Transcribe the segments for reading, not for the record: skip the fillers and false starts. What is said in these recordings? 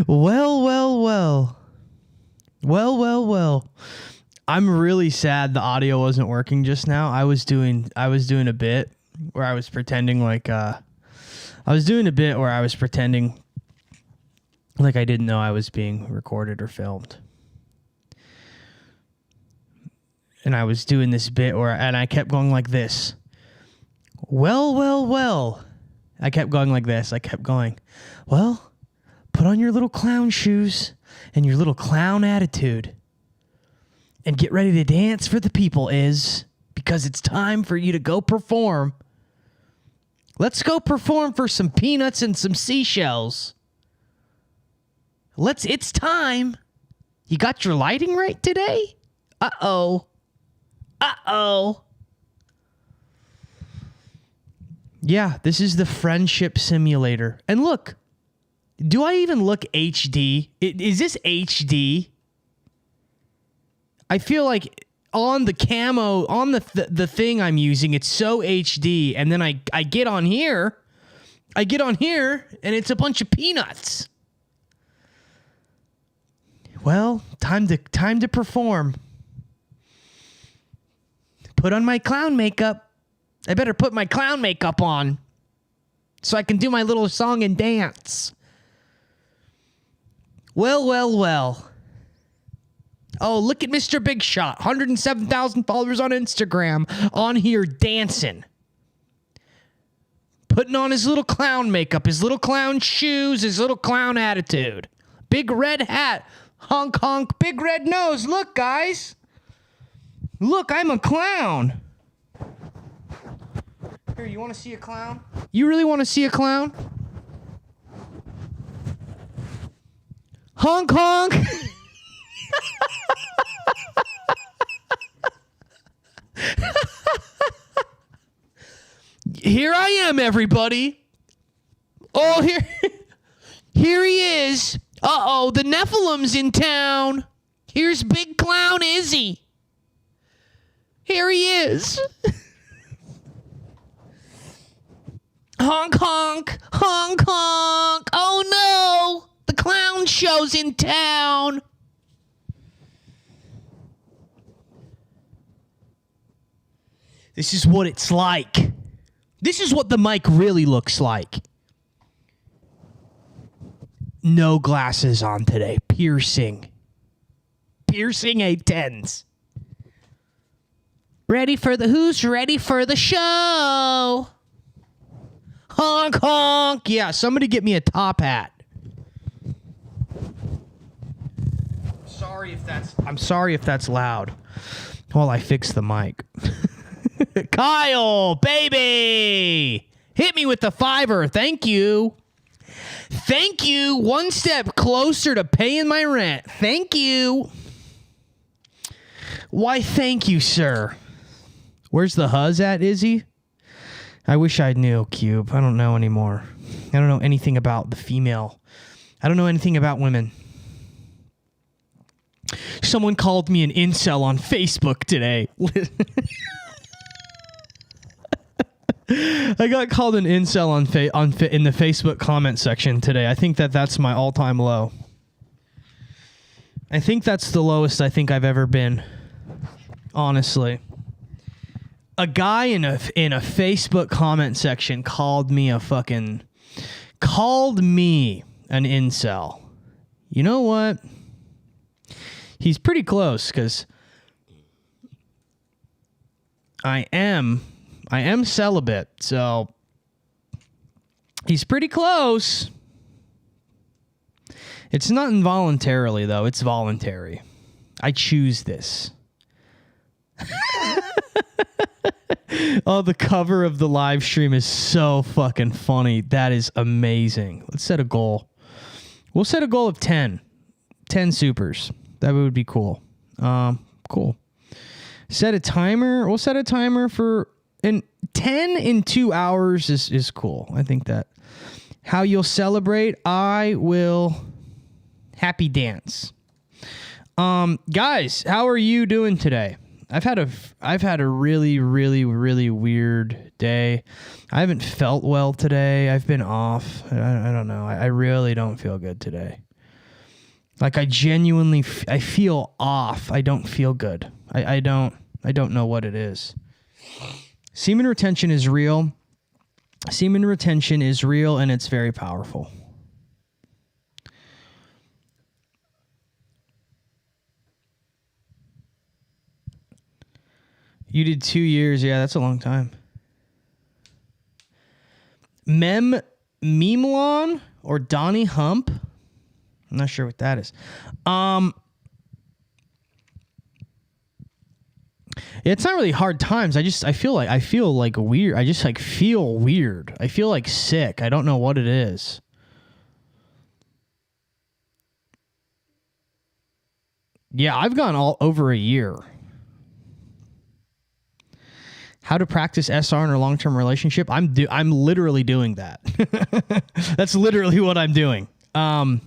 Well, well, well. Well, well, well. I'm really sad the audio wasn't working just now. I was doing a bit where I was pretending like I didn't know I was being recorded or filmed. And I was doing this bit and I kept going like this. Well, well, well. I kept going like this. I kept going, well, put on your little clown shoes and your little clown attitude and get ready to dance for the people, because it's time for you to go perform. Let's go perform for some peanuts and some seashells. It's time. You got your lighting right today? Uh-oh. Uh-oh. Yeah, this is the friendship simulator. And look, do I even look HD? Is this HD? I feel like on the camo, on the thing I'm using, it's so HD. And then I get on here. And it's a bunch of peanuts. Well, time to perform. Put on my clown makeup. I better put my clown makeup on so I can do my little song and dance. Well, well, well. Oh, look at Mr. Big Shot. 107,000 followers on Instagram on here dancing. Putting on his little clown makeup, his little clown shoes, his little clown attitude. Big red hat. Honk, honk, big red nose. Look, guys. Look, I'm a clown. Here, you want to see a clown? You really want to see a clown? Honk, honk. Here I am, everybody. Oh, here he is. Uh-oh, the Nephilim's in town. Here's Big Clown Izzy. Here he is. Honk, honk, honk, honk. Oh, no. The clown show's in town. This is what it's like. This is what the mic really looks like. No glasses on today. Piercing. Piercing A10s. Who's ready for the show? Honk, honk. Yeah, somebody get me a top hat. I'm sorry if that's loud while I fix the mic. Kyle, baby. Hit me with the $5. Thank you. Thank you. One step closer to paying my rent. Thank you. Why, thank you, sir. Where's the huzz at, Izzy? I wish I knew, Cube. I don't know anymore. I don't know anything about the female. I don't know anything about women. Someone called me an incel on Facebook today. I got called an incel in the Facebook comment section today. I think that's my all-time low. I think that's the lowest I think I've ever been. Honestly. A guy in a Facebook comment section called me an incel. You know what? He's pretty close because I am celibate, so he's pretty close. It's not involuntarily, though. It's voluntary. I choose this. Oh, the cover of the live stream is so fucking funny. That is amazing. Let's set a goal. We'll set a goal of 10. 10 supers. That would be cool. Cool. Set a timer. We'll set a timer for... And 10 in 2 hours is cool. I think that. How you'll celebrate, I will happy dance. Guys, how are you doing today? I've had a really, really, really weird day. I haven't felt well today. I've been off. I don't know. I really don't feel good today. Like I genuinely, I feel off. I don't feel good. I don't know what it is. Semen retention is real. Semen retention is real, and it's very powerful. You did 2 years. Yeah, that's a long time. Memlon or Donnie Hump? I'm not sure what that is. It's not really hard times. I feel like weird. I just like feel weird. I feel like sick. I don't know what it is. Yeah, I've gone all over a year. How to practice SR in a long-term relationship? I'm literally doing that. That's literally what I'm doing. I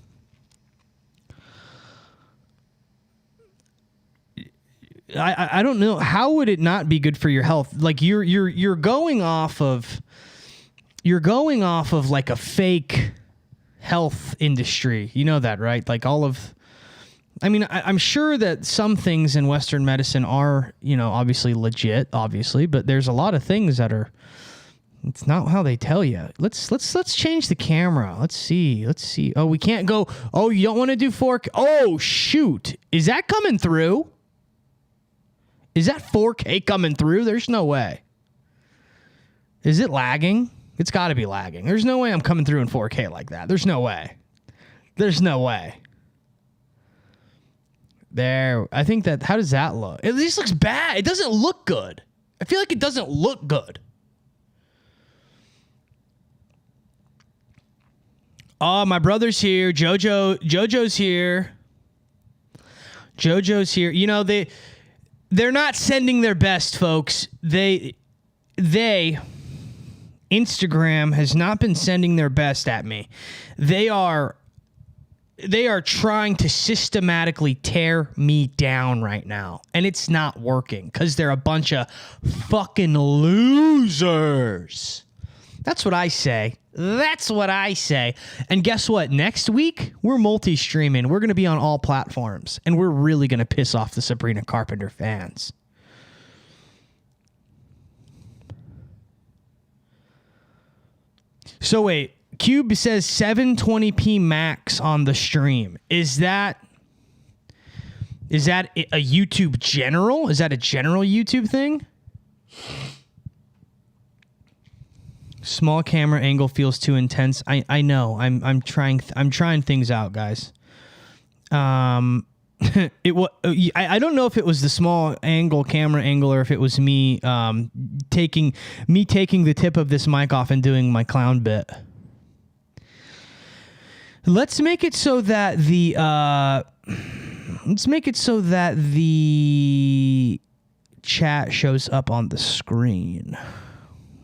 don't know. How would it not be good for your health? Like you're going off of like a fake health industry. You know that, right? Like I'm sure that some things in Western medicine are, obviously legit, but there's a lot of things that are, it's not how they tell you. Let's change the camera. Let's see. Oh, we can't go. Oh, you don't want to do 4K. Oh, shoot. Is that coming through? Is that 4K coming through? There's no way. Is it lagging? It's got to be lagging. There's no way I'm coming through in 4K like that. There's no way. There. I think that, how does that look? It just looks bad. It doesn't look good. I feel like it doesn't look good. Oh, my brother's here. Jojo's here. They're not sending their best, folks. Instagram has not been sending their best at me. They are trying to systematically tear me down right now. And it's not working because they're a bunch of fucking losers. That's what I say. And guess what? Next week, we're multi-streaming. We're going to be on all platforms. And we're really going to piss off the Sabrina Carpenter fans. So wait. Cube says 720p max on the stream. Is that a YouTube general? Is that a general YouTube thing? Small camera angle feels too intense. I know. I'm trying things out, guys. I don't know if it was the small camera angle or if it was me taking the tip of this mic off and doing my clown bit. Let's make it so that the chat shows up on the screen.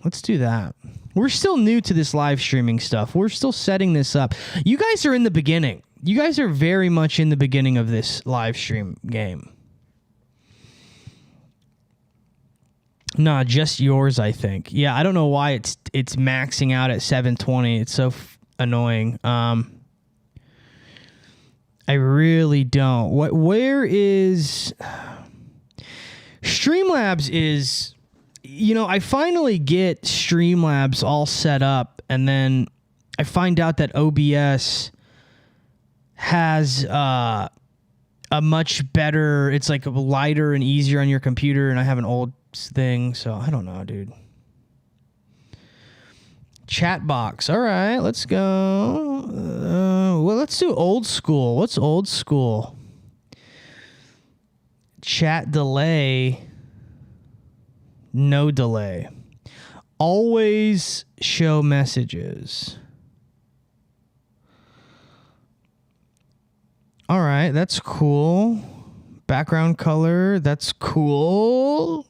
Let's do that. We're still new to this live streaming stuff. We're still setting this up. You guys are in the beginning. You guys are very much in the beginning of this live stream game. Nah, just yours, I think. Yeah, I don't know why it's maxing out at 720. It's so annoying. I really don't. Where is Streamlabs is, I finally get Streamlabs all set up, and then I find out that OBS has a much better, it's like lighter and easier on your computer, and I have an old thing, so I don't know, dude. Chat box. All right, let's go. Well, let's do old school. What's old school? Chat delay. No delay. Always show messages. All right, that's cool. Background color. That's cool.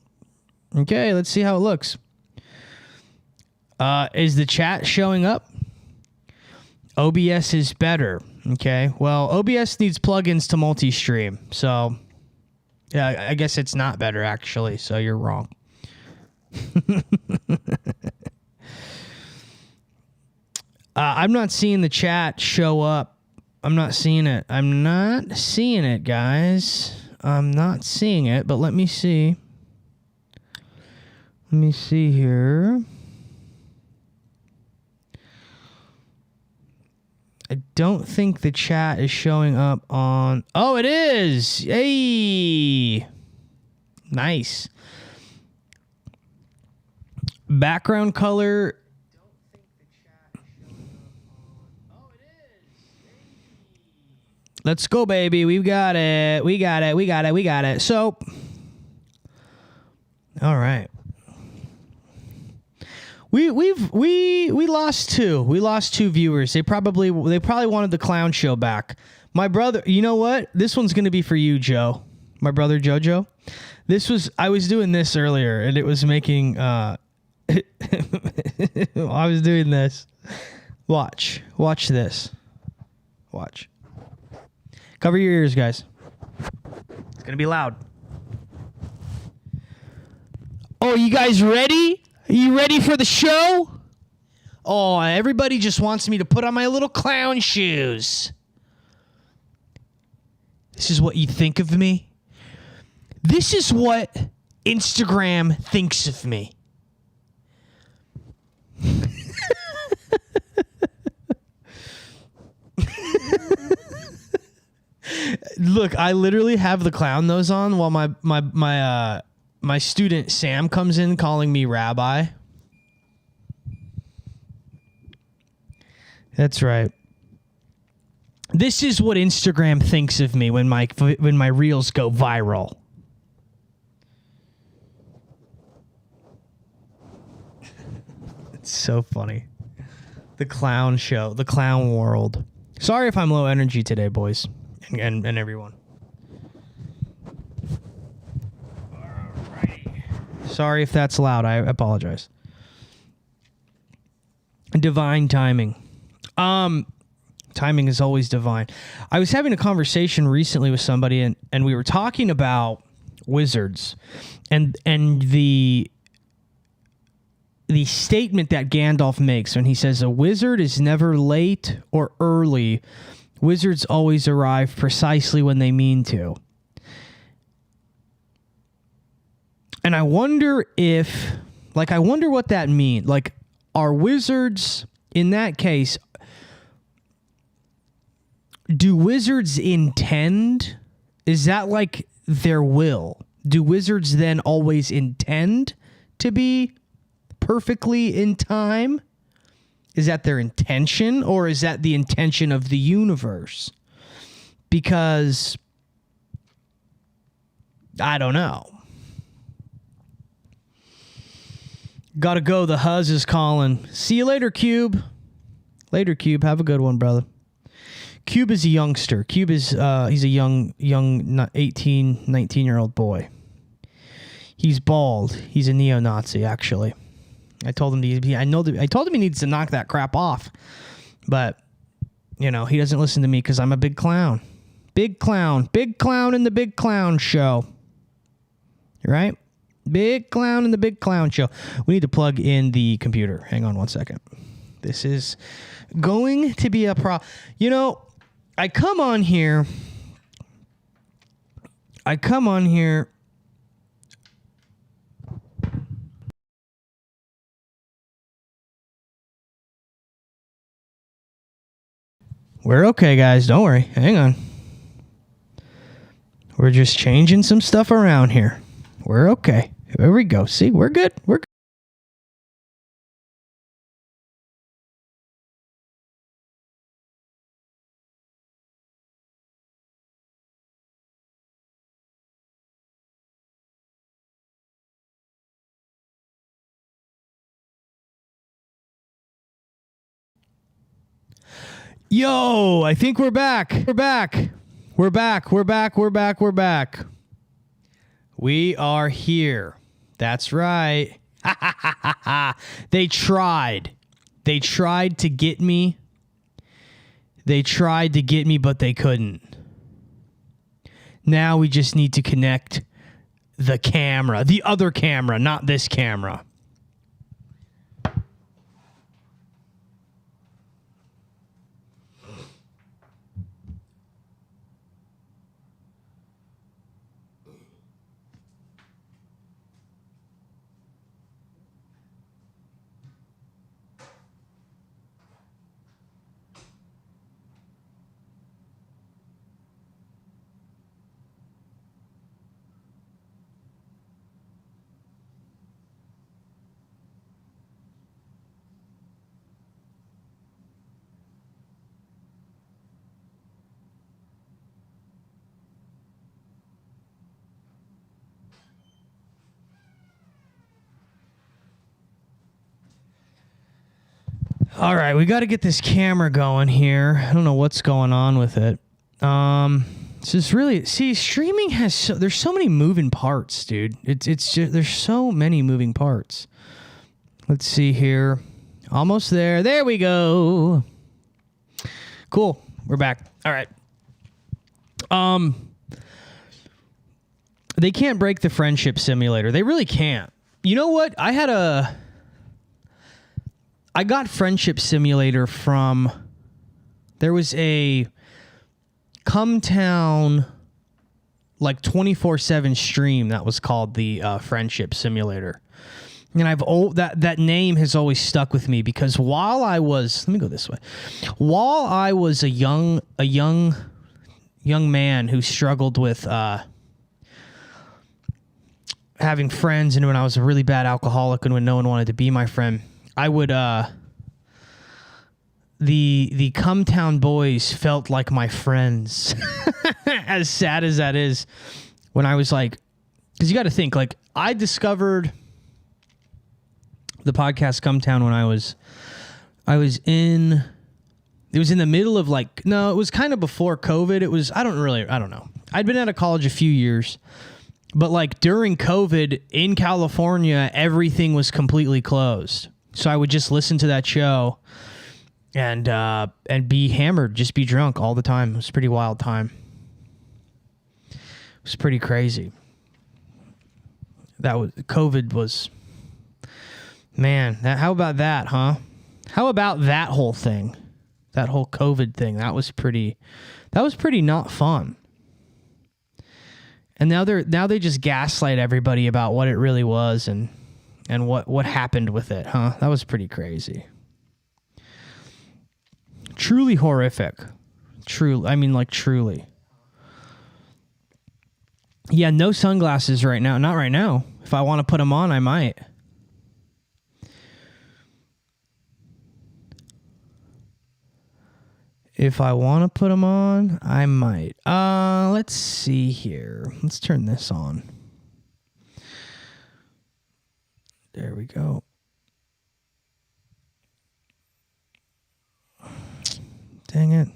Okay, let's see how it looks. Is the chat showing up? OBS is better. Okay. Well, OBS needs plugins to multi-stream. So Yeah, I guess it's not better, actually, so you're wrong. I'm not seeing the chat show up. I'm not seeing it. I'm not seeing it, guys. I'm not seeing it, but let me see. Let me see here. I don't think the chat is showing up on... Oh, it is! Hey! Nice. Background color... Let's go, baby. We've got it. We got it. We got it. We got it. So, all right. We lost two. We lost two viewers. They probably wanted the clown show back. My brother, you know what? This one's gonna be for you, Joe. My brother Jojo. I was doing this earlier, and it was making. I was doing this. Watch this. Watch. Cover your ears, guys. It's going to be loud. Oh, you guys ready? Are you ready for the show? Oh, everybody just wants me to put on my little clown shoes. This is what you think of me? This is what Instagram thinks of me. Look, I literally have the clown nose on while my student Sam comes in calling me rabbi. That's right. This is what Instagram thinks of me when my reels go viral. It's so funny. The clown show, the clown world. Sorry if I'm low energy today, boys. And everyone. Alrighty. Sorry if that's loud. I apologize. Divine timing. Timing is always divine. I was having a conversation recently with somebody, and we were talking about wizards and the statement that Gandalf makes when he says a wizard is never late or early. Wizards always arrive precisely when they mean to. And I wonder what that means. Like, are wizards, in that case, do wizards intend? Is that like their will? Do wizards then always intend to be perfectly in time? Is that their intention, or is that the intention of the universe? Because I don't know. Gotta go. The Huzz is calling. See you later, Cube. Later, Cube. Have a good one, brother. Cube is a youngster. Cube is he's a young 18, 19-year-old boy. He's bald. He's a neo-Nazi, actually. I told him I told him he needs to knock that crap off. But, you know, he doesn't listen to me because I'm a big clown. Big clown. Big clown in the Big Clown Show. Right? Big clown in the Big Clown Show. We need to plug in the computer. Hang on one second. This is going to be a You know, I come on here. We're okay, guys. Don't worry. Hang on. We're just changing some stuff around here. We're okay. There we go. See, we're good. We're good. Yo, I think we're back. We're back. We're back. We're back. We're back. We're back. We are here. That's right. They tried. They tried to get me. They tried to get me, but they couldn't. Now we just need to connect the camera, the other camera, not this camera. All right, we got to get this camera going here. I don't know what's going on with it. It's just really, streaming has there's so many moving parts, dude. It's just, there's so many moving parts. Let's see here. Almost there. There we go. Cool. We're back. All right. They can't break the friendship simulator. They really can't. You know what? I got Friendship Simulator from, there was a Cumtown like 24/7 stream that was called the Friendship Simulator. And that name has always stuck with me because while I was, let me go this way. While I was a young man who struggled with having friends, and when I was a really bad alcoholic and when no one wanted to be my friend, I would, the Cumtown boys felt like my friends. As sad as that is, when I was like, because you got to think, like, I discovered the podcast Cumtown when it was in the middle of it was kind of before COVID. It was, I don't know. I'd been out of college a few years, but like during COVID in California, everything was completely closed. So I would just listen to that show and be hammered, just be drunk all the time. It was a pretty wild time. It was pretty crazy. COVID was, man, how about that, huh? How about that whole thing? That whole COVID thing. That was pretty not fun. And now they just gaslight everybody about what it really was and what happened with it, huh? That was pretty crazy. Truly horrific. Truly. Yeah, no sunglasses right now. Not right now. If I want to put them on, I might. If I want to put them on, I might. Let's see here. Let's turn this on. There we go. Dang it.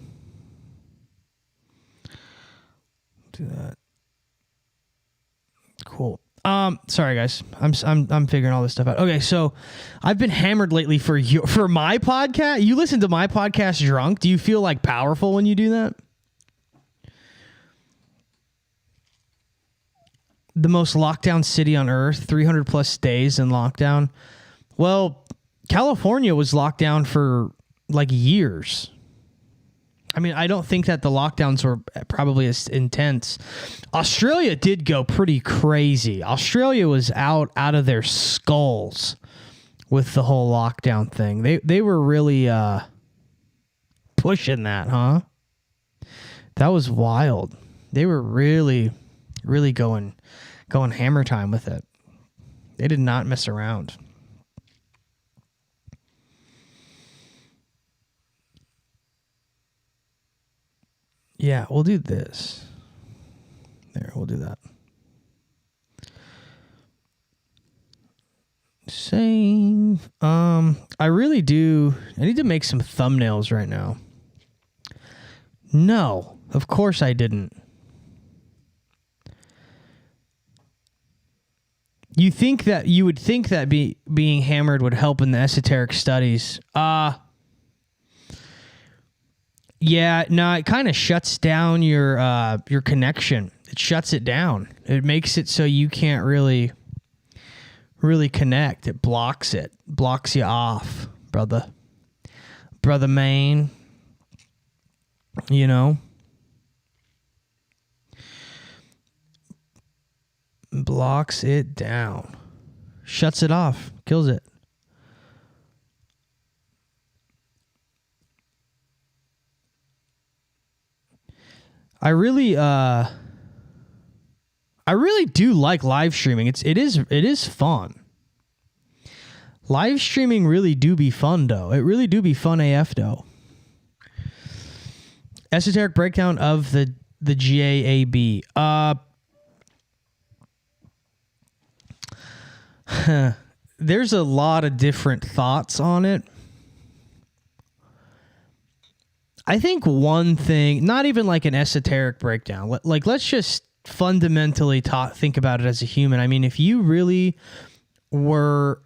Do that. Cool. Sorry guys. I'm figuring all this stuff out. Okay, so I've been hammered lately for my podcast. You listen to my podcast drunk? Do you feel like powerful when you do that? The most lockdown city on earth, 300 plus days in lockdown. Well, California was locked down for like years. I mean, I don't think that the lockdowns were probably as intense. Australia did go pretty crazy. Australia was out of their skulls with the whole lockdown thing. They were really pushing that, huh? That was wild. They were really, really going hammer time with it. They did not mess around. Yeah, we'll do this. There, we'll do that. Save. I really do. I need to make some thumbnails right now. No, of course I didn't. You would think that being hammered would help in the esoteric studies. Yeah, no, it kind of shuts down your connection. it shuts it down. It makes it so you can't really connect. It blocks you off, brother Maine, you know, blocks it down, shuts it off, kills it. I really do like live streaming. It is fun. Live streaming really do be fun though. It really do be fun AF though. Esoteric breakdown of the GAAP. There's a lot of different thoughts on it. I think one thing, not even like an esoteric breakdown, like let's just fundamentally think about it as a human. I mean, if you really were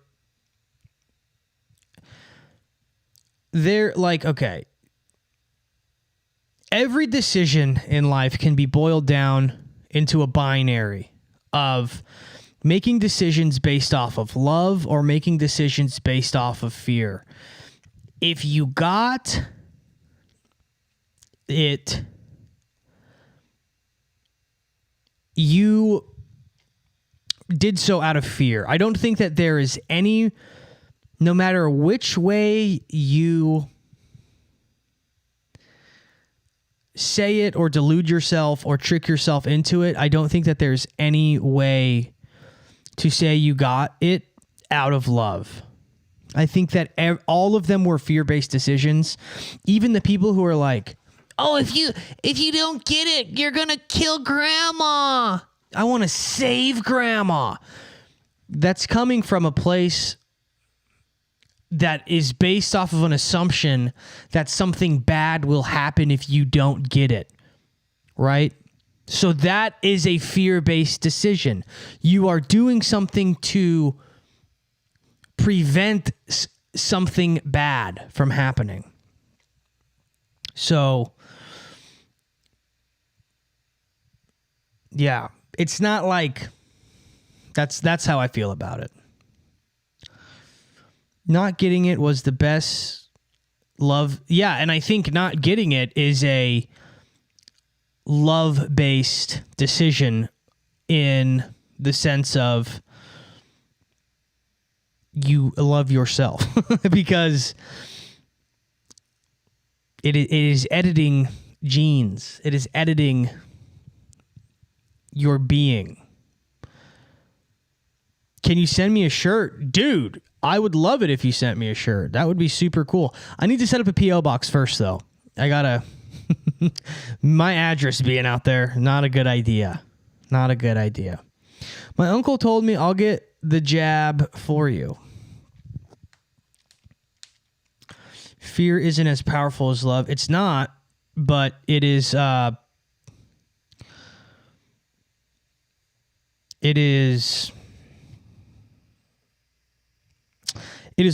there, like, okay, every decision in life can be boiled down into a binary of making decisions based off of love or making decisions based off of fear. If you got it, you did so out of fear. I don't think that there is any, no matter which way you say it or delude yourself or trick yourself into it, I don't think that there's any way to say you got it out of love. I think that all of them were fear-based decisions. Even the people who are like, oh, if you don't get it, you're going to kill grandma. I want to save grandma. That's coming from a place that is based off of an assumption that something bad will happen if you don't get it, right? So that is a fear-based decision. You are doing something to prevent something bad from happening. So, yeah, it's not like that's how I feel about it. Not getting it was the best love. Yeah, and I think not getting it is a love-based decision in the sense of you love yourself because it is editing genes. It is editing your being. Can you send me a shirt? Dude, I would love it if you sent me a shirt. That would be super cool. I need to set up a P.O. box first, though. I gotta... My address being out there, not a good idea. Not a good idea. My uncle told me I'll get the jab for you. Fear isn't as powerful as love. It's not, but it is... It is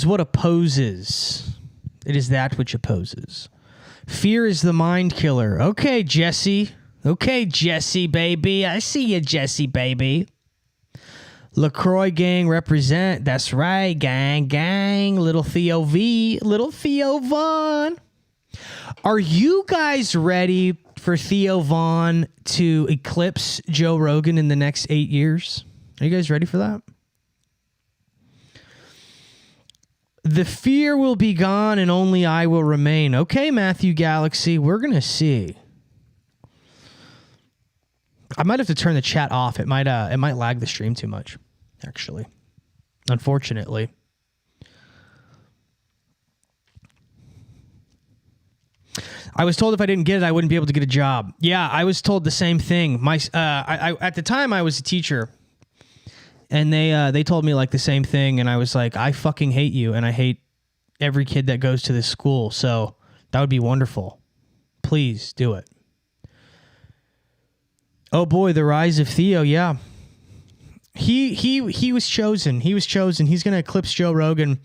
what opposes. It is that which opposes. Fear is the mind killer. Okay, Jesse. Okay, Jesse, baby. I see you, Jesse, baby. LaCroix gang represent. That's right, gang. Little Theo V. Little Theo Vaughn. Are you guys ready for Theo Vaughn to eclipse Joe Rogan in the next 8 years? Are you guys ready for that? The fear will be gone and only I will remain. Okay, Matthew Galaxy, we're going to see. I might have to turn the chat off. It might lag the stream too much, actually. Unfortunately. I was told if I didn't get it, I wouldn't be able to get a job. Yeah, I was told the same thing. At the time, I was a teacher, and they told me like the same thing, and I was like, I fucking hate you, and I hate every kid that goes to this school. So that would be wonderful. Please do it. Oh boy, the rise of Theo. Yeah, he was chosen. He was chosen. He's gonna eclipse Joe Rogan,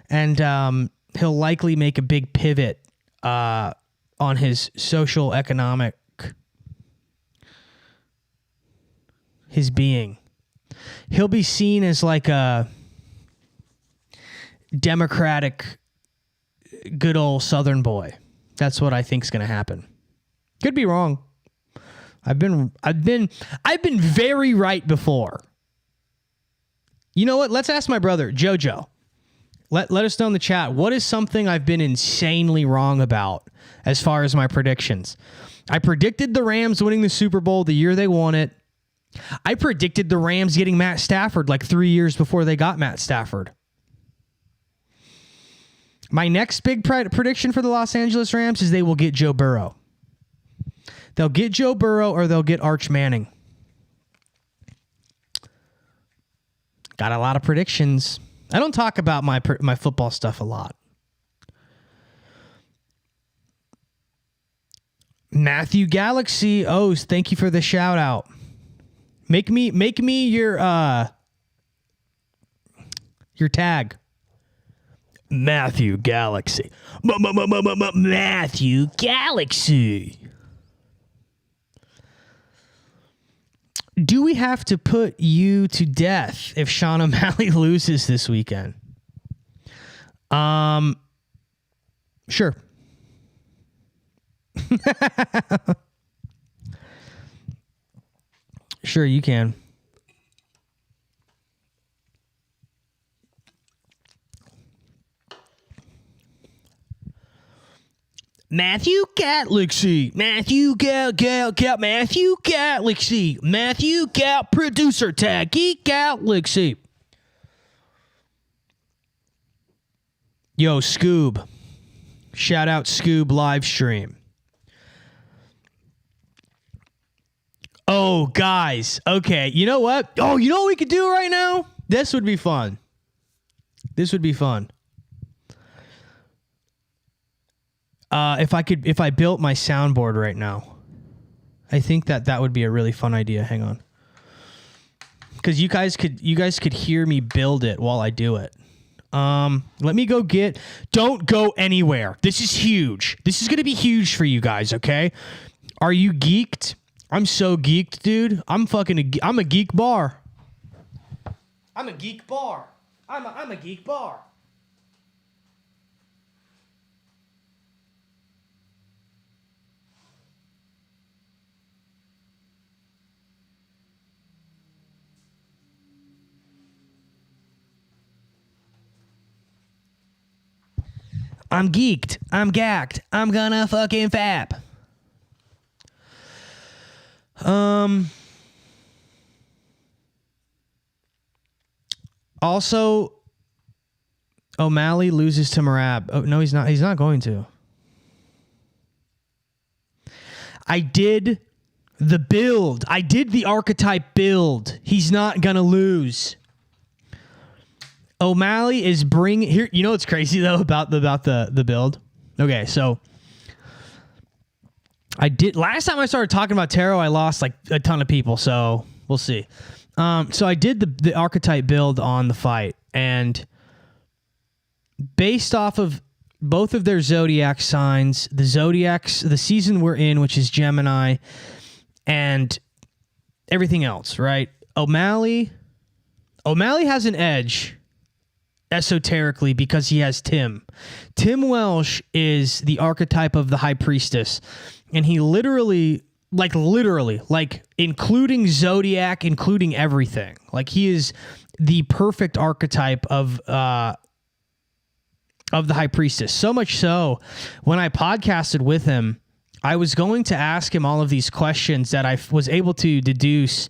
and he'll likely make a big pivot on his social economic his being. He'll be seen as like a democratic, good old Southern boy. That's what I think's going to happen. Could be wrong. I've been very right before. You know what? Let's ask my brother, Jojo. Let us know in the chat. What is something I've been insanely wrong about as far as my predictions? I predicted the Rams winning the Super Bowl the year they won it. I predicted the Rams getting Matt Stafford like 3 years before they got Matt Stafford. My next big prediction for the Los Angeles Rams is they will get Joe Burrow. They'll get Joe Burrow or they'll get Arch Manning. Got a lot of predictions. I don't talk about my football stuff a lot. Matthew Galaxy O's, thank you for the shout out. Make me your tag. Matthew Galaxy. Matthew Galaxy. Do we have to put you to death if Sean O'Malley loses this weekend? Sure. Sure, you can. Matthew Galaxy. Matthew Matthew Galaxy. Matthew producer tag. Geek Galaxy. Yo, Scoob. Shout out Scoob live stream. Oh, guys. Okay, you know what? Oh, you know what we could do right now? This would be fun. This would be fun. If I built my soundboard right now, I think that would be a really fun idea. Hang on. Because you guys could hear me build it while I do it. Let me go don't go anywhere. This is huge. This is going to be huge for you guys, okay? Are you geeked? I'm so geeked, dude. I'm a geek bar. I'm a geek bar. I'm a geek bar. I'm geeked. I'm gacked. I'm gonna fucking fap. Also, O'Malley loses to Marab. Oh, no, he's not. He's not going to. I did the build. I did the archetype build. He's not gonna lose. O'Malley is bringing here. You know what's crazy though about the build? Okay, so last time I started talking about tarot, I lost like a ton of people. So we'll see. So I did the archetype build on the fight, and based off of both of their zodiac signs, the season we're in, which is Gemini, and everything else, right? O'Malley has an edge esoterically because he has Tim. Tim Welsh is the archetype of the high priestess, and he literally, including zodiac, including everything. Like, he is the perfect archetype of the high priestess. So much so, when I podcasted with him, I was going to ask him all of these questions that I was able to deduce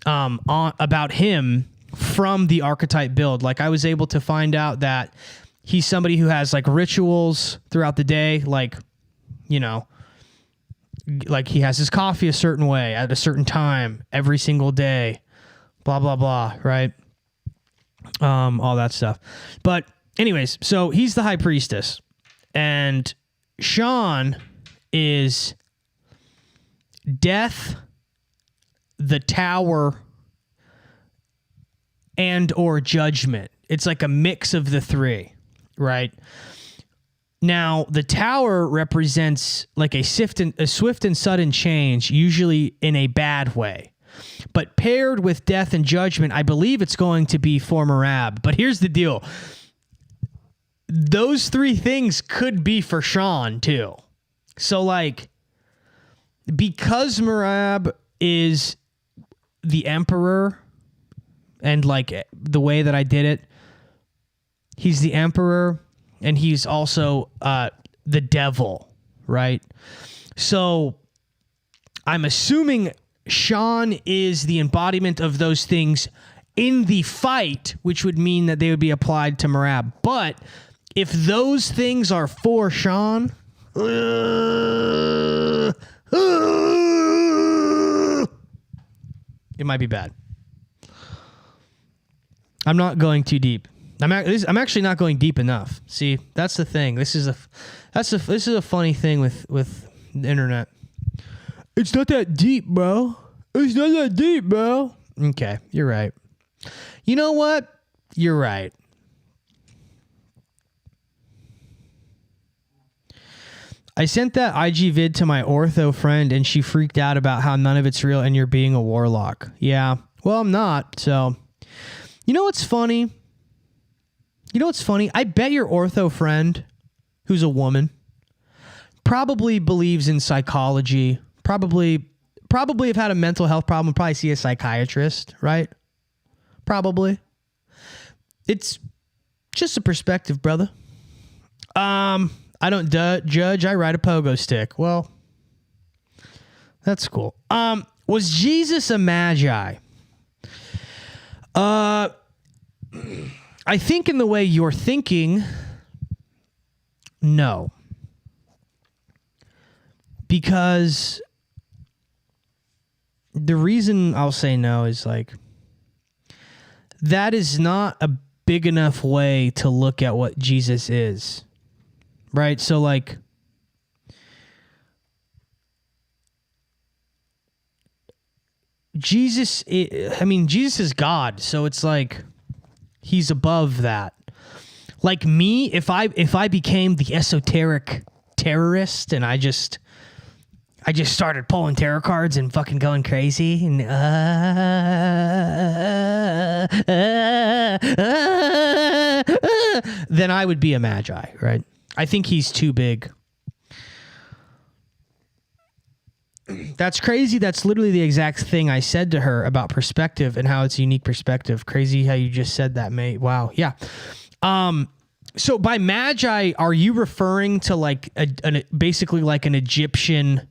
about him from the archetype build. Like, I was able to find out that he's somebody who has like rituals throughout the day, like, you know, like he has his coffee a certain way at a certain time every single day, blah blah blah, right? All that stuff. But anyways, so he's the high priestess, and Sean is death, the tower, and or judgment. It's like a mix of the three, right? Now, the tower represents like a swift and sudden change, usually in a bad way. But paired with death and judgment, I believe it's going to be for Merab. But here's the deal. Those three things could be for Sean too. So like, because Merab is the emperor, and like the way that I did it, he's the emperor and he's also the devil, right? So I'm assuming Sean is the embodiment of those things in the fight, which would mean that they would be applied to Merab. But if those things are for Sean, it might be bad. I'm not going too deep. I'm actually not going deep enough. See, that's the thing. This is a funny thing with the internet. It's not that deep, bro. It's not that deep, bro. Okay, you're right. You know what? You're right. I sent that IG vid to my ortho friend and she freaked out about how none of it's real and you're being a warlock. Yeah. Well, I'm not. So, you know what's funny? I bet your ortho friend, who's a woman, probably believes in psychology, probably have had a mental health problem, probably see a psychiatrist, right? Probably. It's just a perspective, brother. I don't judge, I ride a pogo stick. Well, that's cool. Was Jesus a magi? I think in the way you're thinking, no. Because the reason I'll say no is like, that is not a big enough way to look at what Jesus is. Right? So like, Jesus is God. So it's like, he's above that. Like me, if I became the esoteric terrorist and I just started pulling tarot cards and fucking going crazy and then I would be a magi, right? I think he's too big. That's crazy. That's literally the exact thing I said to her about perspective and how it's a unique perspective. Crazy how you just said that, mate. Wow. Yeah. So by magi, are you referring to like basically like an Egyptian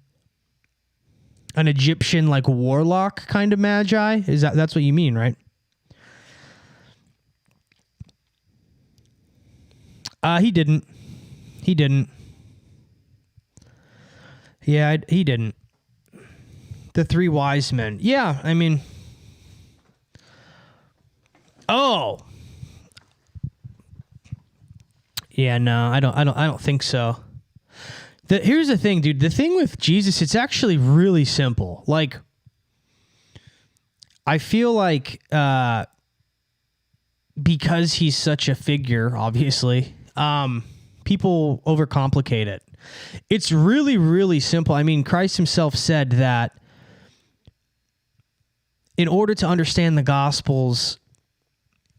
like warlock kind of magi? That's what you mean, right? He didn't. Yeah, he didn't. The three wise men. Yeah, I mean. Oh. Yeah, no, I don't think so. Here's the thing, dude. The thing with Jesus, it's actually really simple. Like, I feel like because he's such a figure, obviously, people overcomplicate it. It's really, really simple. I mean, Christ himself said that in order to understand the Gospels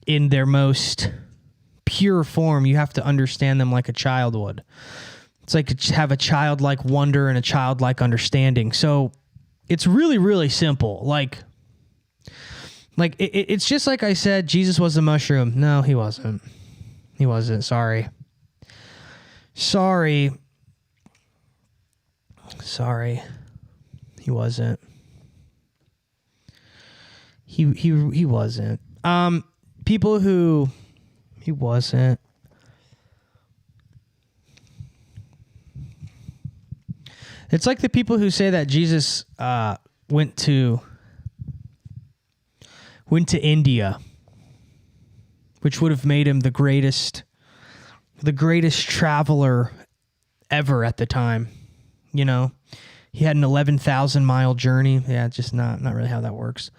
in their most pure form, you have to understand them like a child would. It's like have a childlike wonder and a childlike understanding. So it's really, really simple. Like it's just like I said, Jesus was a mushroom. No, he wasn't. He wasn't. Sorry. He wasn't. He wasn't. People who he wasn't. It's like the people who say that Jesus went to India, which would have made him the greatest traveler ever at the time. You know, he had an 11,000 mile journey. Yeah, just not really how that works.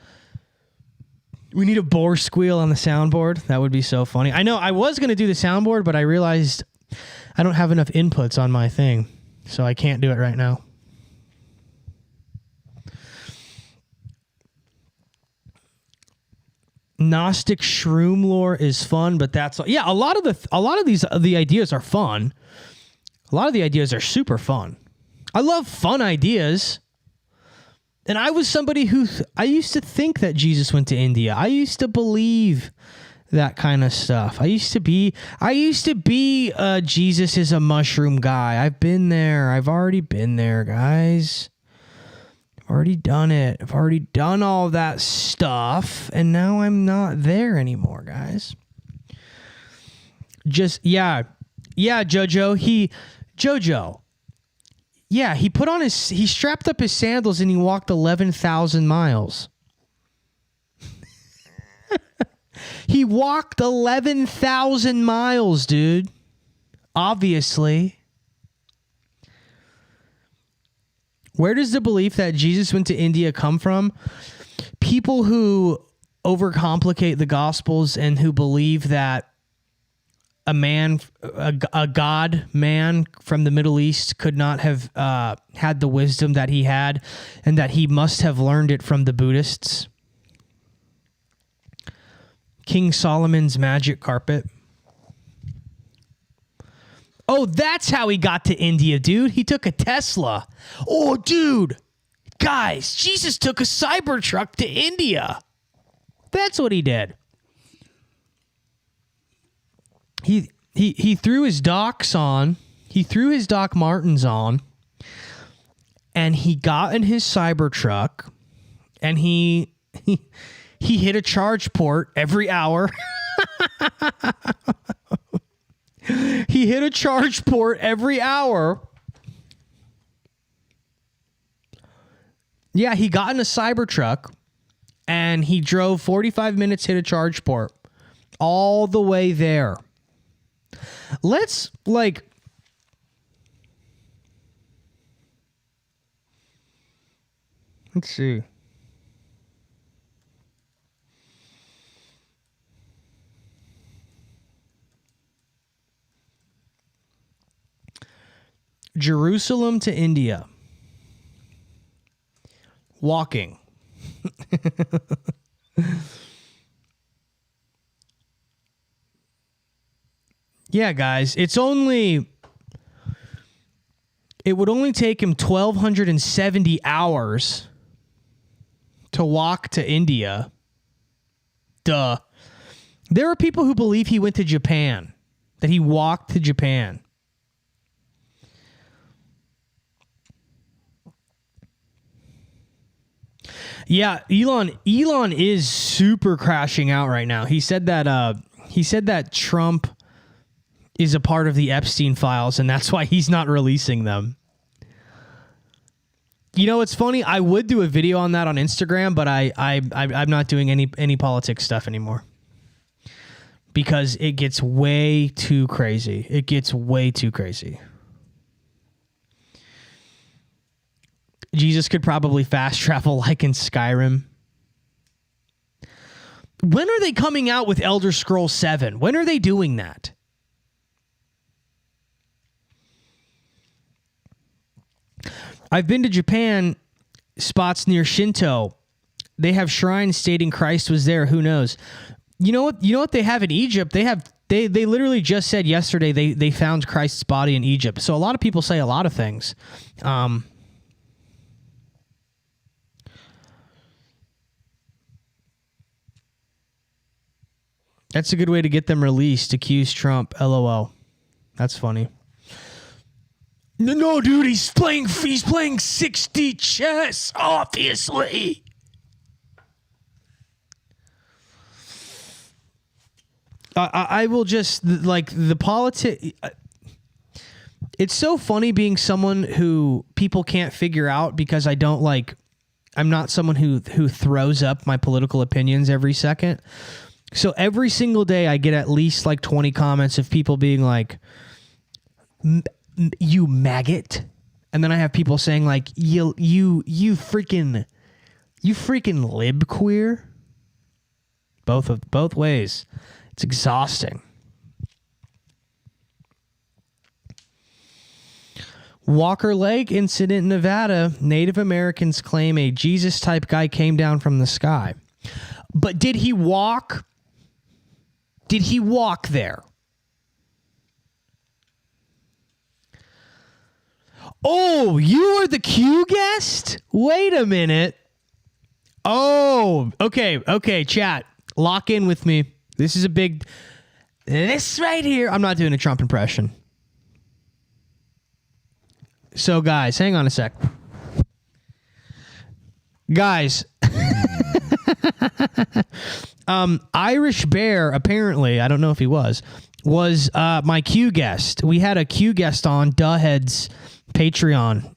We need a boar squeal on the soundboard. That would be so funny. I know I was going to do the soundboard, but I realized I don't have enough inputs on my thing, so I can't do it right now. Gnostic shroom lore is fun, but that's yeah. A lot of the ideas are fun. A lot of the ideas are super fun. I love fun ideas. And I was somebody who I used to think that Jesus went to India. I used to believe that kind of stuff. I used to be Jesus is a mushroom guy. I've been there. I've already been there, guys. I've already done it. I've already done all that stuff, and now I'm not there anymore, guys. Just Jojo. Yeah, he strapped up his sandals and he walked 11,000 miles. He walked 11,000 miles, dude. Obviously. Where does the belief that Jesus went to India come from? People who overcomplicate the Gospels and who believe that a God man from the Middle East could not have had the wisdom that he had, and that he must have learned it from the Buddhists. King Solomon's magic carpet. Oh, that's how he got to India, dude. He took a Tesla. Oh, dude. Guys, Jesus took a Cybertruck to India. That's what he did. He threw his Docs on. He threw his Doc Martens on. And he got in his Cybertruck. And he hit a charge port every hour. He hit a charge port every hour. Yeah, he got in a Cybertruck and he drove 45 minutes, hit a charge port all the way there. Let's see. Jerusalem to India. Walking. Yeah, guys, it would only take him 1,270 hours to walk to India. Duh. There are people who believe he went to Japan, that he walked to Japan. Yeah, Elon is super crashing out right now. He said that Trump is a part of the Epstein files, and that's why he's not releasing them. You know, it's funny. I would do a video on that on Instagram, but I'm not doing any politics stuff anymore because it gets way too crazy. It gets way too crazy. Jesus could probably fast travel like in Skyrim. When are they coming out with Elder Scrolls 7? When are they doing that? I've been to Japan, spots near Shinto. They have shrines stating Christ was there. Who knows? You know what they have in Egypt? They literally just said yesterday they found Christ's body in Egypt. So a lot of people say a lot of things. That's a good way to get them released. Accuse Trump. LOL. That's funny. No, dude, he's playing 6D chess, obviously. I will just, like, the politic. It's so funny being someone who people can't figure out because I'm not someone who throws up my political opinions every second. So every single day I get at least like 20 comments of people being like, you maggot. And then I have people saying like, you freaking lib queer. Both ways. It's exhausting. Walker Lake incident in Nevada. Native Americans claim a Jesus-type guy came down from the sky. But did he walk? Did he walk there? Oh, you are the Q guest? Wait a minute. Oh, okay, chat. Lock in with me. This is a big... This right here... I'm not doing a Trump impression. So, guys, hang on a sec. Guys... Irish Bear, apparently, I don't know if he was my Q guest. We had a Q guest on Duhhead's Patreon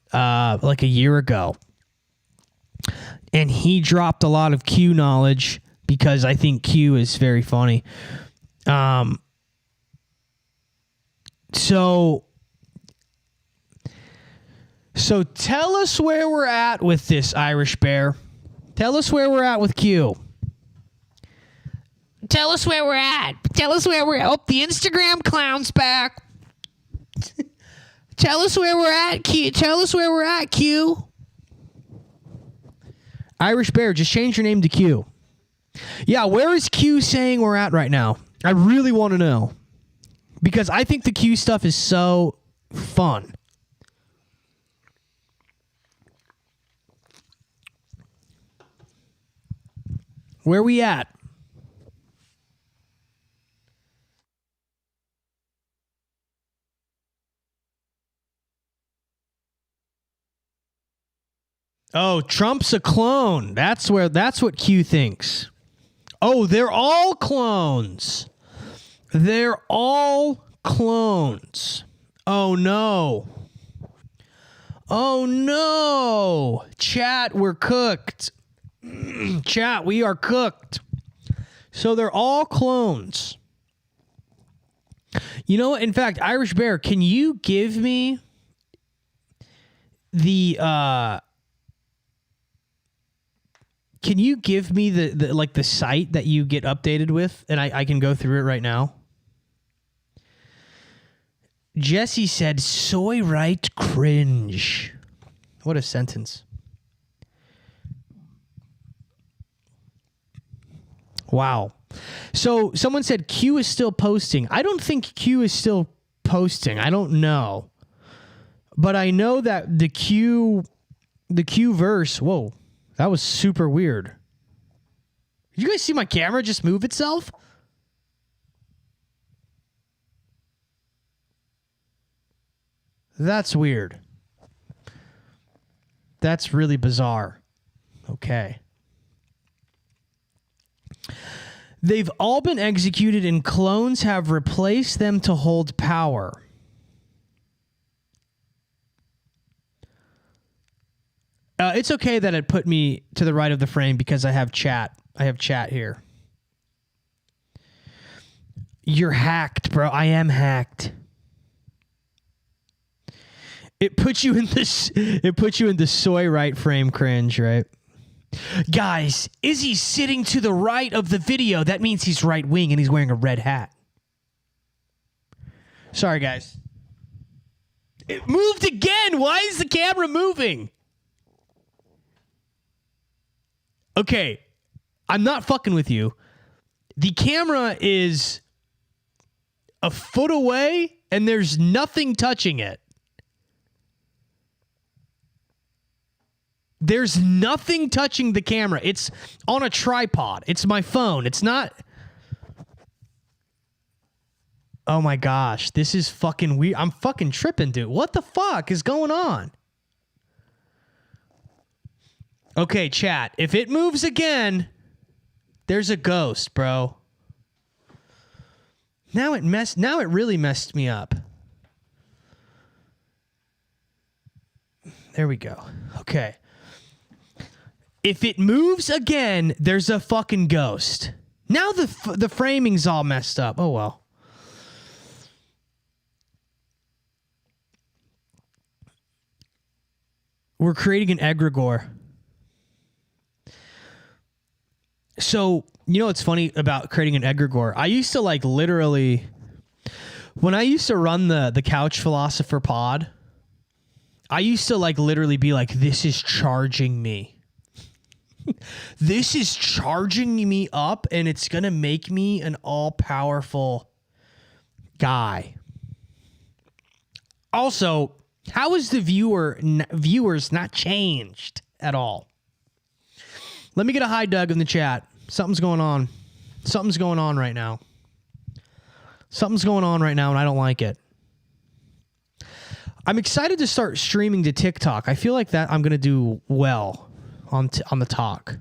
like a year ago. And he dropped a lot of Q knowledge because I think Q is very funny. So tell us where we're at with this, Irish Bear. Tell us where we're at with Q. Tell us where we're at. Tell us where we're at. Oh, the Instagram clown's back. Tell us where we're at, Q. Tell us where we're at, Q. Irish Bear, just change your name to Q. Yeah, where is Q saying we're at right now? I really want to know. Because I think the Q stuff is so fun. Where we at? Oh, Trump's a clone. That's what Q thinks. Oh, they're all clones. They're all clones. Oh no. Oh no. Chat, we're cooked. Chat, we are cooked. So they're all clones. You know what? In fact, Irish Bear, can you give me the the site that you get updated with, and I can go through it right now? Jesse said, soy right cringe. What a sentence. Wow. So someone said Q is still posting. I don't think Q is still posting. I don't know. But I know that the Q verse, whoa, that was super weird. Did you guys see my camera just move itself? That's weird. That's really bizarre. Okay. They've all been executed and clones have replaced them to hold power. It's okay that it put me to the right of the frame because I have chat. I have chat here. You're hacked, bro. I am hacked. It puts you in this. It puts you in the soy right frame cringe, right? Guys, Izzy's sitting to the right of the video. That means he's right wing and he's wearing a red hat. Sorry, guys. It moved again. Why is the camera moving? Okay, I'm not fucking with you. The camera is a foot away and there's nothing touching it. There's nothing touching the camera. It's on a tripod. It's my phone. It's not... Oh my gosh. This is fucking weird. I'm fucking tripping, dude. What the fuck is going on? Okay, chat. If it moves again, there's a ghost, bro. Now it really messed me up. There we go. Okay. If it moves again, there's a fucking ghost. Now the framing's all messed up. Oh, well. We're creating an egregore. So, you know what's funny about creating an egregore? I used to literally... When I used to run the Couch Philosopher pod, I used to literally be like, this is charging me. This is charging me up, and it's going to make me an all-powerful guy. Also, how is the viewers not changed at all? Let me get a hi, Doug, in the chat. Something's going on. Something's going on right now. Something's going on right now, and I don't like it. I'm excited to start streaming to TikTok. I feel like that I'm going to do well on the talk.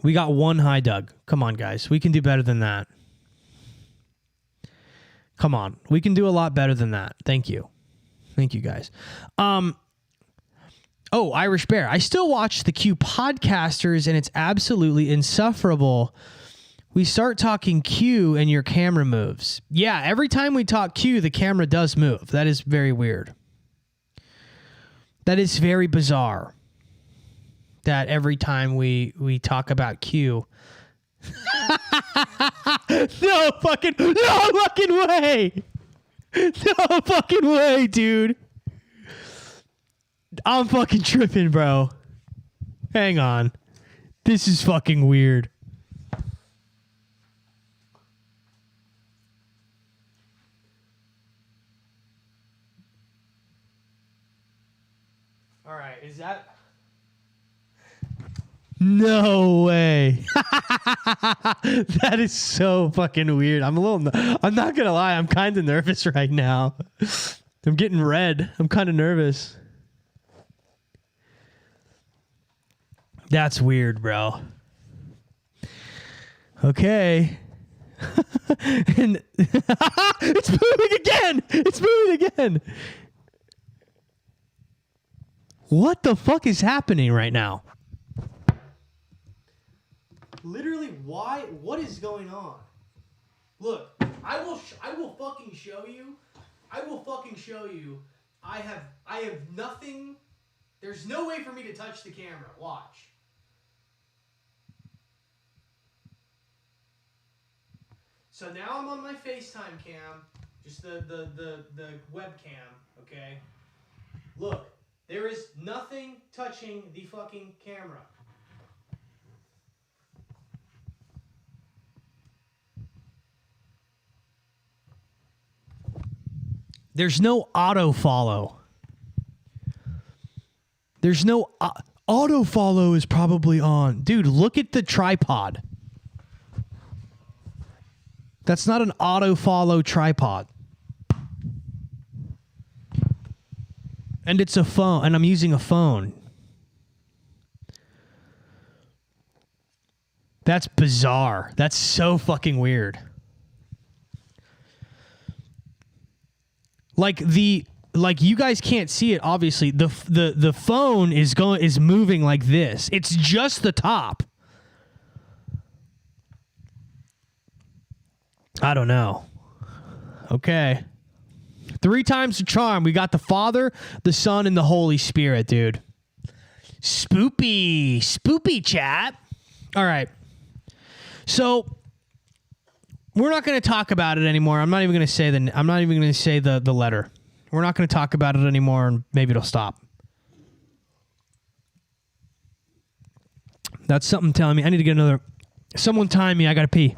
We got one hi, Doug. Come on, guys. We can do better than that. Come on. We can do a lot better than that. Thank you. Thank you, guys. Oh, Irish Bear. I still watch the Q podcasters, and it's absolutely insufferable. We start talking Q, and your camera moves. Yeah, every time we talk Q, the camera does move. That is very weird. That is very bizarre. That every time we talk about Q... No fucking way. No fucking way, dude. I'm fucking tripping, bro. Hang on. This is fucking weird. All right, is that... No way. That is so fucking weird. I'm not gonna lie, I'm kind of nervous right now. I'm getting red. I'm kind of nervous. That's weird, bro. Okay. And it's moving again. It's moving again. What the fuck is happening right now? Literally, why? What is going on? Look, I will fucking show you. I will fucking show you. I have nothing. There's no way for me to touch the camera. Watch. So now I'm on my FaceTime cam, just the webcam, okay? Look, there is nothing touching the fucking camera. There's no auto follow. There's no auto follow is probably on. Dude, look at the tripod. That's not an auto follow tripod. And it's a phone, and I'm using a phone. That's bizarre. That's so fucking weird. Like you guys can't see it, obviously. The phone is moving like this. It's just the top. I don't know. Okay. 3 times the charm. We got the Father, the Son, and the Holy Spirit, dude. Spoopy chat. All right. So we're not going to talk about it anymore. I'm not even going to say the letter. We're not going to talk about it anymore, and maybe it'll stop. That's something telling me I need to get another. Someone time me. I got to pee.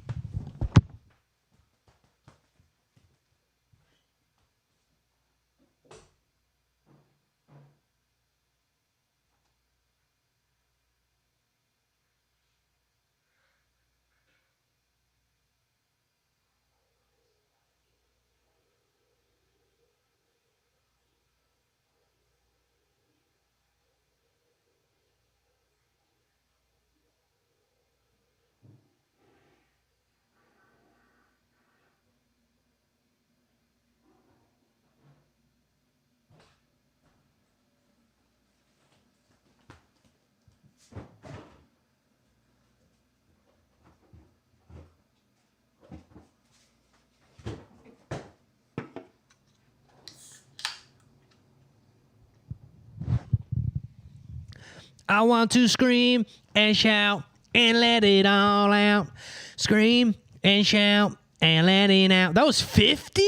I want to scream and shout and let it all out. Scream and shout and let it out. That was 50?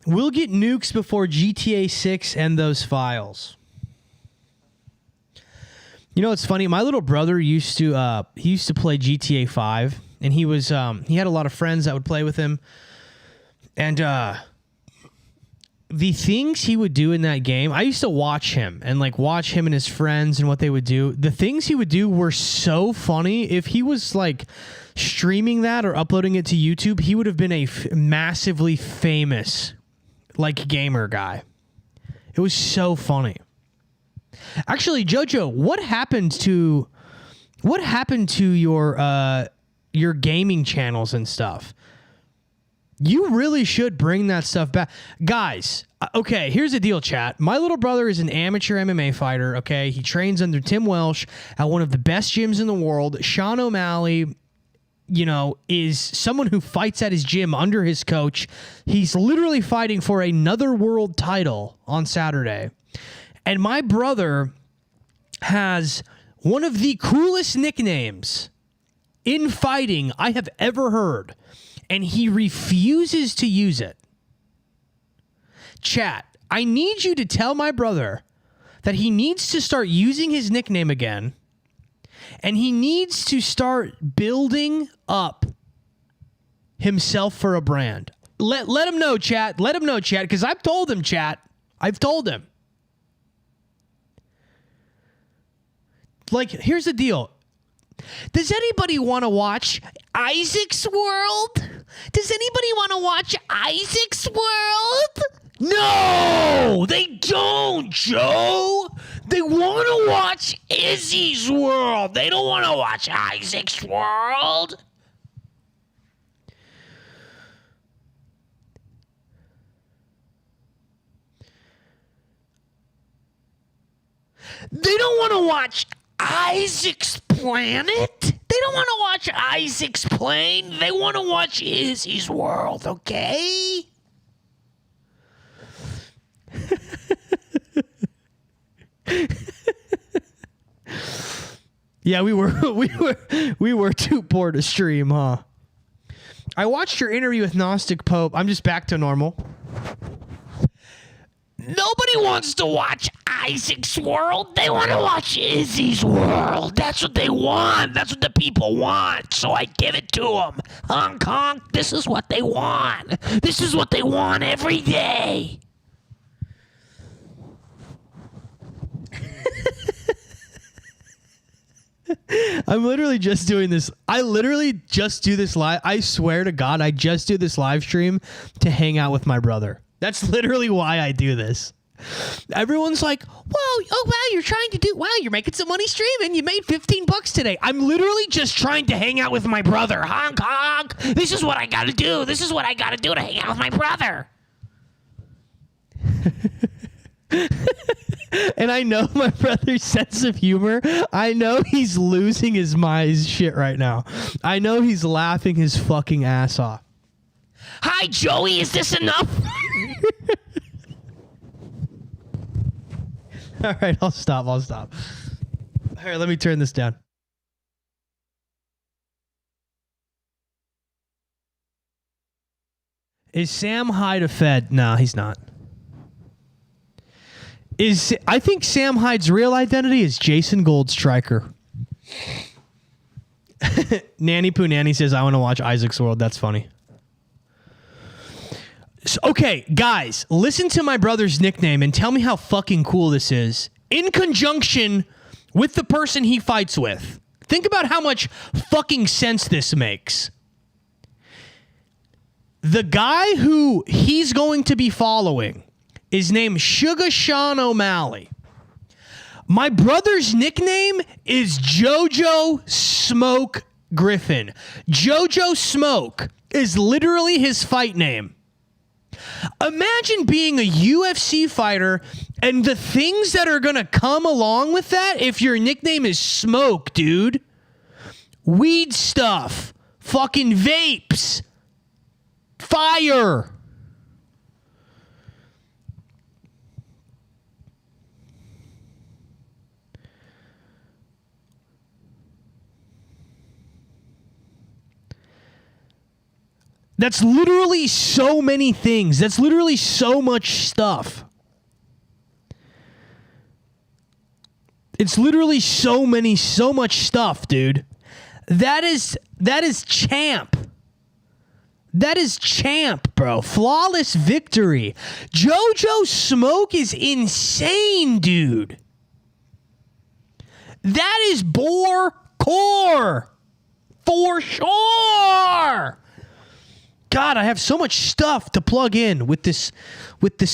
We'll get nukes before GTA 6 and those files. You know, it's funny. My little brother used to play GTA 5, and he had a lot of friends that would play with him. And the things he would do in that game, I used to watch him and like watch him and his friends and what they would do. The things he would do were so funny. If he was like streaming that or uploading it to YouTube, he would have been a massively famous like gamer guy. It was so funny. Actually, Jojo, what happened to your gaming channels and stuff? You really should bring that stuff back. Guys, okay, here's the deal, chat. My little brother is an amateur MMA fighter, okay? He trains under Tim Welsh at one of the best gyms in the world. Sean O'Malley, you know, is someone who fights at his gym under his coach. He's literally fighting for another world title on Saturday. And my brother has one of the coolest nicknames in fighting I have ever heard. And he refuses to use it. Chat, I need you to tell my brother that he needs to start using his nickname again, and he needs to start building up himself for a brand. Let him know, chat. Let him know, chat, because I've told him, chat. I've told him. Like, here's the deal. Does anybody want to watch Isaac's World? Does anybody want to watch Isaac's World? No, they don't, Joe. They want to watch Izzy's World. They don't want to watch Isaac's World. They don't want to watch Isaac's Planet? They don't want to watch Isaac's Plane. They want to watch Izzy's World, okay? Yeah, we were too poor to stream, huh? I watched your interview with Gnostic Pope. I'm just back to normal. Nobody wants to watch Isaac's World. They want to watch Izzy's World. That's what they want. That's what the people want. So I give it to them. Hong Kong, this is what they want. This is what they want every day. I'm literally just doing this. I literally just do this live. I swear to God, I just do this live stream to hang out with my brother. That's literally why I do this. Everyone's like, you're making some money streaming. You made $15 today. I'm literally just trying to hang out with my brother. Hong Kong. This is what I got to do. This is what I got to do to hang out with my brother. And I know my brother's sense of humor. I know he's losing his shit right now. I know he's laughing his fucking ass off. Hi, Joey. Is this enough? All right, I'll stop. All right, let me turn this down. Is Sam Hyde a Fed? No, he's not. I think Sam Hyde's real identity is Jason Goldstriker. Nanny Poo Nanny says, I want to watch Isaac's World. That's funny. So, okay, guys, listen to my brother's nickname and tell me how fucking cool this is in conjunction with the person he fights with. Think about how much fucking sense this makes. The guy who he's going to be following is named Sugar Sean O'Malley. My brother's nickname is Jojo Smoke Griffin. Jojo Smoke is literally his fight name. Imagine being a UFC fighter and the things that are going to come along with that if your nickname is Smoke, dude. Weed stuff. Fucking vapes. Fire. That's literally so many things. That's literally so much stuff. It's literally so much stuff, dude. That is champ. That is champ, bro. Flawless victory. Jojo Smoke is insane, dude. That is boar core. For sure. God, I have so much stuff to plug in with this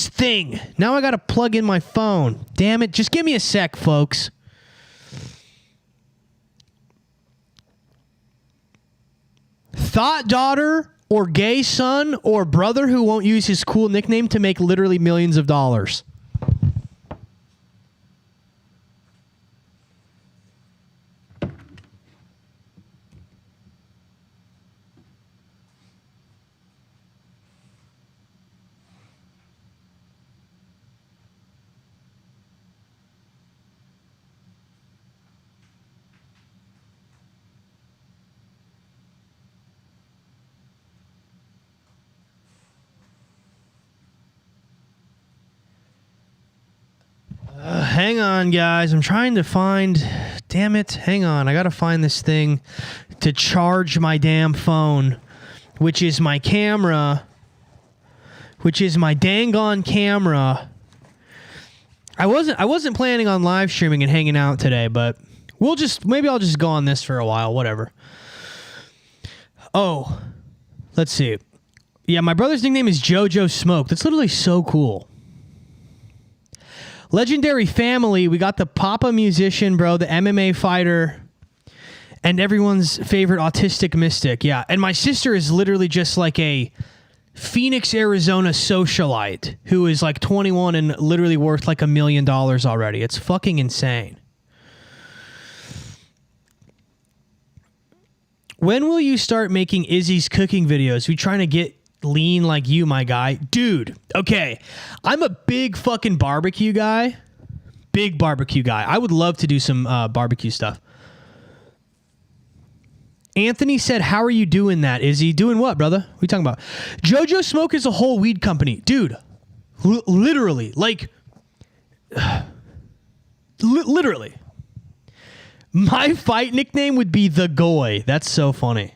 thing. Now I got to plug in my phone. Damn it. Just give me a sec, folks. Thought daughter or gay son or brother who won't use his cool nickname to make literally millions of dollars. Hang on, guys. I'm trying to find... Damn it. Hang on. I got to find this thing to charge my damn phone, which is my camera, which is my dang on camera. I wasn't planning on live streaming and hanging out today, but maybe I'll just go on this for a while, whatever. Oh, let's see. Yeah, my brother's nickname is Jojo Smoke. That's literally so cool. Legendary family. We got the Papa musician, bro, the MMA fighter, and everyone's favorite autistic mystic. Yeah, and my sister is literally just like a Phoenix, Arizona socialite who is like 21 and literally worth like $1 million already. It's fucking insane. When will you start making Izzy's cooking videos? We trying to get lean like you, my guy. Dude, okay. I'm a big fucking barbecue guy. Big barbecue guy. I would love to do some barbecue stuff. Anthony said, how are you doing that, Izzy? Doing what, brother? What are you talking about? Jojo Smoke is a whole weed company. Dude, literally. Like, literally. My fight nickname would be The Goy. That's so funny.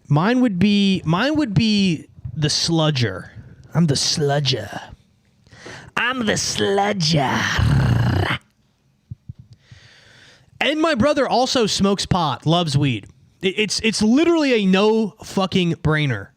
Mine would be the Sludger. I'm the Sludger. I'm the Sludger. And my brother also smokes pot, loves weed. It's literally a no fucking brainer.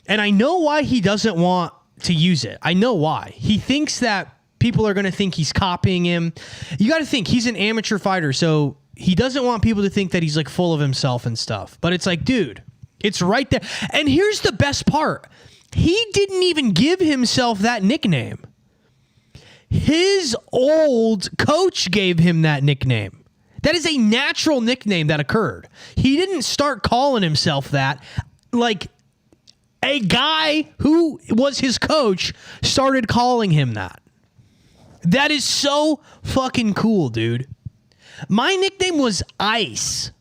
And I know why he doesn't want to use it. I know why. He thinks that people are going to think he's copying him. You got to think, he's an amateur fighter, so he doesn't want people to think that he's like full of himself and stuff. But it's like, dude, it's right there. And here's the best part. He didn't even give himself that nickname. His old coach gave him that nickname. That is a natural nickname that occurred. He didn't start calling himself that. Like, a guy who was his coach started calling him that. That is so fucking cool, dude. My nickname was Ice.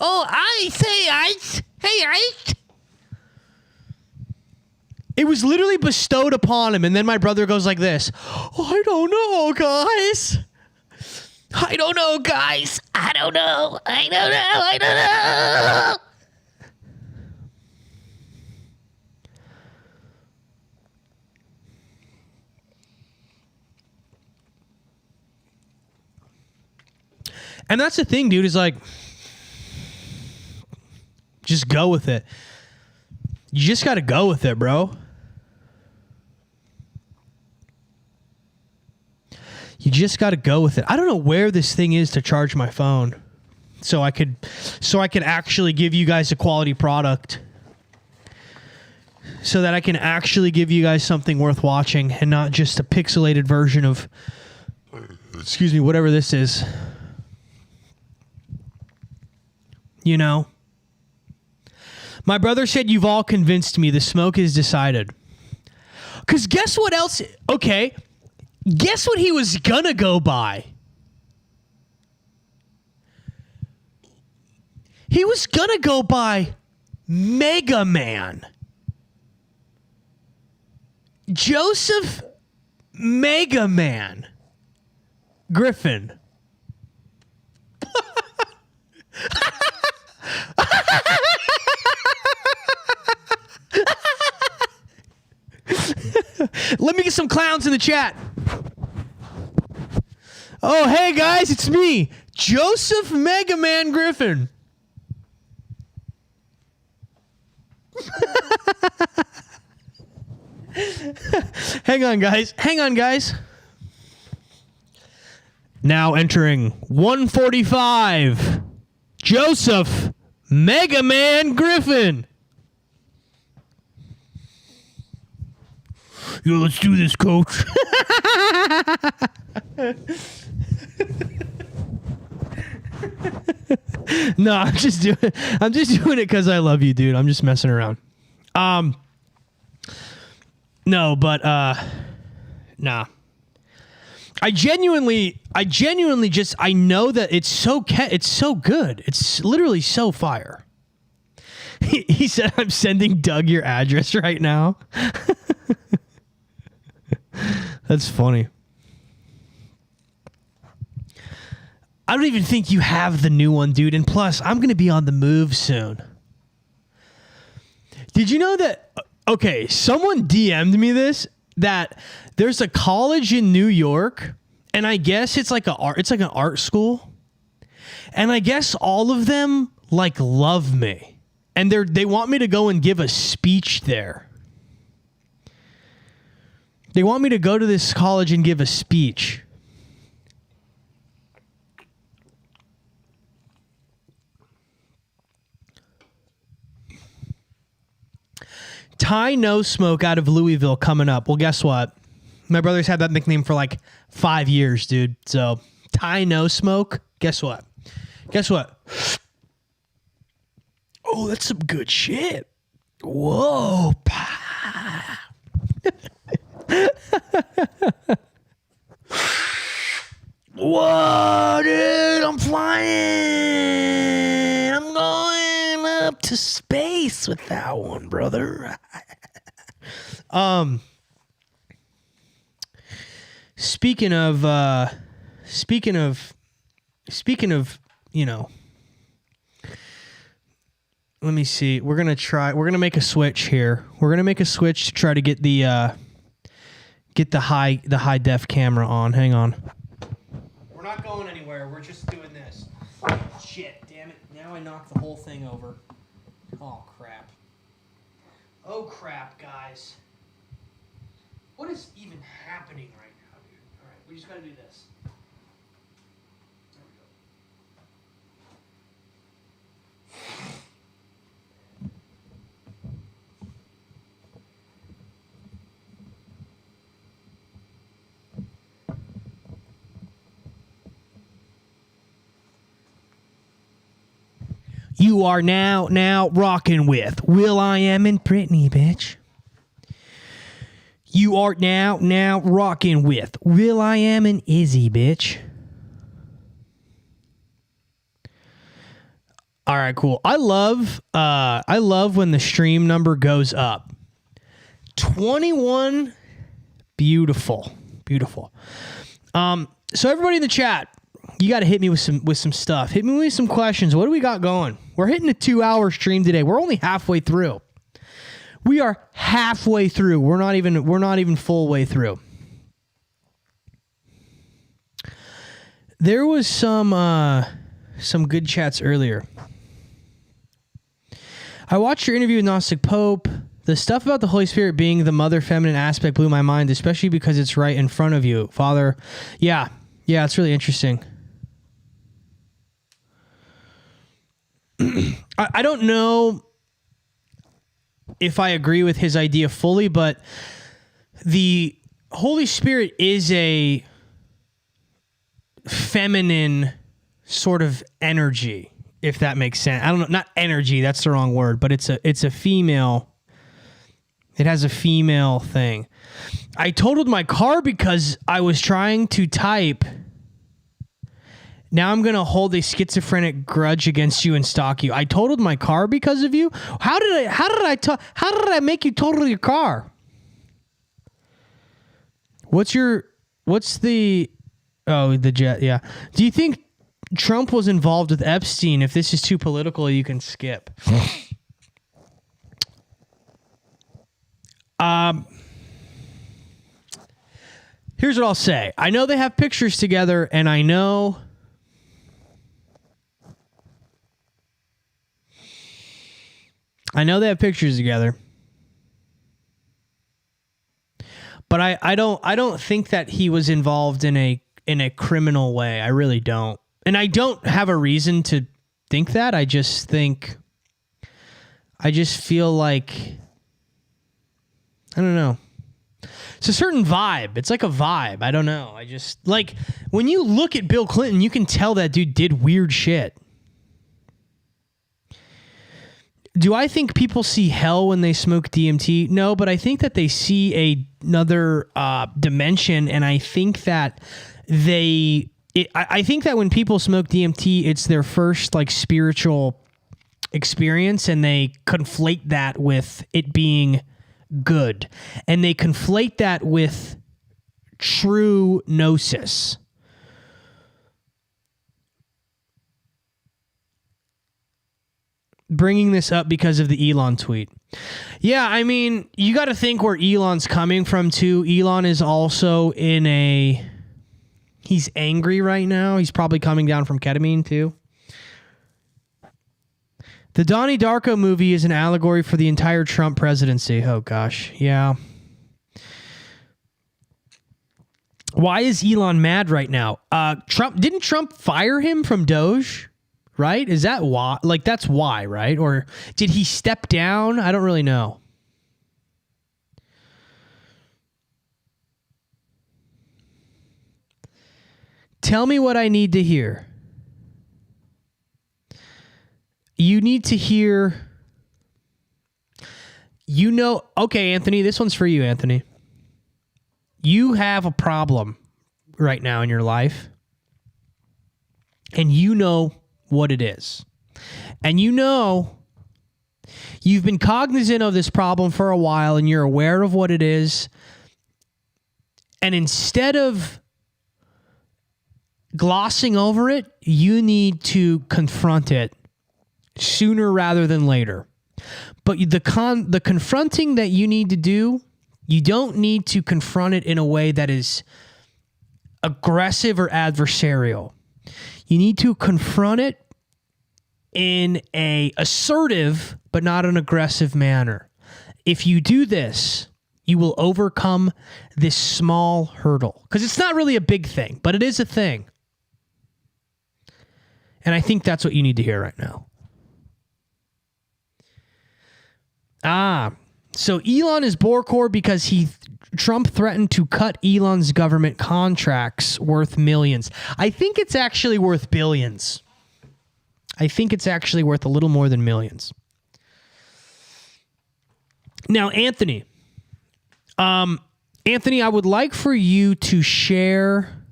Oh, Ice. Hey, Ice. Hey, Ice. It was literally bestowed upon him, and then my brother goes like this. I don't know, guys. I don't know, guys. I don't know. I don't know. I don't know. And that's the thing, dude, is like, just go with it. You just got to go with it, bro. You just got to go with it. I don't know where this thing is to charge my phone so I could actually give you guys a quality product, so that I can actually give you guys something worth watching and not just a pixelated version of, excuse me, whatever this is. You know? My brother said, you've all convinced me. The smoke is decided. Because guess what else? Okay. Guess what he was gonna go by? He was going to go by Mega Man. Joseph Mega Man Griffin. Let me get some clowns in the chat. Oh, hey guys, it's me, Joseph Mega Man Griffin. Hang on, guys. Hang on, guys. Now entering 145, Joseph Mega Man Griffin. Yo, let's do this, coach. No, I'm just doing it because I love you, dude. I'm just messing around. No, but nah. I genuinely just, I know that it's so good. It's literally so fire. He said, I'm sending Doug your address right now. That's funny. I don't even think you have the new one, dude. And plus, I'm going to be on the move soon. Did you know that? Okay, someone DM'd me this, that there's a college in New York, and I guess it's like an art school. And I guess all of them like love me. And they want me to go and give a speech there. They want me to go to this college and give a speech. Ty No Smoke out of Louisville coming up. Well, guess what? My brother's had that nickname for like 5 years, dude. So Ty No Smoke. Guess what? Guess what? Oh, that's some good shit. Whoa. Whoa, dude, I'm flying. I'm going up to space with that one, brother. Speaking of, you know, let me see. We're going to make a switch here. We're going to make a switch to try to get the high def camera on. Hang on. We're not going anywhere. We're just doing this. Shit, damn it. Now I knocked the whole thing over. Oh, crap. Oh, crap, guys. What is even happening right now, dude? All right, we just got to do this. There we go. You are now rocking with Will.i.am and Brittany, bitch. You are now rocking with Will.i.am and Izzy, bitch. All right, cool. I love when the stream number goes up. 21, beautiful. So everybody in the chat, you got to hit me with some stuff. Hit me with some questions. What do we got going? We're hitting a 2-hour stream today. We're only halfway through. We are halfway through. We're not even full way through. There was some good chats earlier. I watched your interview with Gnostic Pope. The stuff about the Holy Spirit being the mother feminine aspect blew my mind, especially because it's right in front of you, Father. Yeah, it's really interesting. I don't know if I agree with his idea fully, but the Holy Spirit is a feminine sort of energy, if that makes sense. I don't know, not energy, that's the wrong word, but it's a female. It has a female thing. I totaled my car because I was trying to type Now I'm going to hold a schizophrenic grudge against you and stalk you. I totaled my car because of you. How did I make you total your car? What's the jet? Yeah. Do you think Trump was involved with Epstein? If this is too political, you can skip. Here's what I'll say. I know they have pictures together, and I know they have pictures together. But I don't think that he was involved in a criminal way. I really don't. And I don't have a reason to think that. I just feel like, I don't know. It's a certain vibe. It's like a vibe. I don't know. I just, like, when you look at Bill Clinton, you can tell that dude did weird shit. Do I think people see hell when they smoke DMT? No, but I think that they see another dimension, and I think that I think that when people smoke DMT, it's their first like spiritual experience, and they conflate that with it being good, and they conflate that with true gnosis. Bringing this up because of the Elon tweet. Yeah, I mean, you got to think where Elon's coming from too. Elon is also he's angry right now. He's probably coming down from ketamine too. The Donnie Darko movie is an allegory for the entire Trump presidency. Oh gosh, yeah. Why is Elon mad right now? Didn't Trump fire him from Doge? Right? Is that why? Like, that's why, right? Or did he step down? I don't really know. Tell me what I need to hear. You need to hear, okay, Anthony, this one's for you, Anthony. You have a problem right now in your life, and you know what it is. And you've been cognizant of this problem for a while, and you're aware of what it is. And instead of glossing over it, you need to confront it sooner rather than later. But the confronting that you need to do, you don't need to confront it in a way that is aggressive or adversarial. You need to confront it in a assertive but not an aggressive manner. If you do this, you will overcome this small hurdle. Because it's not really a big thing, but it is a thing. And I think that's what you need to hear right now. So Elon is Boarcore because Trump threatened to cut Elon's government contracts worth millions. I think it's actually worth billions. I think it's actually worth a little more than millions. Now, Anthony, I would like for you to share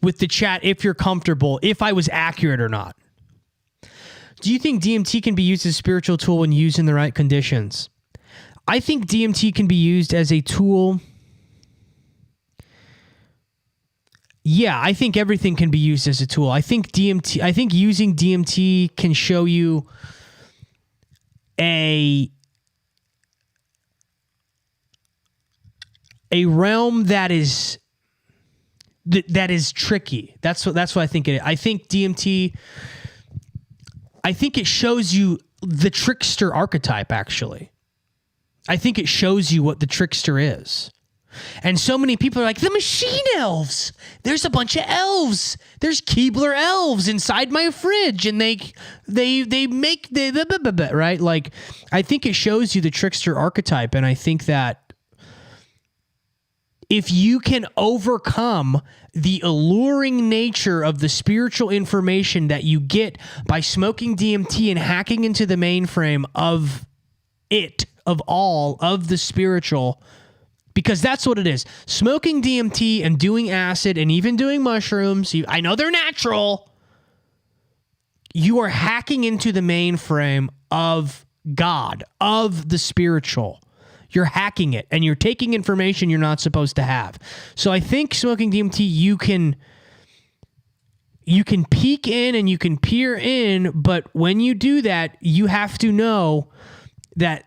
with the chat, if you're comfortable, if I was accurate or not. Do you think DMT can be used as a spiritual tool when used in the right conditions? I think DMT can be used as a tool. Yeah, I think everything can be used as a tool. I think using DMT can show you a realm that is tricky. That's what I think it is. I think DMT, I think it shows you the trickster archetype, actually. I think it shows you what the trickster is. And so many people are like, the machine elves. There's a bunch of elves. There's Keebler elves inside my fridge, and they make the right. Like, I think it shows you the trickster archetype, and I think that if you can overcome the alluring nature of the spiritual information that you get by smoking DMT and hacking into the mainframe of all of the spiritual Because that's what it is. Smoking DMT and doing acid and even doing mushrooms, I know they're natural. You are hacking into the mainframe of God, of the spiritual. You're hacking it, and you're taking information you're not supposed to have. So I think smoking DMT, you can peek in and you can peer in, but when you do that, you have to know that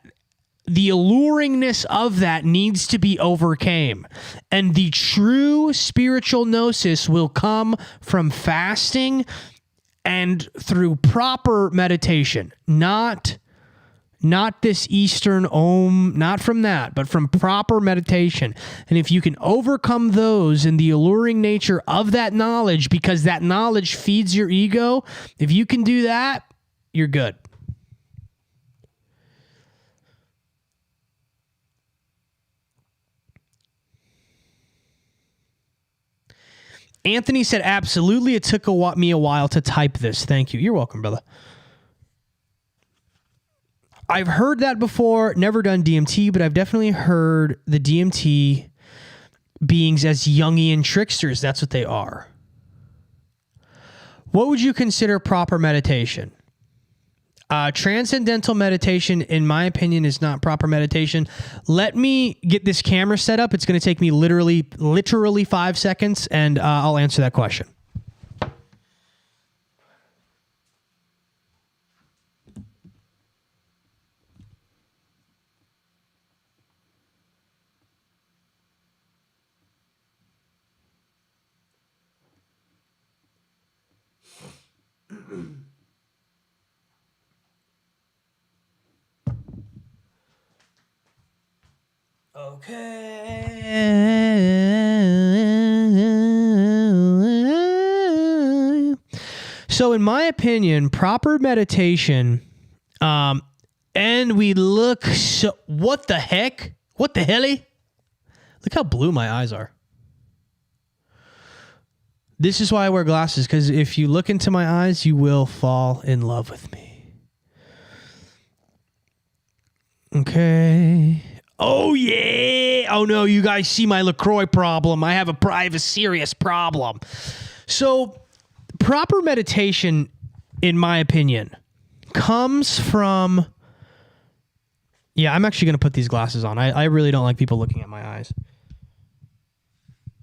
the alluringness of that needs to be overcame. And the true spiritual gnosis will come from fasting and through proper meditation, not this Eastern Om, not from that, but from proper meditation. And if you can overcome those and the alluring nature of that knowledge, because that knowledge feeds your ego, if you can do that, you're good. Anthony said, absolutely. It took me a while to type this. Thank you. You're welcome, brother. I've heard that before, never done DMT, but I've definitely heard the DMT beings as Jungian tricksters. That's what they are. What would you consider proper meditation? Transcendental meditation, in my opinion, is not proper meditation. Let me get this camera set up. It's going to take me literally 5 seconds, and I'll answer that question. Okay. So in my opinion, proper meditation, and we look so, what the heck? What the helly? Look how blue my eyes are. This is why I wear glasses, because if you look into my eyes, you will fall in love with me. Okay. Oh, yeah. Oh, no, you guys see my LaCroix problem. I have a serious problem. So proper meditation, in my opinion, comes from... Yeah, I'm actually going to put these glasses on. I really don't like people looking at my eyes.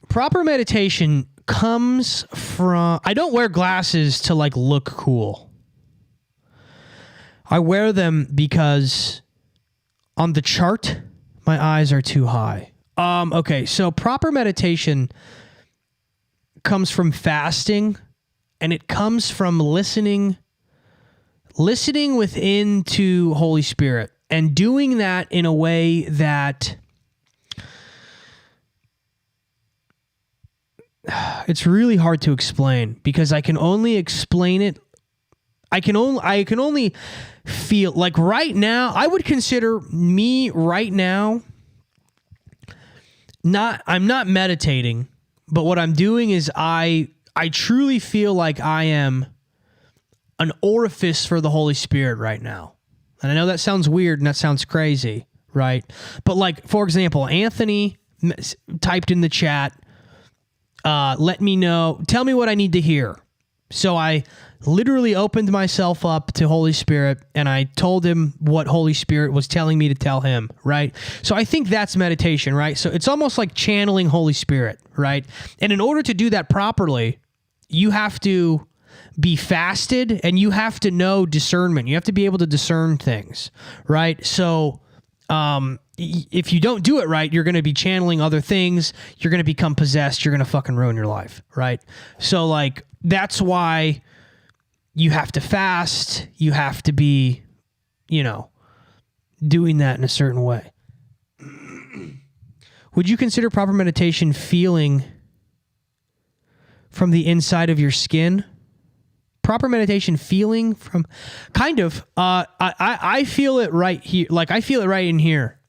Proper meditation comes from... I don't wear glasses to, like, look cool. I wear them because on the chart, my eyes are too high. Okay, so proper meditation comes from fasting, and it comes from listening within to Holy Spirit, and doing that in a way that it's really hard to explain, because I can only explain it. I can only feel like right now, I would consider me right now, I'm not meditating, but what I'm doing is I truly feel like I am an orifice for the Holy Spirit right now. And I know that sounds weird and that sounds crazy, right? But like, for example, Anthony typed in the chat, let me know, tell me what I need to hear. So I literally opened myself up to Holy Spirit, and I told him what Holy Spirit was telling me to tell him, right? So I think that's meditation, right? So it's almost like channeling Holy Spirit, right? And in order to do that properly, you have to be fasted, and you have to know discernment. You have to be able to discern things, right? So if you don't do it right, you're going to be channeling other things. You're going to become possessed. You're going to fucking ruin your life, right? So like, that's why you have to fast. You have to be, doing that in a certain way. Would you consider proper meditation feeling from the inside of your skin? Proper meditation feeling from, kind of. I feel it right here. Like, I feel it right in here.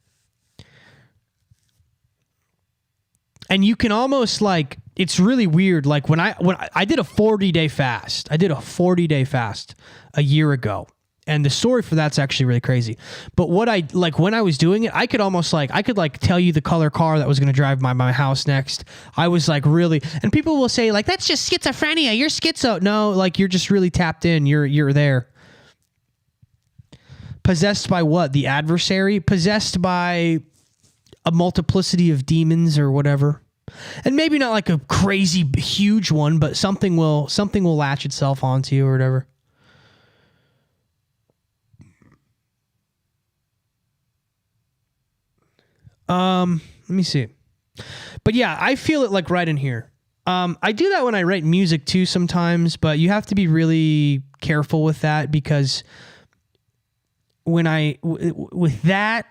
And you can almost like, it's really weird. Like when I did a 40-day fast. I did a 40-day fast a year ago. And the story for that's actually really crazy. But what I like when I was doing it, I could tell you the color car that was going to drive by my house next. I was like really, and people will say like, that's just schizophrenia. You're schizo. No, like you're just really tapped in. You're there. Possessed by what? The adversary? Possessed by a multiplicity of demons or whatever. And maybe not like a crazy huge one, but something will latch itself onto you or whatever. Let me see. But yeah, I feel it like right in here. I do that when I write music too sometimes, but you have to be really careful with that because with that,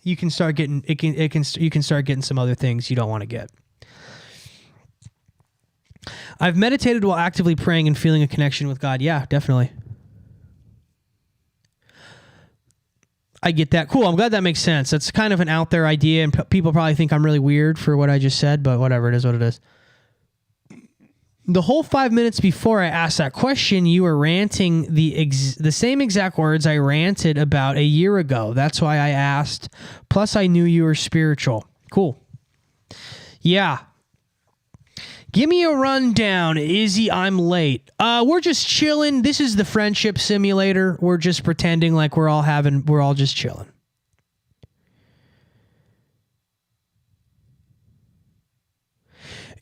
you can start getting you can start getting some other things you don't want to get. I've meditated while actively praying and feeling a connection with God. Yeah, definitely. I get that. Cool. I'm glad that makes sense. That's kind of an out there idea, and people probably think I'm really weird for what I just said, but whatever. It is what it is. The whole 5 minutes before I asked that question, you were ranting the same exact words I ranted about a year ago. That's why I asked. Plus, I knew you were spiritual. Cool. Yeah. Give me a rundown, Izzy. I'm late. We're just chilling. This is the friendship simulator. We're just pretending like we're all just chilling.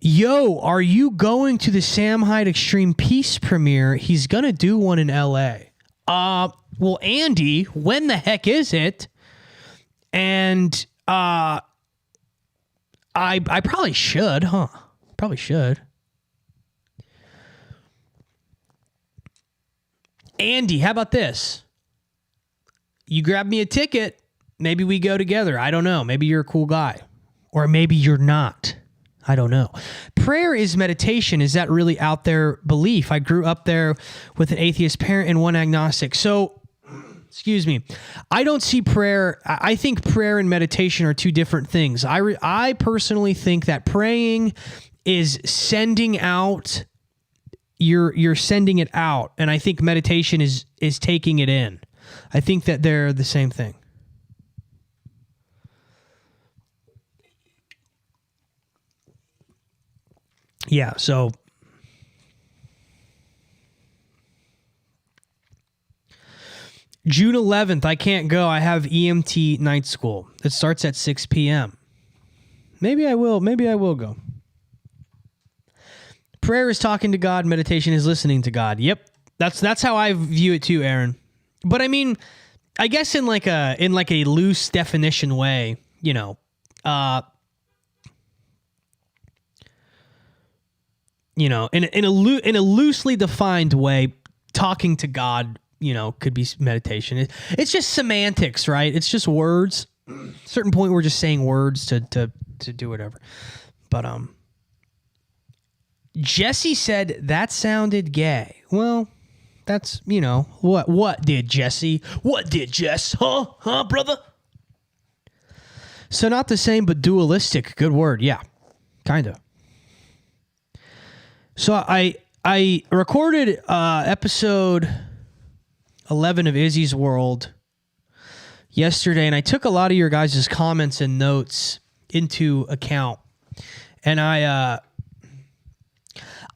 Yo, are you going to the Sam Hyde Extreme Peace premiere? He's gonna do one in LA. Well, Andy, when the heck is it? And I probably should, huh? Probably should. Andy, how about this? You grab me a ticket. Maybe we go together. I don't know. Maybe you're a cool guy. Or maybe you're not. I don't know. Prayer is meditation. Is that really out there belief? I grew up there with an atheist parent and one agnostic. So, excuse me. I don't see prayer. I think prayer and meditation are two different things. I personally think that praying is sending out. You're sending it out, and I think meditation is taking it in. I think that they're the same thing. Yeah, so June 11th, I can't go. I have EMT night school. It starts at 6 p.m. Maybe I will go. Prayer is talking to God. Meditation is listening to God. Yep. That's how I view it too, Aaron. But I mean, I guess in like a loose definition way, you know, in a loosely defined way, talking to God, you know, could be meditation. It's just semantics, right? It's just words. At a certain point, we're just saying words to do whatever. But Jesse said that sounded gay. Well, that's, you know, what did Jesse? What did Jess? Huh, brother? So not the same, but dualistic. Good word. Yeah, kind of. So I recorded episode 11 of Izzy's World yesterday, and I took a lot of your guys' comments and notes into account. And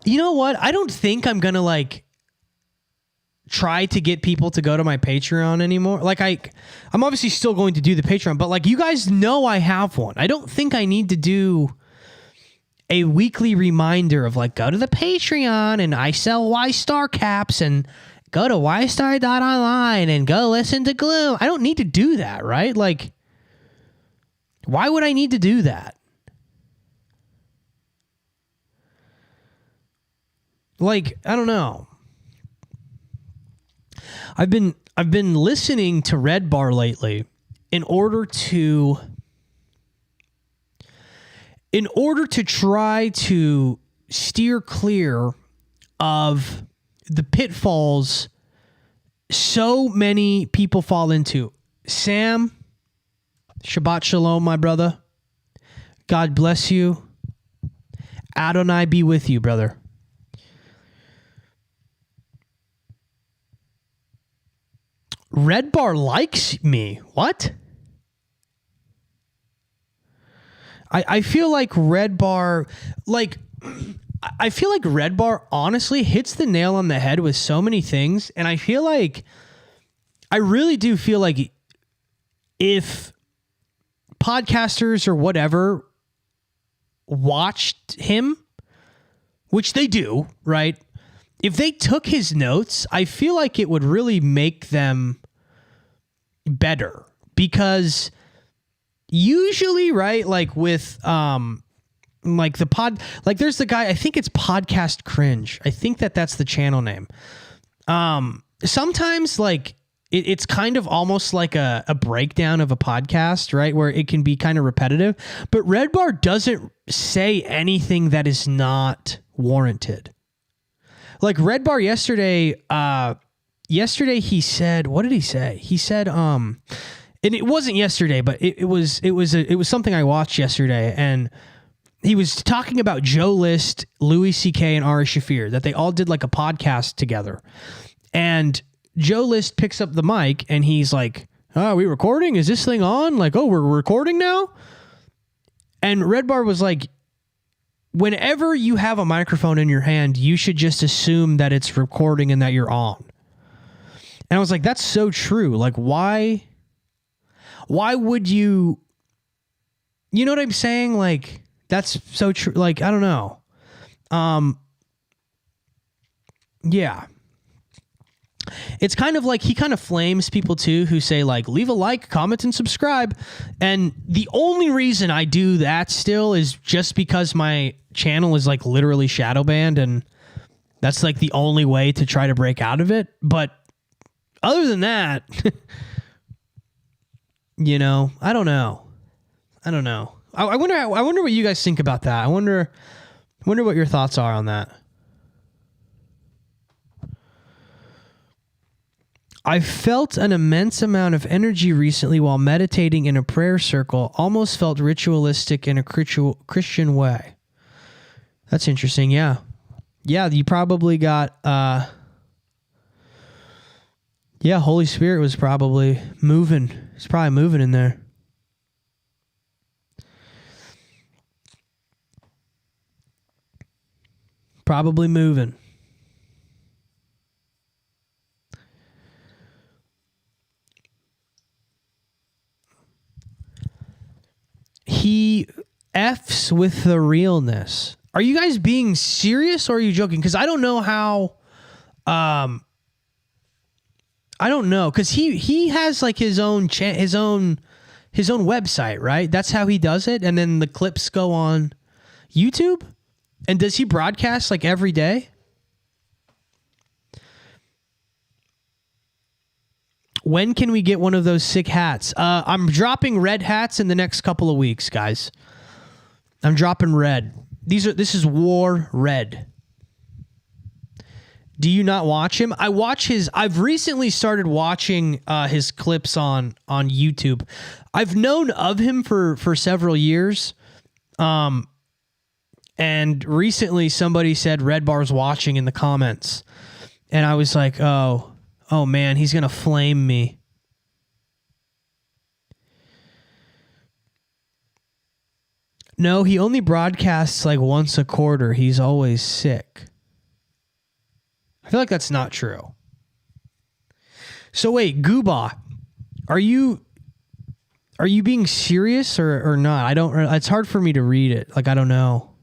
you know what? I don't think I'm gonna like try to get people to go to my Patreon anymore. Like I'm obviously still going to do the Patreon, but like you guys know I have one. I don't think I need to do a weekly reminder of like, go to the Patreon and I sell Ystar caps and go to Ystar.Online and go listen to Gloom. I don't need to do that, right? Like, why would I need to do that? Like, I don't know. I've been listening to Red Bar lately in order to try to steer clear of the pitfalls so many people fall into. Sam, Shabbat Shalom, my brother. God bless you. Adonai be with you, brother. Red Bar likes me. What? I feel like Red Bar, I feel like Red Bar honestly hits the nail on the head with so many things. And I really do feel like if podcasters or whatever watched him, which they do, right? If they took his notes, I feel like it would really make them better, because usually, right, like with like there's the guy, I think it's Podcast Cringe. I think that's the channel name. Sometimes like it's kind of almost like a breakdown of a podcast, right, where it can be kind of repetitive, but Red Bar doesn't say anything that is not warranted. Like Red Bar yesterday he said, what did he say? He said, and it wasn't yesterday, but it was something I watched yesterday, and he was talking about Joe List, Louis C.K., and Ari Shaffir, that they all did like a podcast together. And Joe List picks up the mic and he's like, "Oh, are we recording? Is this thing on? Like, oh, we're recording now?" And Red Bar was like, whenever you have a microphone in your hand, you should just assume that it's recording and that you're on. And I was like, that's so true. Like, why would you know what I'm saying? Like, that's so true. Like, I don't know. Yeah. It's kind of like he kind of flames people too who say like, leave a like, comment, and subscribe. And the only reason I do that still is just because my channel is like literally shadow banned, and that's like the only way to try to break out of it. But other than that, you know, I don't know. I wonder what you guys think about that. I wonder what your thoughts are on that. I felt an immense amount of energy recently while meditating in a prayer circle. Almost felt ritualistic in a Christian way. That's interesting. Yeah. Yeah, you probably got... yeah, Holy Spirit was probably moving. It's probably moving in there. Probably moving. He F's with the realness. Are you guys being serious or are you joking? Because I don't know how... I don't know, because he has like his own website, right? That's how he does it, and then the clips go on YouTube. And does he broadcast like every day? When can we get one of those sick hats? I'm dropping red hats in the next couple of weeks, guys. I'm dropping red. This is War Red. Do you not watch him? I've recently started watching his clips on YouTube. I've known of him for several years. And recently somebody said Red Bar's watching in the comments. And I was like, oh man, he's going to flame me. No, he only broadcasts like once a quarter. He's always sick. I feel like that's not true. So wait, Gooba, are you being serious or not? It's hard for me to read it. Like, I don't know.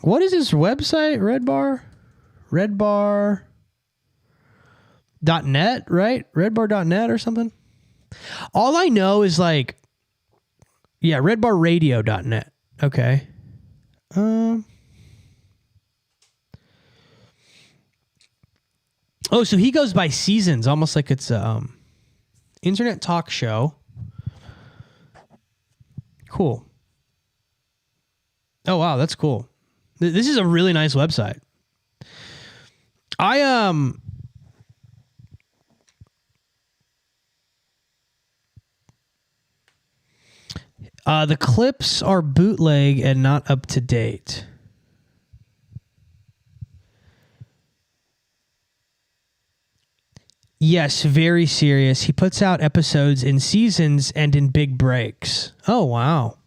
What is his website? Redbar.net, right? Redbar.net or something. All I know is like, yeah, redbarradio.net. Okay. Oh, so he goes by seasons, almost like it's a internet talk show. Cool. Oh, wow, that's cool. This is a really nice website. The clips are bootleg and not up to date. Yes, very serious. He puts out episodes in seasons and in big breaks. Oh, wow.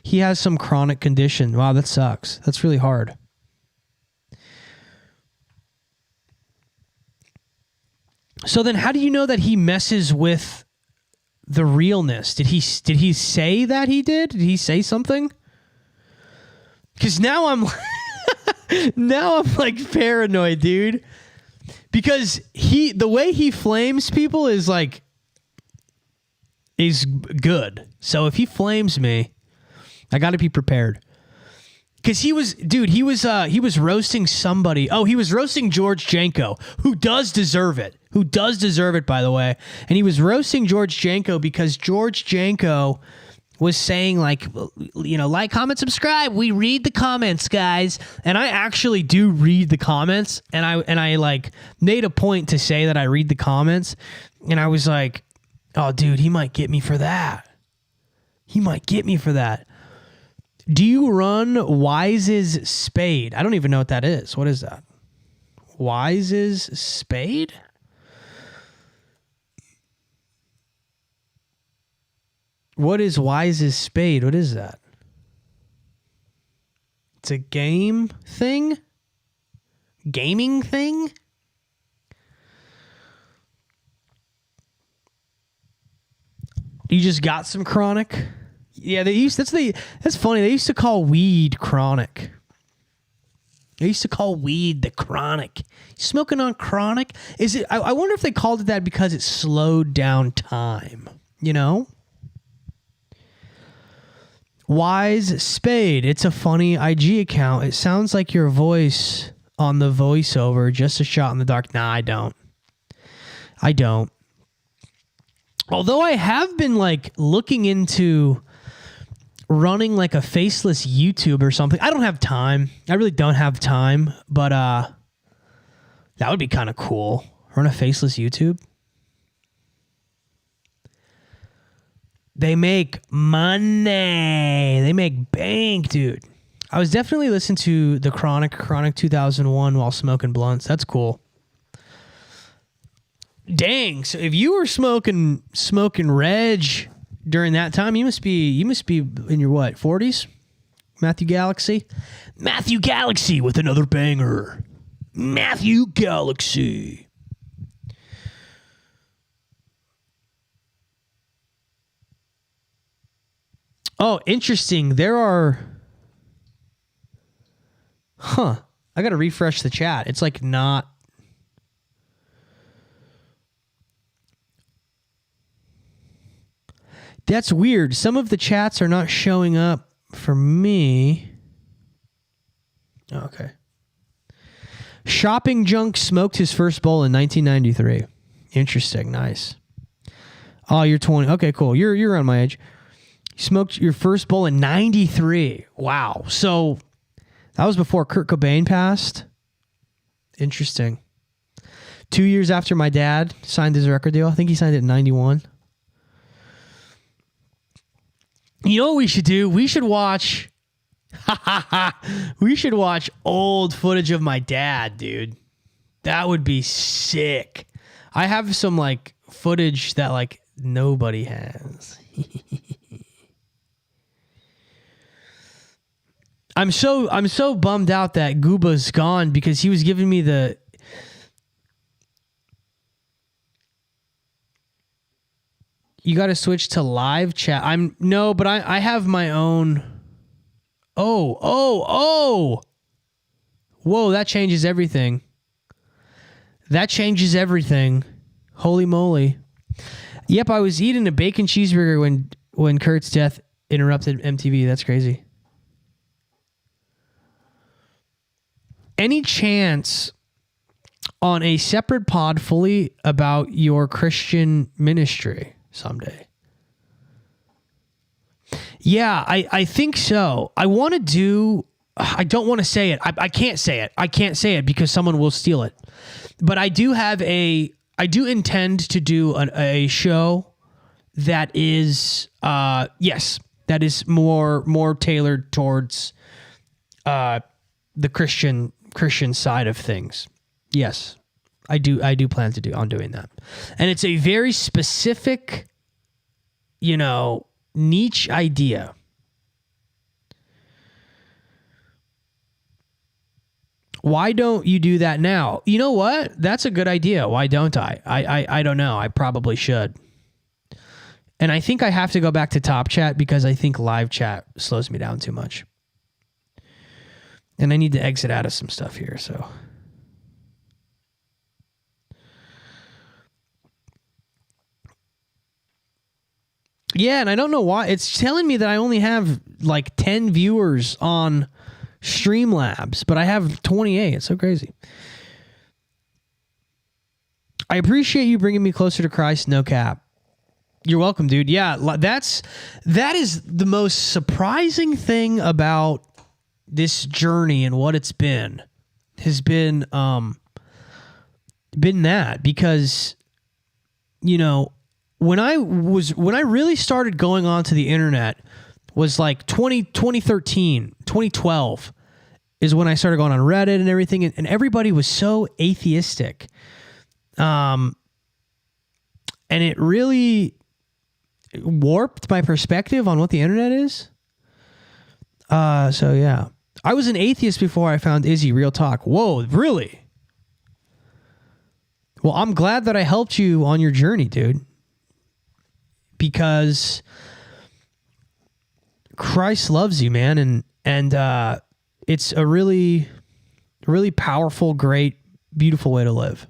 He has some chronic condition. Wow, that sucks. That's really hard. So then how do you know that he messes with the realness? Did he say that he did? Did he say something? Because now I'm like paranoid, dude. Because the way he flames people is good. So if he flames me, I got to be prepared. Because he was roasting somebody. Oh, he was roasting George Janko, who does deserve it. By the way. And he was roasting George Janko because George Janko was saying like, comment, subscribe. We read the comments, guys. And I actually do read the comments. And I like made a point to say that I read the comments. And I was like, oh, dude, he might get me for that. Do you run Wise's Spade? I don't even know what that is. What is that? Wise's Spade? What is Wise's Spade? What is that? It's a game thing? Gaming thing? You just got some chronic? Yeah, that's funny. They used to call weed chronic. They used to call weed the chronic. Smoking on chronic? Is it? I wonder if they called it that because it slowed down time. You know? Wise Spade. It's a funny IG account. It sounds like your voice on the voiceover. Just a shot in the dark. Nah, I don't. Although I have been like looking into running like a faceless YouTube or something. I don't have time. I really don't have time, but that would be kind of cool. Run a faceless YouTube. They make money. They make bank, dude. I was definitely listening to the Chronic 2001 while smoking blunts. That's cool. Dang. So if you were smoking Reg during that time, you must be in your what, 40s? Matthew Galaxy with another banger. Matthew Galaxy. Oh, interesting. There are... I got to refresh the chat. It's like not... That's weird. Some of the chats are not showing up for me. Okay. Shopping Junk smoked his first bowl in 1993. Interesting. Nice. Oh, you're 20. Okay, cool. You're around my age. You smoked your first bowl in 93. Wow. So that was before Kurt Cobain passed. Interesting. 2 years after my dad signed his record deal. I think he signed it in 91. You know what we should do? We should watch... we should watch old footage of my dad, dude. That would be sick. I have some like footage that like nobody has. I'm so bummed out that Gooba's gone because he was giving me the... You got to switch to live chat. But I have my own. Oh. Whoa, that changes everything. Holy moly. Yep, I was eating a bacon cheeseburger when Kurt's death interrupted MTV. That's crazy. Any chance on a separate pod fully about your Christian ministry someday? Yeah, I think so. I want to do... I don't want to say it. I can't say it. I can't say it because someone will steal it. But I do intend to do a show that is... yes, that is more tailored towards the Christian side of things. Yes. I do plan on doing that. And it's a very specific, niche idea. Why don't you do that now? You know what? That's a good idea. Why don't I? I don't know. I probably should. And I think I have to go back to top chat because I think live chat slows me down too much. And I need to exit out of some stuff here, so. Yeah, and I don't know why. It's telling me that I only have like 10 viewers on Streamlabs, but I have 28. It's so crazy. I appreciate you bringing me closer to Christ, no cap. You're welcome, dude. Yeah, that is the most surprising thing about this journey and what it's been has been that, because when I really started going onto the internet was like 2013, 2012 is when I started going on Reddit and everything, and everybody was so atheistic. And it really warped my perspective on what the internet is. So yeah. I was an atheist before I found Izzy, real talk. Whoa, really? Well, I'm glad that I helped you on your journey, dude. Because Christ loves you, man, and it's a really, really powerful, great, beautiful way to live.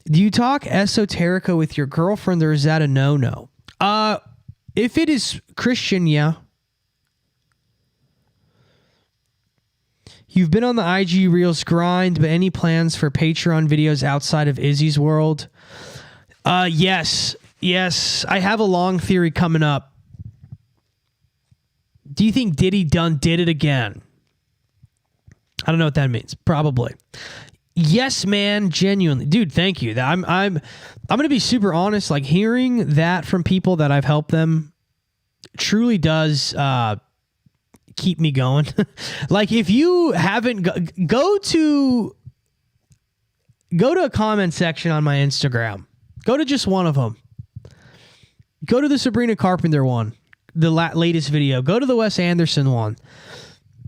Do you talk esoterica with your girlfriend, or is that a no-no? If it is Christian, yeah. You've been on the IG Reels grind, but any plans for Patreon videos outside of Izzy's world? Yes. I have a long theory coming up. Do you think Diddy did it again? I don't know what that means. Probably. Yes, man. Genuinely, dude. Thank you. I'm gonna be super honest. Like, hearing that from people that I've helped them truly does keep me going. Like, if you haven't go to a comment section on my Instagram. Go to just one of them. Go to the Sabrina Carpenter one, the latest video. Go to the Wes Anderson one.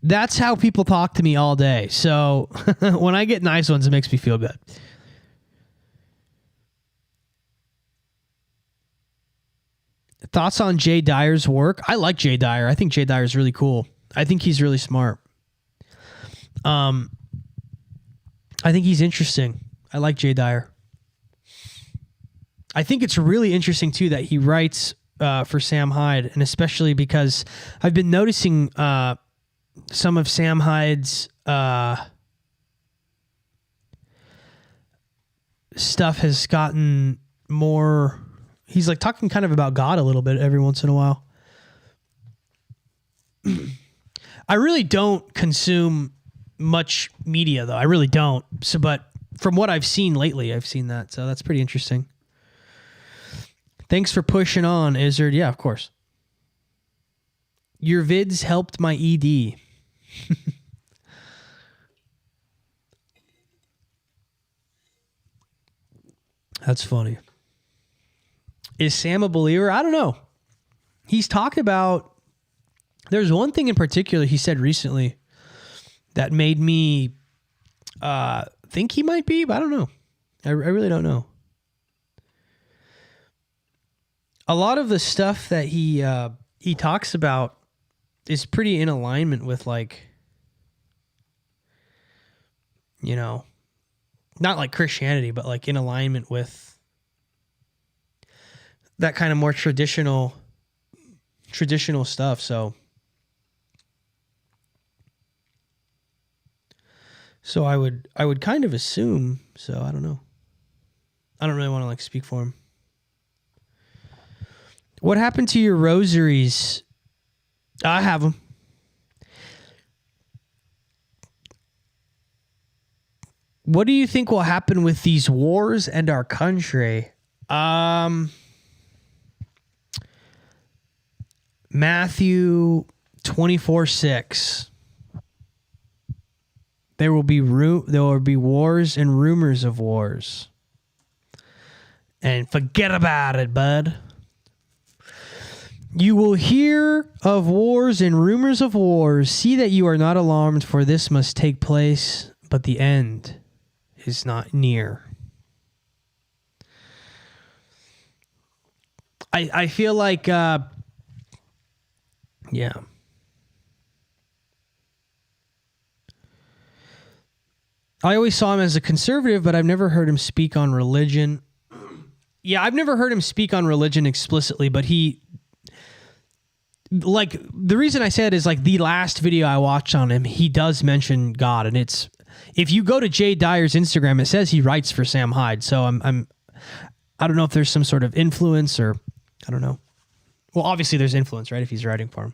That's how people talk to me all day. So when I get nice ones, it makes me feel good. Thoughts on Jay Dyer's work? I like Jay Dyer. I think Jay Dyer is really cool. I think he's really smart. I think he's interesting. I like Jay Dyer. I think it's really interesting, too, that he writes for Sam Hyde, and especially because I've been noticing some of Sam Hyde's stuff has gotten more... He's like talking kind of about God a little bit every once in a while. I really don't consume much media, though. I really don't. So, but from what I've seen lately, I've seen that. So that's pretty interesting. Thanks for pushing on, Izzard. Yeah, of course. Your vids helped my ED. That's funny. Is Sam a believer? I don't know. He's talked about... There's one thing in particular he said recently that made me think he might be, but I don't know. I really don't know. A lot of the stuff that he talks about is pretty in alignment with, like, not like Christianity, but like in alignment with that kind of more traditional stuff. So I would kind of assume. So I don't know. I don't really want to like speak for him. What happened to your rosaries? I have them. What do you think will happen with these wars and our country? Matthew 24:6. There will be wars and rumors of wars. And forget about it, bud. You will hear of wars and rumors of wars. See that you are not alarmed, for this must take place, but the end is not near. I feel like, yeah. I always saw him as a conservative, but I've never heard him speak on religion. Yeah, I've never heard him speak on religion explicitly, but he, like, the reason I said is, like, the last video I watched on him, he does mention God, and it's, if you go to Jay Dyer's Instagram, it says he writes for Sam Hyde, so I don't know if there's some sort of influence, or I don't know. Well, obviously there's influence, right, if he's writing for him.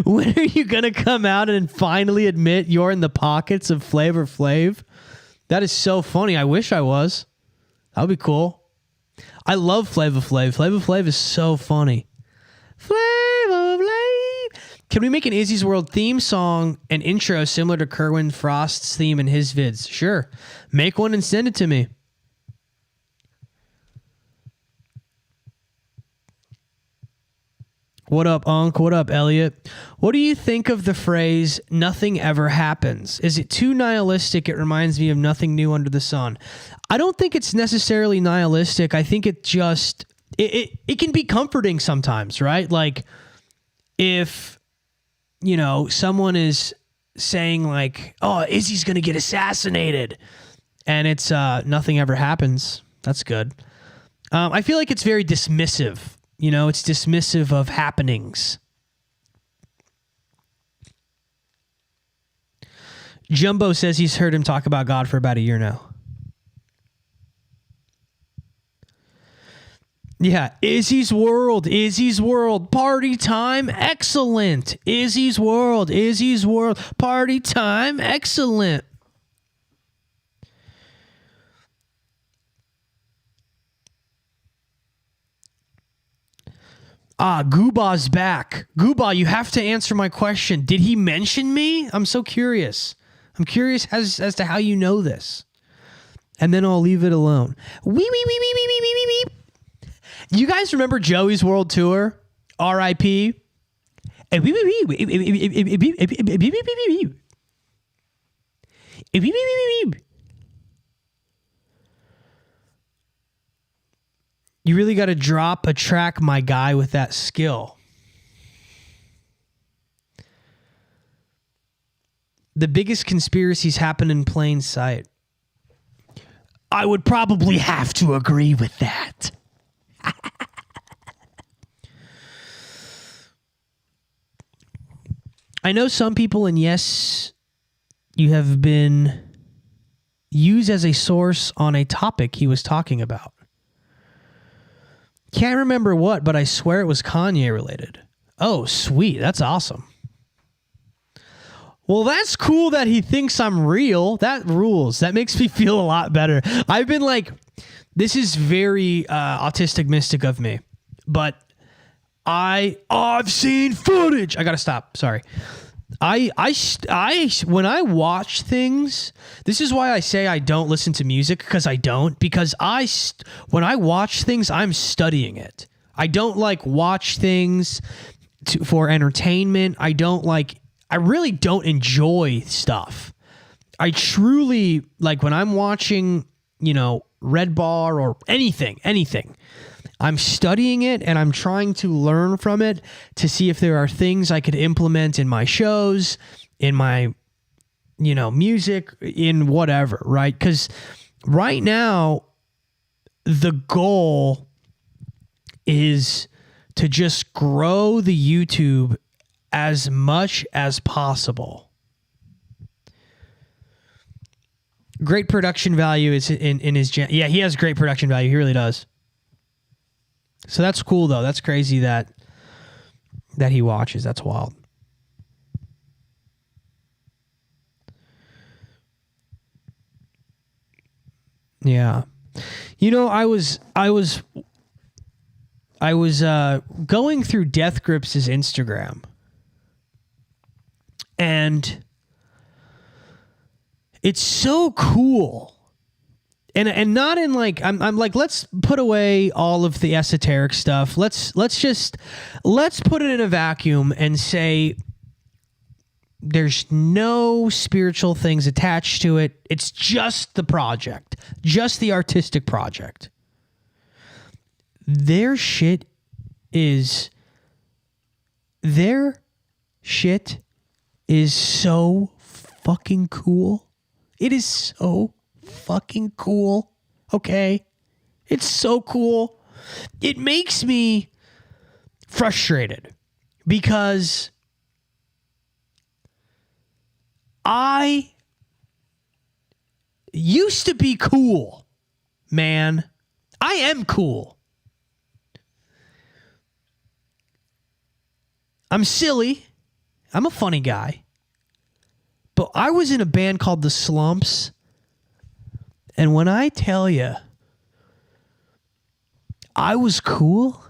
When are you going to come out and finally admit you're in the pockets of Flavor Flav? That is so funny. I wish I was. That would be cool. I love Flavor Flav. Flavor Flav is so funny. Flavor Flav. Can we make an Izzy's World theme song and intro similar to Kerwin Frost's theme in his vids? Sure. Make one and send it to me. What up, Unc? What up, Elliot? What do you think of the phrase, nothing ever happens? Is it too nihilistic? It reminds me of nothing new under the sun. I don't think it's necessarily nihilistic. I think it just, it can be comforting sometimes, right? Like, if, you know, someone is saying like, oh, Izzy's going to get assassinated, and it's nothing ever happens. That's good. I feel like it's very dismissive. You know, it's dismissive of happenings. Jumbo says he's heard him talk about God for about a year now. Yeah, Izzy's World, party time, excellent. Izzy's World, party time, excellent. Ah, Gooba's back. Gooba, you have to answer my question. Did he mention me? I'm so curious. I'm curious as to how you know this. And then I'll leave it alone. Wee. You guys remember Joey's World Tour? R.I.P. You really got to drop a track, my guy, with that skill. The biggest conspiracies happen in plain sight. I would probably have to agree with that. I know some people, and yes, you have been used as a source on a topic he was talking about. Can't remember what, but I swear it was Kanye related. Oh, sweet. That's awesome. Well, that's cool that he thinks I'm real. That rules. That makes me feel a lot better. I've been like, this is very autistic mystic of me, but I've seen footage. I got to stop. Sorry. When I watch things, this is why I say I don't listen to music, because when I watch things, I'm studying it. I don't like watch things for entertainment. I really don't enjoy stuff. I truly, like, when I'm watching, you know, Red Bar or anything, I'm studying it and I'm trying to learn from it to see if there are things I could implement in my shows, in my, you know, music, in whatever, right? Because right now, the goal is to just grow the YouTube as much as possible. Great production value is in his... Yeah, he has great production value. He really does. So that's cool, though. That's crazy that he watches. That's wild. Yeah. You know, I was going through Death Grips' Instagram, And it's so cool. And not in like, I'm like, let's put away all of the esoteric stuff. Let's put it in a vacuum and say there's no spiritual things attached to it. It's just the project, just the artistic project. Their shit is so fucking cool. It is so fucking cool. Okay? It's so cool. It makes me frustrated because I used to be cool, man. I am cool. I'm silly. I'm a funny guy. But I was in a band called The Slumps. And when I tell you, I was cool,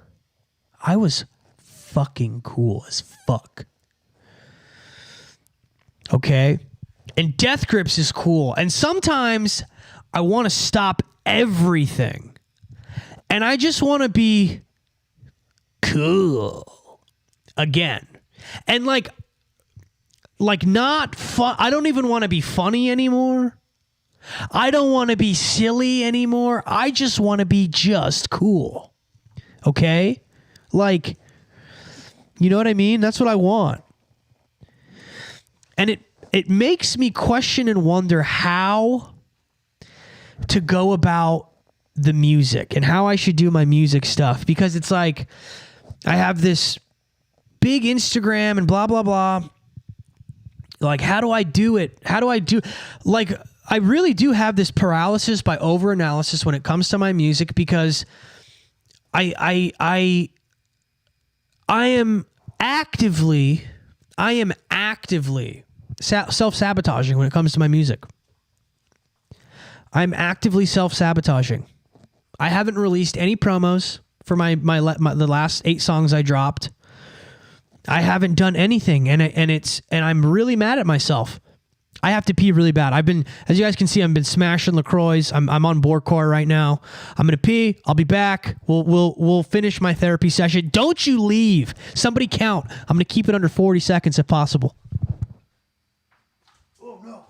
I was fucking cool as fuck. Okay? And Death Grips is cool. And sometimes I want to stop everything. And I just want to be cool again. And like not fun. I don't even want to be funny anymore. I don't want to be silly anymore. I just want to be just cool. Okay? Like, you know what I mean? That's what I want. And it makes me question and wonder how to go about the music and how I should do my music stuff. Because it's like, I have this big Instagram and blah, blah, blah. Like, how do I do it? Like, I really do have this paralysis by over-analysis when it comes to my music because I am actively self-sabotaging when it comes to my music. I'm actively self-sabotaging. I haven't released any promos for the last 8 songs I dropped. I haven't done anything, and I'm really mad at myself. I have to pee really bad. As you guys can see, I've been smashing LaCroix. I'm on Boar right now. I'm gonna pee. I'll be back. We'll finish my therapy session. Don't you leave. Somebody count. I'm gonna keep it under 40 seconds if possible. Oh no.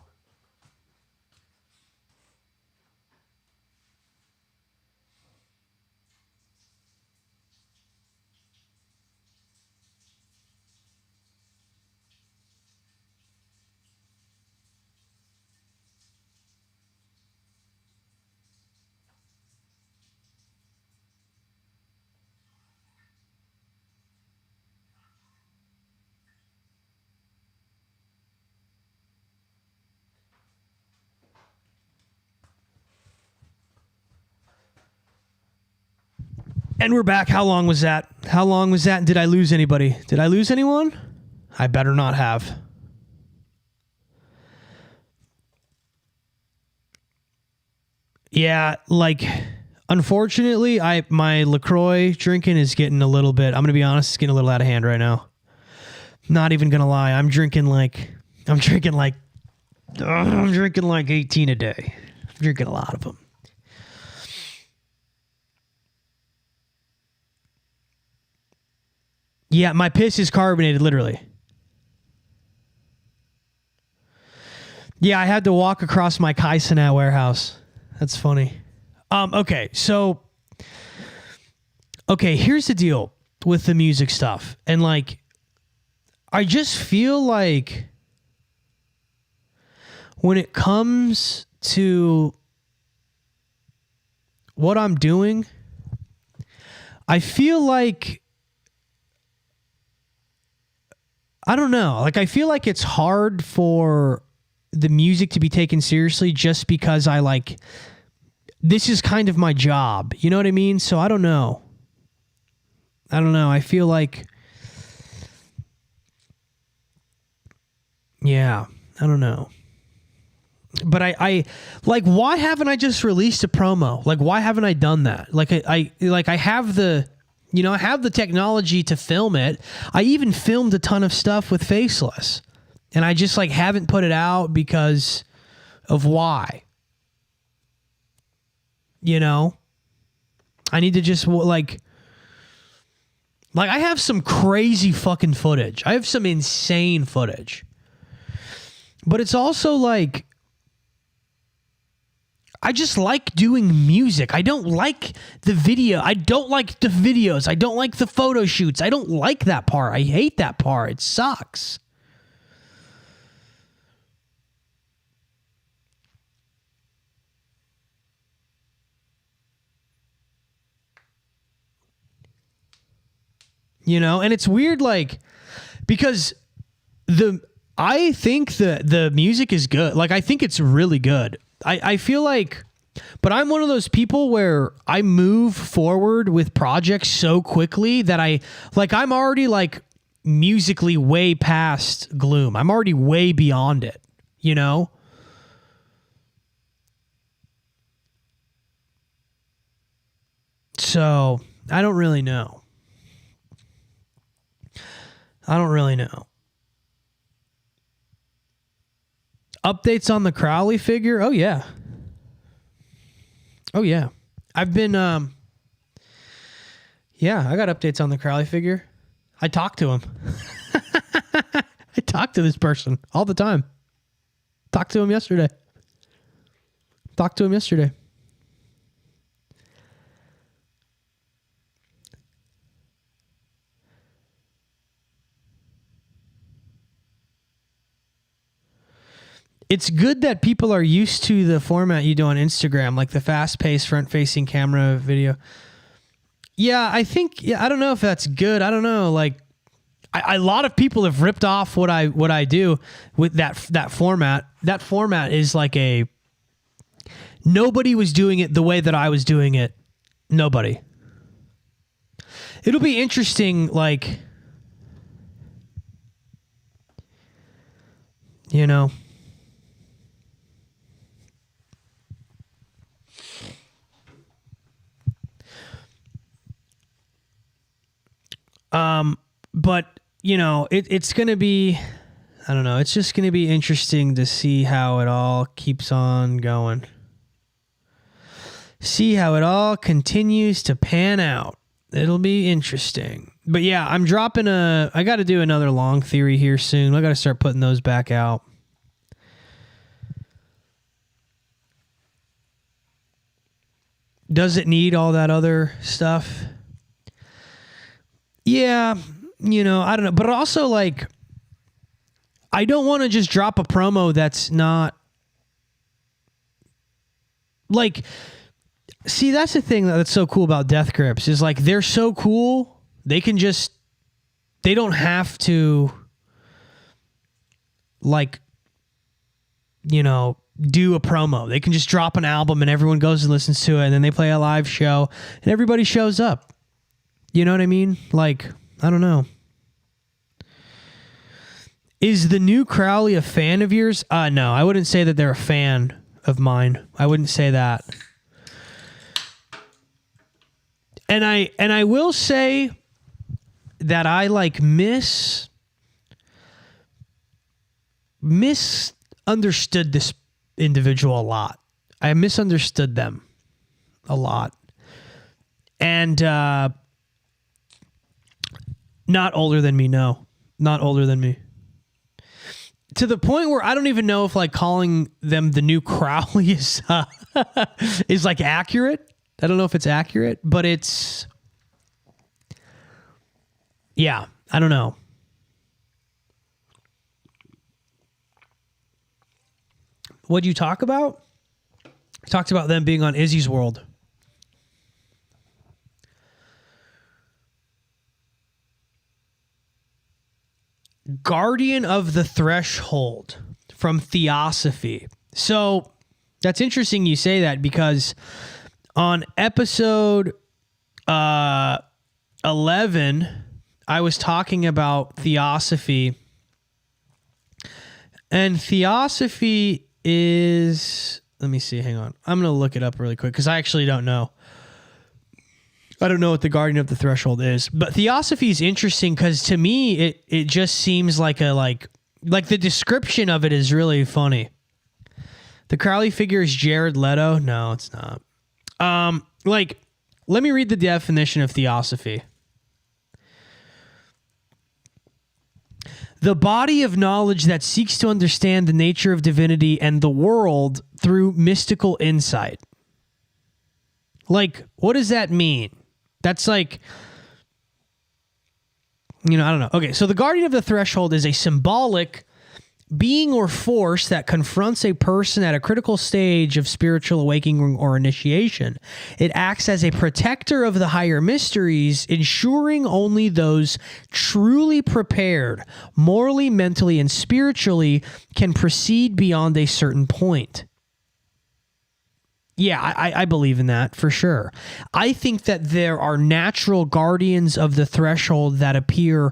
And we're back. How long was that? Did I lose anybody? Did I lose anyone? I better not have. Yeah, like, unfortunately, my LaCroix drinking is getting a little bit, I'm going to be honest, it's getting a little out of hand right now. Not even going to lie. I'm drinking like 18 a day. I'm drinking a lot of them. Yeah, my piss is carbonated, literally. Yeah, I had to walk across my Kaisenat warehouse. That's funny. Okay, here's the deal with the music stuff. And like, I just feel like when it comes to what I'm doing, I feel like, I don't know. Like, I feel like it's hard for the music to be taken seriously just because this is kind of my job. You know what I mean? So I don't know. I feel like, yeah, I don't know. But I like, why haven't I just released a promo? Like, why haven't I done that? Like, I have the, I have the technology to film it. I even filmed a ton of stuff with Faceless. And I just like haven't put it out because of why. You know? I need to just like I have some crazy fucking footage. I have some insane footage. But it's also like, I just like doing music. I don't like the video. I don't like the videos. I don't like the photo shoots. I don't like that part. I hate that part. It sucks. You know, and it's weird, like, because I think the music is good. Like, I think it's really good. I feel like, but I'm one of those people where I move forward with projects so quickly that I'm already like musically way past Gloom. I'm already way beyond it, you know? So I don't really know. Updates on the Crowley figure? Oh yeah. I've been I got updates on the Crowley figure. I talk to him. I talk to this person all the time. Talked to him yesterday. It's good that people are used to the format you do on Instagram, like the fast-paced, front-facing camera video. Yeah, I think, I don't know if that's good. I don't know. Like, a lot of people have ripped off what I do with that format. That format is like nobody was doing it the way that I was doing it. Nobody. It'll be interesting, like, you know. But you know, it's going to be, I don't know. It's just going to be interesting to see how it all keeps on going. See how it all continues to pan out. It'll be interesting. But yeah, I got to do another long theory here soon. I got to start putting those back out. Does it need all that other stuff? Yeah, you know, I don't know. But also, like, I don't want to just drop a promo that's not... Like, see, that's the thing that's so cool about Death Grips is, like, they're so cool. They can just... They don't have to, like, you know, do a promo. They can just drop an album and everyone goes and listens to it, and then they play a live show and everybody shows up. You know what I mean? Like, I don't know. Is the new Crowley a fan of yours? No, I wouldn't say that they're a fan of mine. I wouldn't say that. And I will say that I like misunderstood this individual a lot. I misunderstood them a lot. And not older than me, no. Not older than me. To the point where I don't even know if like calling them the new Crowley is like accurate. I don't know if it's accurate, but it's... Yeah, I don't know. What'd you talk about? I talked about them being on Izzy's World. Guardian of the Threshold from Theosophy. So that's interesting you say that, because on episode 11, I was talking about Theosophy. And Theosophy is... Let me see, hang on. I'm going to look it up really quick because I actually don't know. I don't know what the Guardian of the Threshold is. But Theosophy is interesting because to me, it just seems like a Like, the description of it is really funny. The Crowley figure is Jared Leto. No, it's not. Like, let me read the definition of theosophy. The body of knowledge that seeks to understand the nature of divinity and the world through mystical insight. Like, what does that mean? That's like, I don't know. Okay, so the guardian of the threshold is a symbolic being or force that confronts a person at a critical stage of spiritual awakening or initiation. It acts as a protector of the higher mysteries, ensuring only those truly prepared, morally, mentally, and spiritually, can proceed beyond a certain point. Yeah, I believe in that for sure. I think that there are natural guardians of the threshold that appear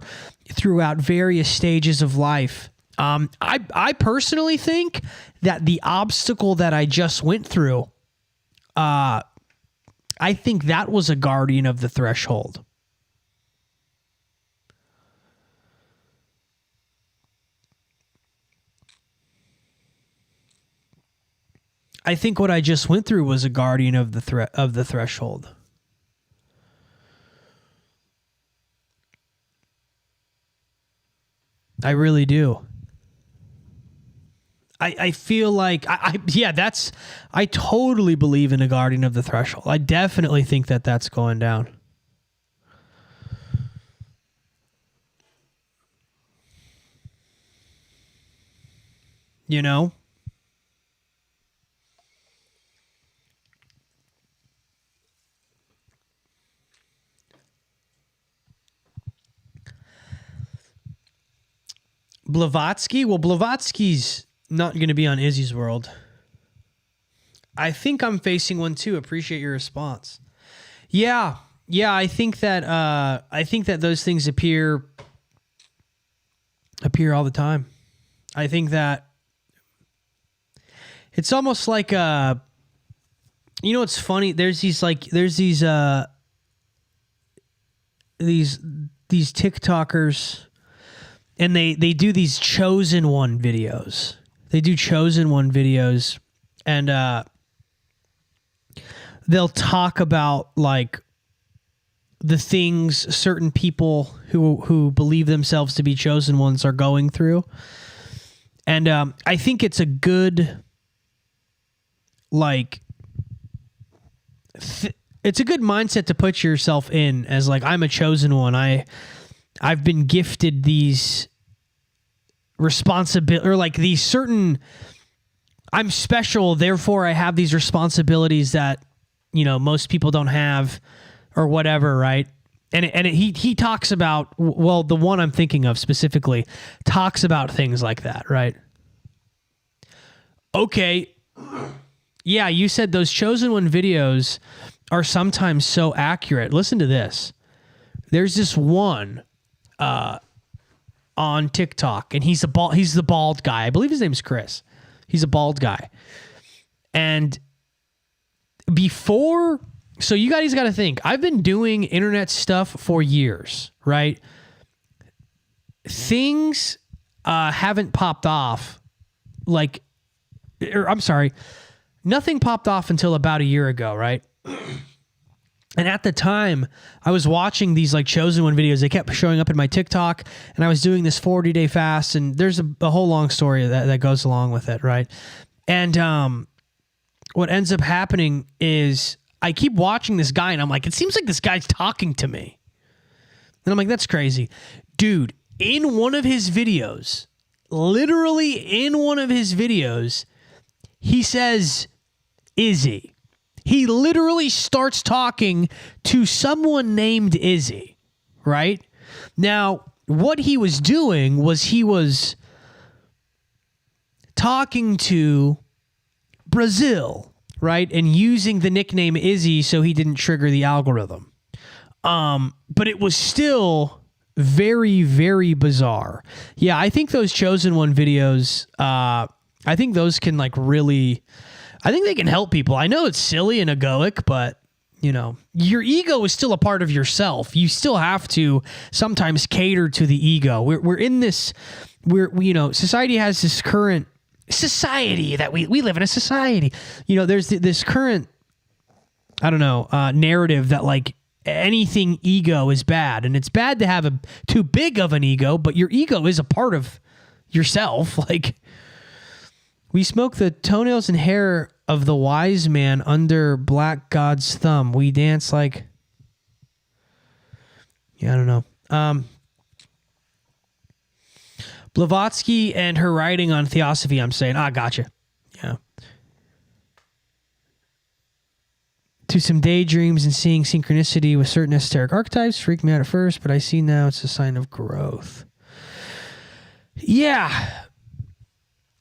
throughout various stages of life. I personally think that the obstacle that I just went through, I think that was a guardian of the threshold. I think what I just went through was a guardian of the threshold. I really do. I feel like I totally believe in a guardian of the threshold. I definitely think that that's going down. You know? Blavatsky? Well, Blavatsky's not going to be on Izzy's world. I think I'm facing one too. Appreciate your response. Yeah, I think that those things appear all the time. I think that it's almost like it's funny. There's these TikTokers, and they do these chosen one videos. And they'll talk about like the things certain people who believe themselves to be chosen ones are going through. And I think it's a good it's a good mindset to put yourself in as like, I'm a chosen one. I've been gifted these responsibility, or like these certain, I'm special, therefore I have these responsibilities that, most people don't have or whatever, right? And he talks about, well, the one I'm thinking of specifically talks about things like that, right? Okay. Yeah, you said those chosen one videos are sometimes so accurate. Listen to this. There's this one on TikTok, and he's the bald guy. I believe his name's Chris. He's a bald guy. And so you guys got to think, I've been doing internet stuff for years, right? Things haven't popped off nothing popped off until about a year ago, right? And at the time, I was watching these like chosen one videos. They kept showing up in my TikTok, and I was doing this 40-day fast, and there's a whole long story that goes along with it, right? And what ends up happening is I keep watching this guy, and I'm like, it seems like this guy's talking to me. And I'm like, that's crazy. Dude, in one of his videos, literally in one of his videos, he says, Izzy. He literally starts talking to someone named Izzy, right? Now, what he was doing was he was talking to Brazil, right? And using the nickname Izzy so he didn't trigger the algorithm. But it was still very, very bizarre. Yeah, I think those chosen one videos, I think those can like really... I think they can help people. I know it's silly and egoic, but You know, your ego is still a part of yourself. You still have to sometimes cater to the ego. We're in this, you know, society has this current society that we live in a society. You know, there's this current, I don't know, narrative that like anything ego is bad. And it's bad to have too big of an ego, but your ego is a part of yourself. Like, we smoke the toenails and hair of the wise man under black God's thumb. We dance like... Yeah, I don't know. Blavatsky and her writing on theosophy, I'm saying. Gotcha. Yeah. To some daydreams and seeing synchronicity with certain esoteric archetypes freaked me out at first, but I see now it's a sign of growth. Yeah.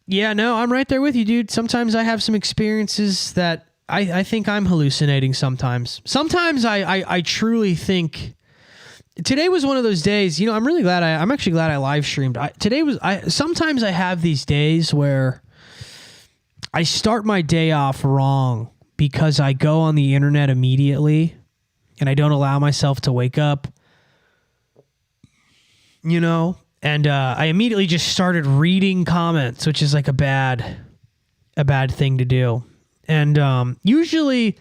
Yeah, no, I'm right there with you, dude. Sometimes I have some experiences that I think I'm hallucinating sometimes. Sometimes I truly think... Today was one of those days, you know, I'm actually glad I live streamed. Sometimes I have these days where I start my day off wrong because I go on the internet immediately and I don't allow myself to wake up, you know? And I immediately just started reading comments, which is like a bad thing to do. And usually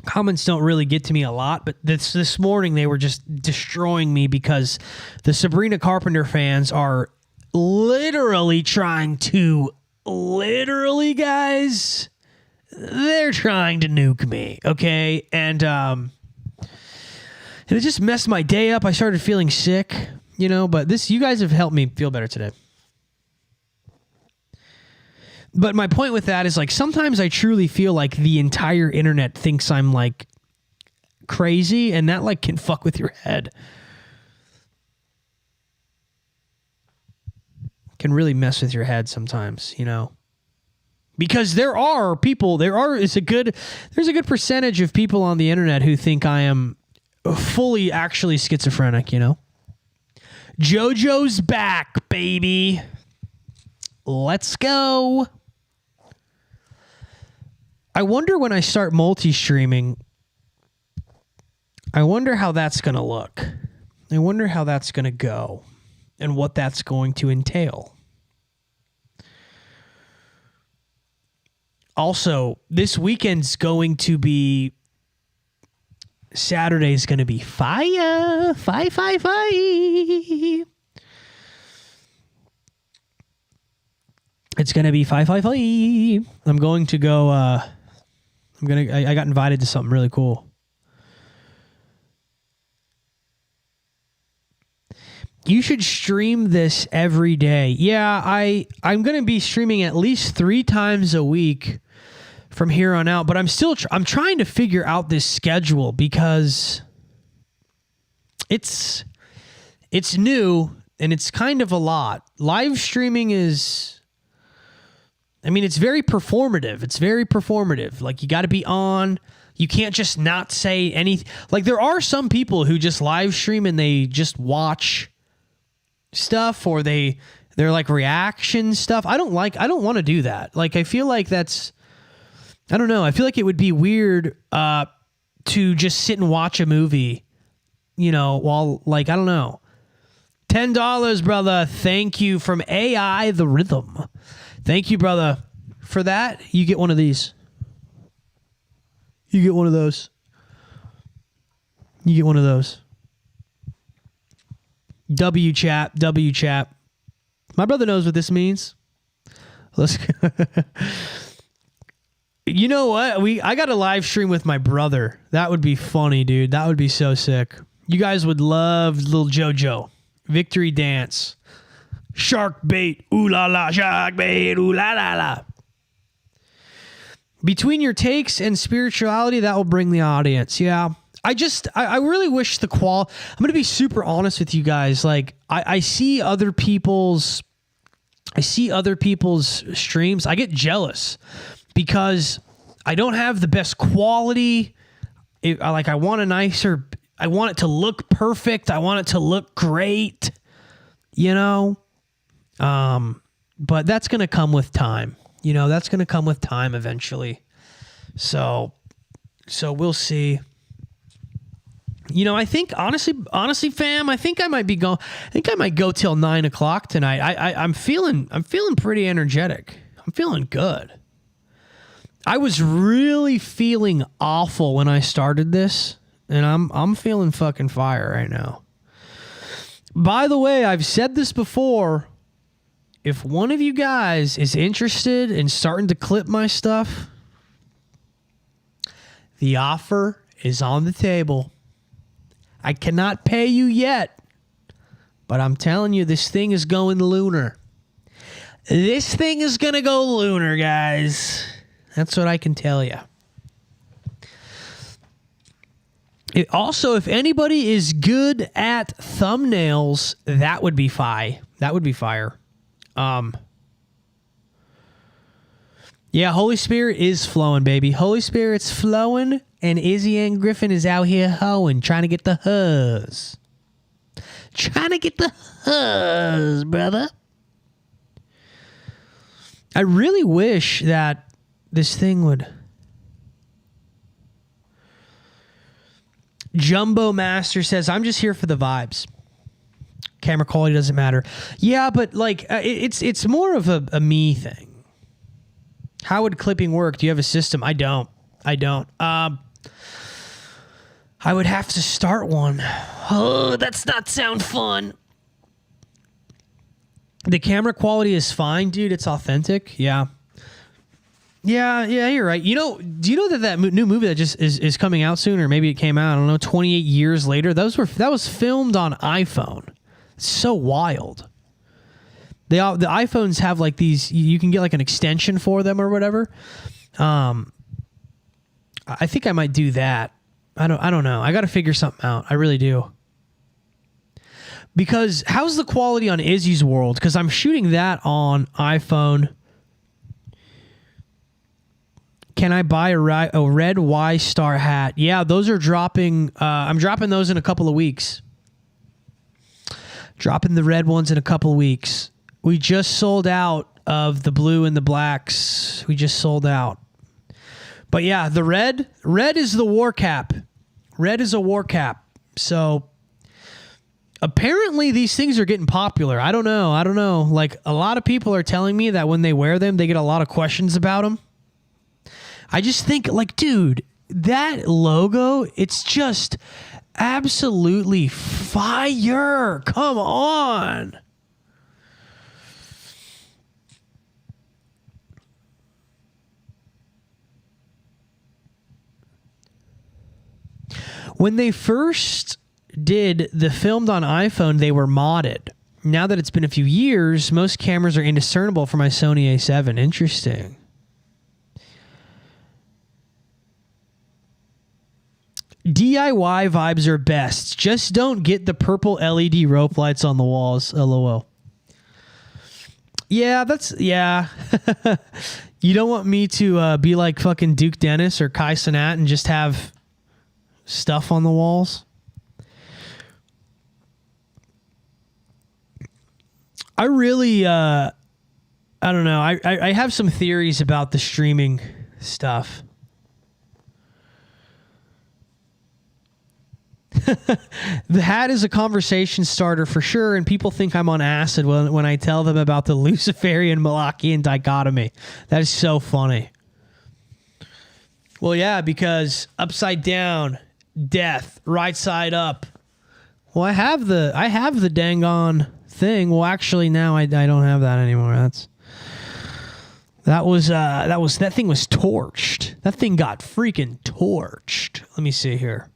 comments don't really get to me a lot, but this morning they were just destroying me because the Sabrina Carpenter fans are literally trying to, guys, they're trying to nuke me, okay? And it just messed my day up. I started feeling sick. You know, but you guys have helped me feel better today. But my point with that is like sometimes I truly feel like the entire internet thinks I'm like crazy, and that like can fuck with your head. Can really mess with your head sometimes, you know. Because there's a good percentage of people on the internet who think I am fully actually schizophrenic, you know. Jojo's back, baby. Let's go. I wonder when I start multi-streaming, I wonder how that's going to look. I wonder how that's going to go and what that's going to entail. Also, this weekend's going to be... Saturday's going to be fire. Fire. It's going to be fire. I'm going to go, I got invited to something really cool. You should stream this every day. Yeah, I'm going to be streaming at least 3 times a week from here on out, but I'm trying to figure out this schedule because it's new and it's kind of a lot. Live streaming is, I mean, it's very performative. Like, you got to be on. You can't just not say anything. Like, there are some people who just live stream and they just watch stuff, or they're like reaction stuff. I don't want to do that. Like, I feel like that's, I don't know. I feel like it would be weird to just sit and watch a movie, you know, while, like, I don't know. $10, brother. Thank you from AI The Rhythm. Thank you, brother. For that, you get one of these. You get one of those. You get one of those. W chat. My brother knows what this means. Let's You know what? I got a live stream with my brother. That would be funny, dude. That would be so sick. You guys would love little Jojo. Victory dance. Shark bait. Ooh la la. Shark bait. Ooh la la la. Between your takes and spirituality, that will bring the audience. Yeah. I really wish I'm going to be super honest with you guys. Like, I see other people's streams. I get jealous because I don't have the best quality. I want it to look perfect. I want it to look great, you know? But that's going to come with time. You know, that's going to come with time eventually. So So we'll see. You know, I think honestly, fam, I think I might be going. I think I might go till 9 o'clock tonight. I'm feeling pretty energetic. I'm feeling good. I was really feeling awful when I started this, and I'm feeling fucking fire right now. By the way, I've said this before. If one of you guys is interested in starting to clip my stuff, the offer is on the table. I cannot pay you yet, but I'm telling you, this thing is going lunar. This thing is going to go lunar, guys. That's what I can tell you. Also, if anybody is good at thumbnails, that would be That would be fire. Yeah, Holy Spirit is flowing, baby. Holy Spirit's flowing, and Izzy and Griffin is out here hoeing, trying to get the huzz. Trying to get the huzz, brother. I really wish that this thing would... Jumbo Master says, I'm just here for the vibes. Camera quality doesn't matter. Yeah, but like it's more of a me thing. How would clipping work? Do you have a system? I don't. I would have to start one. Oh, that's not sound fun. The camera quality is fine, dude. It's authentic. Yeah, you're right. You know, do you know that new movie that just is coming out soon, or maybe it came out, I don't know, 28 years later? That was filmed on iPhone. It's so wild. The iPhones have like these, you can get like an extension for them or whatever. I think I might do that. I don't know. I got to figure something out. I really do. Because how's the quality on Izzy's World? Because I'm shooting that on iPhone. Can I buy a red Ystar hat? Yeah, those are dropping. I'm dropping those in a couple of weeks. Dropping the red ones in a couple of weeks. We just sold out of the blue and the blacks. We just sold out. But yeah, the red is the war cap. Red is a war cap. So apparently these things are getting popular. I don't know. Like a lot of people are telling me that when they wear them, they get a lot of questions about them. I just think like, dude, that logo, it's just absolutely fire. Come on. When they first did the filmed on iPhone, they were modded. Now that it's been a few years, most cameras are indiscernible for my Sony A7. Interesting. DIY vibes are best. Just don't get the purple LED rope lights on the walls. LOL. Yeah, yeah. You don't want me to be like fucking Duke Dennis or Kai Cenat and just have stuff on the walls. I really, I don't know. I have some theories about the streaming stuff. The hat is a conversation starter for sure, and people think I'm on acid when I tell them about the Luciferian Malachian dichotomy. That is so funny. Well, yeah, because upside down, death, right side up. Well, I have the dang on thing. Well, actually, now I don't have that anymore. That thing was torched. That thing got freaking torched. Let me see here.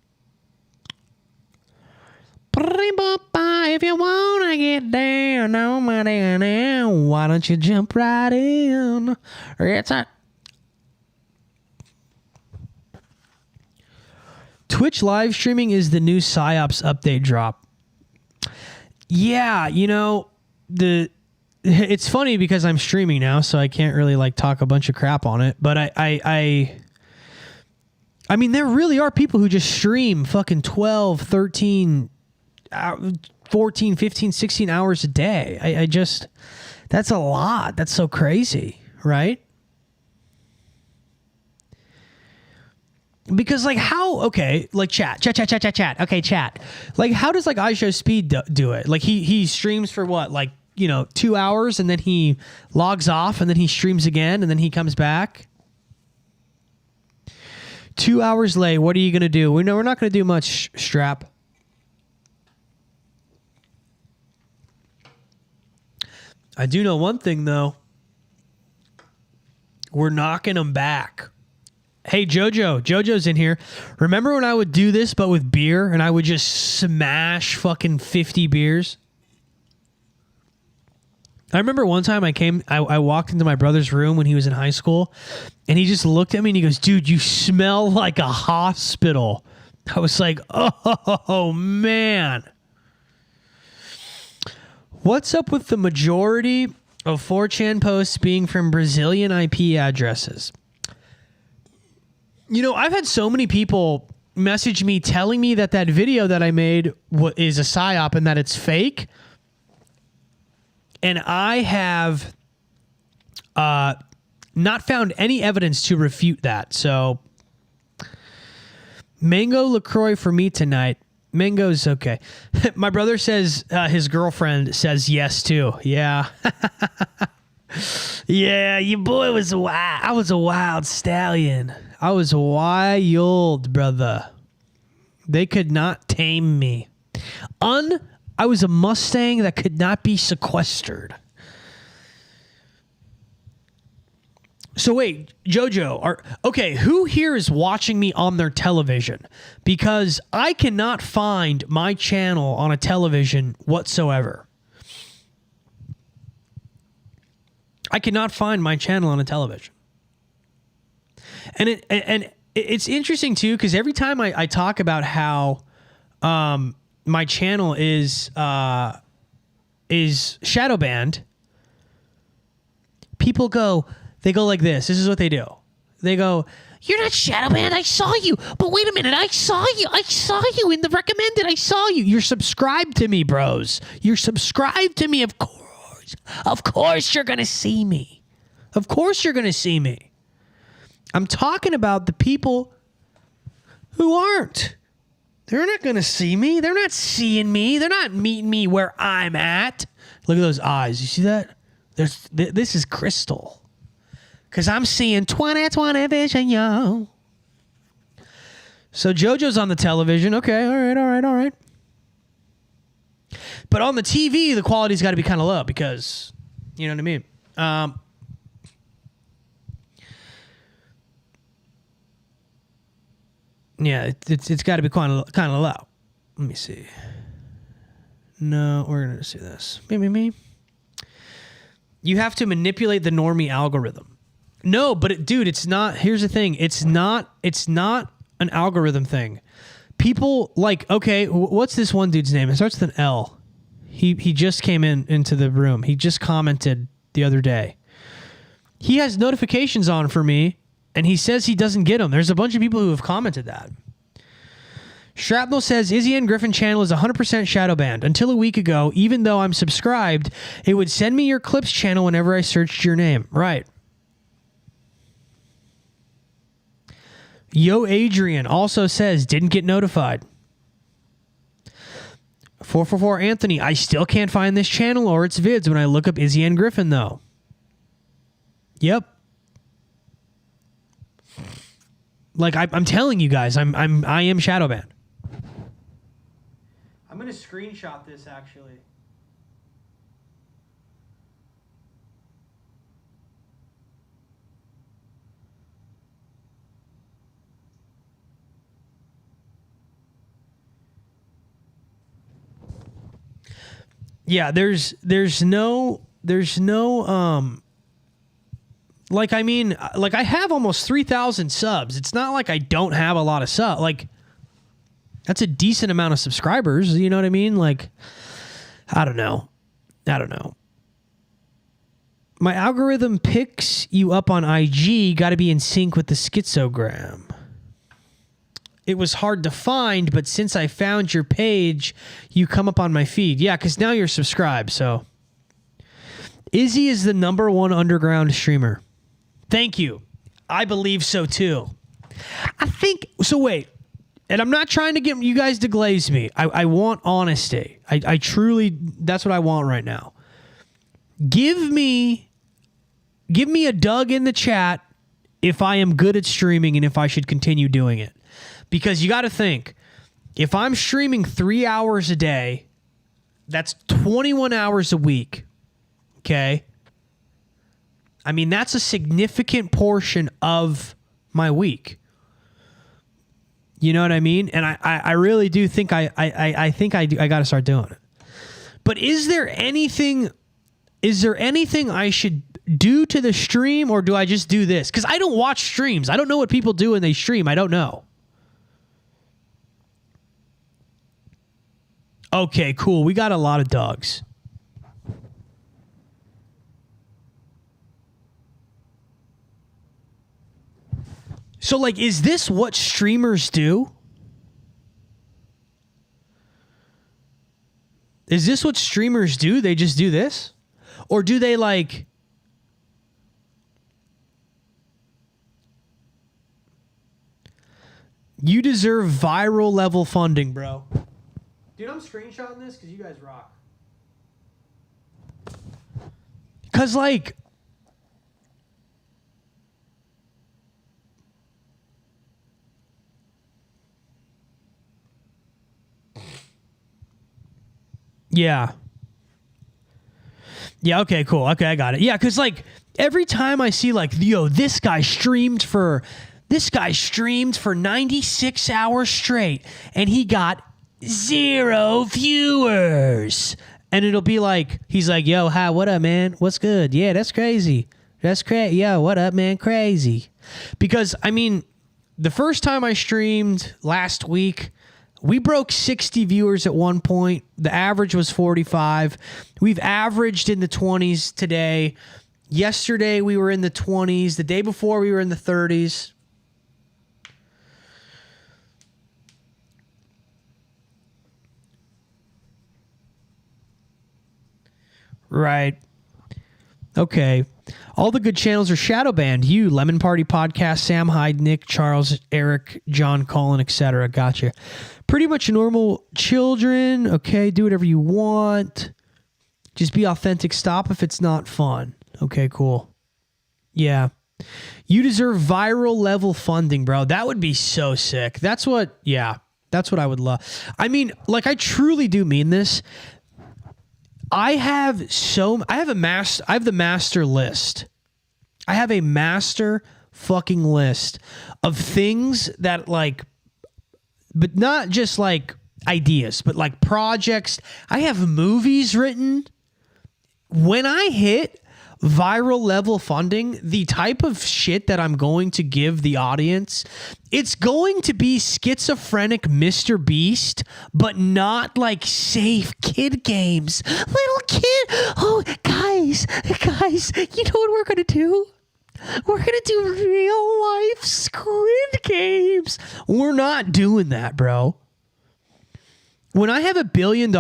If you wanna get down, nobody now. Why don't you jump right in? It's a Twitch live streaming is the new PsyOps update drop. Yeah, you know, it's funny because I'm streaming now, so I can't really like talk a bunch of crap on it. But I mean, there really are people who just stream fucking 12, 13, 14, 15, 16 hours a day. I just, that's a lot. That's so crazy, right? Because like how, okay, like chat. Okay, chat. Like how does like iShowSpeed do it? Like he streams for what? Like, 2 hours and then he logs off and then he streams again and then he comes back. 2 hours late. What are you going to do? We're not going to do much, Strap. I do know one thing though. We're knocking them back. Hey, Jojo's in here. Remember when I would do this, but with beer, and I would just smash fucking 50 beers? I remember one time I walked into my brother's room when he was in high school, and he just looked at me and he goes, dude, you smell like a hospital. I was like, oh, man. What's up with the majority of 4chan posts being from Brazilian IP addresses? I've had so many people message me telling me that video that I made is a psyop and that it's fake. And I have not found any evidence to refute that. So, mango LaCroix for me tonight. Mango's okay. My brother says his girlfriend says yes too. Yeah. Yeah, your boy was wild. I was a wild stallion. I was wild, brother. They could not tame me. I was a Mustang that could not be sequestered. So wait, Jojo, okay, who here is watching me on their television? Because I cannot find my channel on a television whatsoever. I cannot find my channel on a television. And it's interesting too, because every time I talk about how my channel is shadow banned, people go like this. This is what they do. They go, "You're not shadow banned. I saw you. But wait a minute. I saw you in the recommended. I saw you. You're subscribed to me, bros. You're subscribed to me. Of course you're going to see me. Of course you're going to see me. I'm talking about the people who aren't. They're not going to see me. They're not seeing me. They're not meeting me where I'm at. Look at those eyes. You see that? This is crystal. Because I'm seeing 20/20 vision, yo. So Jojo's on the television. Okay, all right. But on the TV, the quality's got to be kind of low because, you know what I mean? Yeah, it's got to be kind of low. Let me see. No, we're going to see this. Me. You have to manipulate the normie algorithm. No, but dude, it's not. Here's the thing. It's not an algorithm thing. People like, okay, what's this one dude's name? It starts with an L. He just came into the room. He just commented the other day. He has notifications on for me, and he says he doesn't get them. There's a bunch of people who have commented that. Shrapnel says, Izzy and Griffin channel is 100% shadow banned. Until a week ago, even though I'm subscribed, it would send me your clips channel whenever I searched your name. Right. Yo Adrian also says, didn't get notified. 444 Anthony, I still can't find this channel or its vids when I look up Izzy and Griffin, though. Yep. Like I'm telling you guys, I am shadow banned. I'm gonna screenshot this actually. Yeah, there's no like, I mean, like I have almost 3,000 subs. It's not like I don't have a lot of subs. Like that's a decent amount of subscribers. You know what I mean? Like, I don't know. My algorithm picks you up on IG. Got to be in sync with the schizogram. It was hard to find, but since I found your page, you come up on my feed. Yeah, because now you're subscribed, so. Izzy is the #1 underground streamer. Thank you. I believe so, too. I think so. Wait, and I'm not trying to get you guys to glaze me. I want honesty. I truly, that's what I want right now. Give me a Doug in the chat if I am good at streaming and if I should continue doing it. Because you got to think, if I'm streaming 3 hours a day, that's 21 hours a week. Okay? I mean, that's a significant portion of my week. You know what I mean? And I really do think I think I got to start doing it. But is there anything I should do to the stream, or do I just do this? Because I don't watch streams. I don't know what people do when they stream. I don't know. Okay, cool. We got a lot of dogs. So, like, is this what streamers do? Is this what streamers do? They just do this? Or do they, like... You deserve viral level funding, bro. Dude, I'm screenshotting this because you guys rock. Because, like... Yeah. Yeah, okay, cool. Okay, I got it. Yeah, because, like, every time I see, like, yo, this guy streamed for 96 hours straight, and he got 0 viewers. And it'll be like, he's like, yo, hi, what up, man? What's good? Yeah, that's crazy. That's crazy. Yo, what up, man? Crazy. Because, I mean, the first time I streamed last week, we broke 60 viewers at one point. The average was 45. We've averaged in the 20s today. Yesterday, we were in the 20s. The day before, we were in the 30s. Right. Okay. All the good channels are shadow banned. You, Lemon Party Podcast, Sam Hyde, Nick, Charles, Eric, John, Colin, etc. Gotcha. Pretty much normal children. Okay, do whatever you want. Just be authentic. Stop if it's not fun. Okay, cool. Yeah. You deserve viral level funding, bro. That would be so sick. That's what I would love. I mean, like, I truly do mean this. I have the master list. I have a master fucking list of things that, like, but not just like ideas, but like projects. I have movies written. When I hit viral level funding, the type of shit that I'm going to give the audience, it's going to be schizophrenic Mr. Beast, but not like safe kid games. Little kid. Oh, guys, you know what we're going to do? We're going to do real life Squid Games. We're not doing that, bro. When I have $1 billion,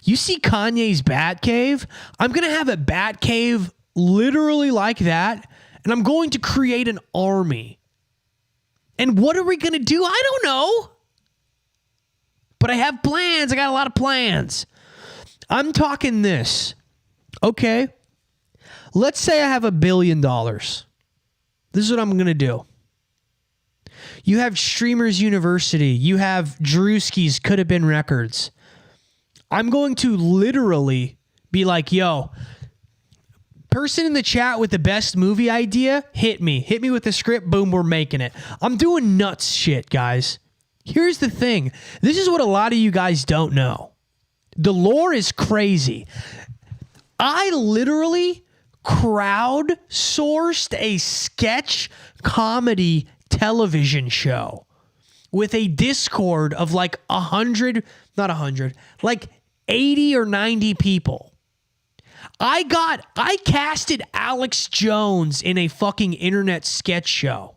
you see Kanye's Batcave? I'm going to have a Batcave literally like that, and I'm going to create an army. And what are we going to do? I don't know. But I have plans. I got a lot of plans. I'm talking this. Okay. Let's say I have $1 billion. This is what I'm going to do. You have Streamers University. You have Drewski's Could Have Been Records. I'm going to literally be like, yo, person in the chat with the best movie idea, hit me. Hit me with the script. Boom, we're making it. I'm doing nuts shit, guys. Here's the thing. This is what a lot of you guys don't know. The lore is crazy. I literally crowdsourced a sketch comedy television show with a Discord of like 100, not 100, like 80 or 90 people. I casted Alex Jones in a fucking internet sketch show.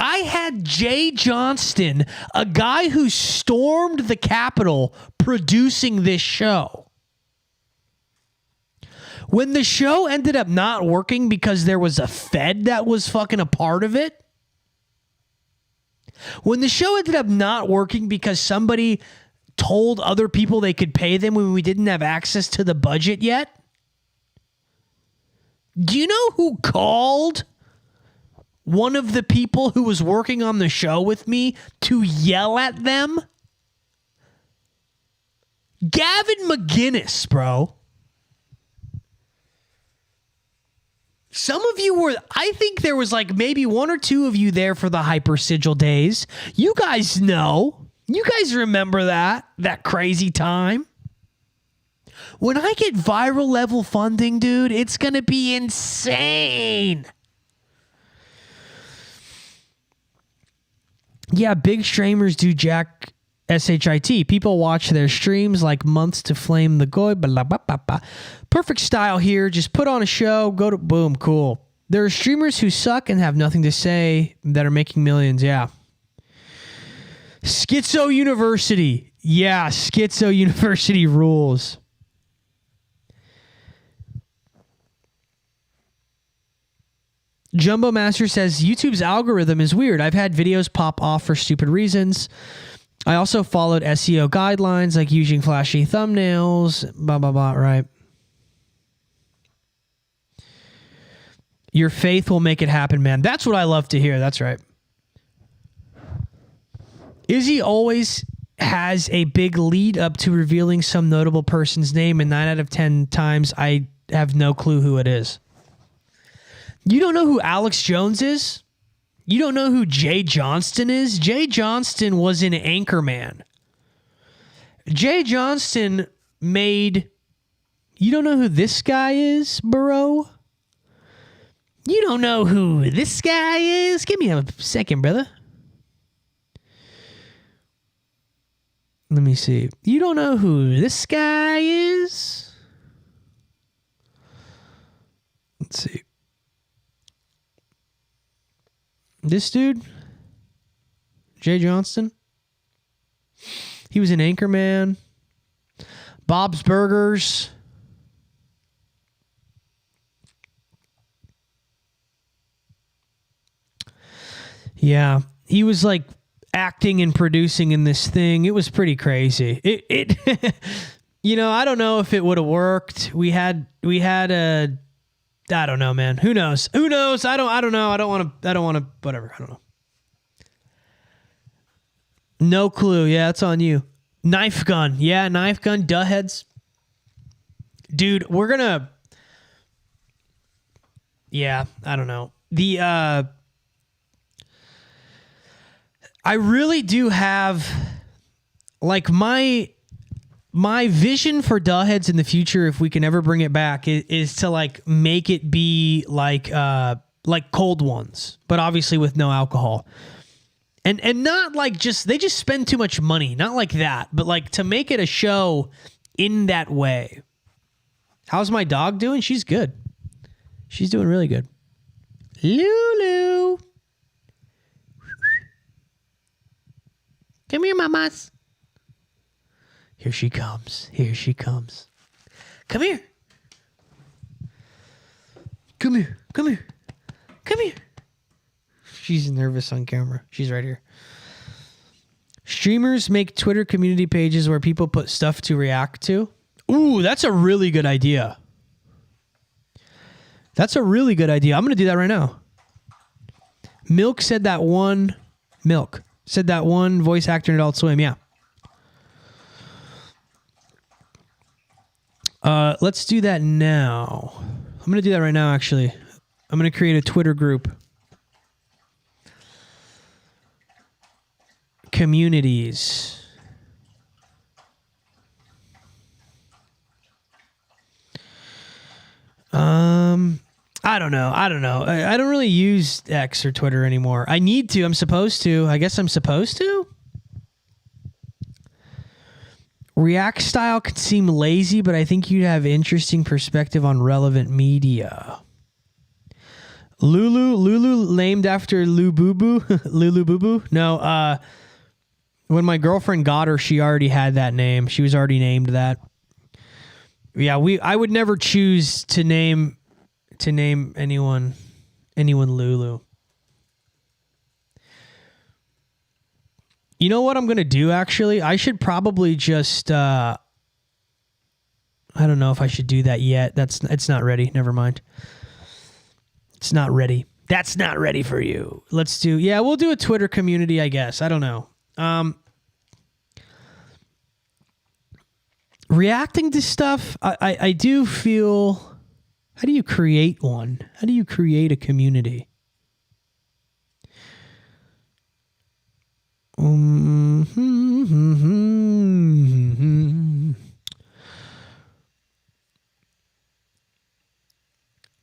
I had Jay Johnston, a guy who stormed the Capitol, producing this show. When the show ended up not working because there was a Fed that was fucking a part of it, When the show ended up not working because somebody told other people they could pay them when we didn't have access to the budget yet. Do you know who called one of the people who was working on the show with me to yell at them? Gavin McGinnis, bro. Some of you were, I think there was like maybe one or two of you there for the Hyper Sigil days. You guys know. You guys remember that crazy time? When I get viral level funding, dude, it's going to be insane. Yeah, big streamers do jack shit. People watch their streams like months to flame the goy. Blah, blah, blah, blah. Perfect style here. Just put on a show, go to boom, cool. There are streamers who suck and have nothing to say that are making millions. Yeah. Schizo University. Yeah, Schizo University rules. Jumbo Master says YouTube's algorithm is weird. I've had videos pop off for stupid reasons. I also followed SEO guidelines like using flashy thumbnails, blah, blah, blah, right? Your faith will make it happen, man. That's what I love to hear. That's right. Izzy always has a big lead up to revealing some notable person's name, and 9 out of 10 times I have no clue who it is. You don't know who Alex Jones is? You don't know who Jay Johnston is? Jay Johnston was in Anchorman. Jay Johnston made... You don't know who this guy is, bro? You don't know who this guy is? Give me a second, brother. Let me see. You don't know who this guy is? Let's see. This dude, Jay Johnston, he was in Anchorman, Bob's Burgers. Yeah, he was like acting and producing in this thing. It was pretty crazy. It you know, I don't know if it would have worked. We had a, I don't know, man. Who knows? Who knows? I don't know. I don't want to, whatever. I don't know. No clue. Yeah, it's on you. Knife gun. Yeah, knife gun. Duh heads. Dude, we're gonna, yeah, I don't know. I really do have, like, my vision for duh heads in the future, if we can ever bring it back, is to like make it be like cold ones, but obviously with no alcohol, and not like they just spend too much money, not like that, but like to make it a show in that way. How's my dog doing? She's good. She's doing really good. Lulu, come here, mamas. Here she comes. Here she comes. Come here. Come here. Come here. Come here. She's nervous on camera. She's right here. Streamers make Twitter community pages where people put stuff to react to. Ooh, that's a really good idea. That's a really good idea. I'm going to do that right now. Milk said that one voice actor in Adult Swim. Yeah. Let's do that now. I'm going to do that right now, actually. I'm going to create a Twitter group. Communities. I don't know. I don't really use X or Twitter anymore. I need to. I'm supposed to. I guess I'm supposed to. React style could seem lazy, but I think you'd have interesting perspective on relevant media. Lulu named after Lou Boo Boo. Lulu Boo Boo? No, when my girlfriend got her, she already had that name. She was already named that. Yeah, I would never choose to name anyone Lulu. You know what I'm going to do, actually? I should probably just... I don't know if I should do that yet. It's not ready. Never mind. It's not ready. That's not ready for you. Let's do... Yeah, we'll do a Twitter community, I guess. I don't know. Reacting to stuff, I do feel... How do you create one? How do you create a community?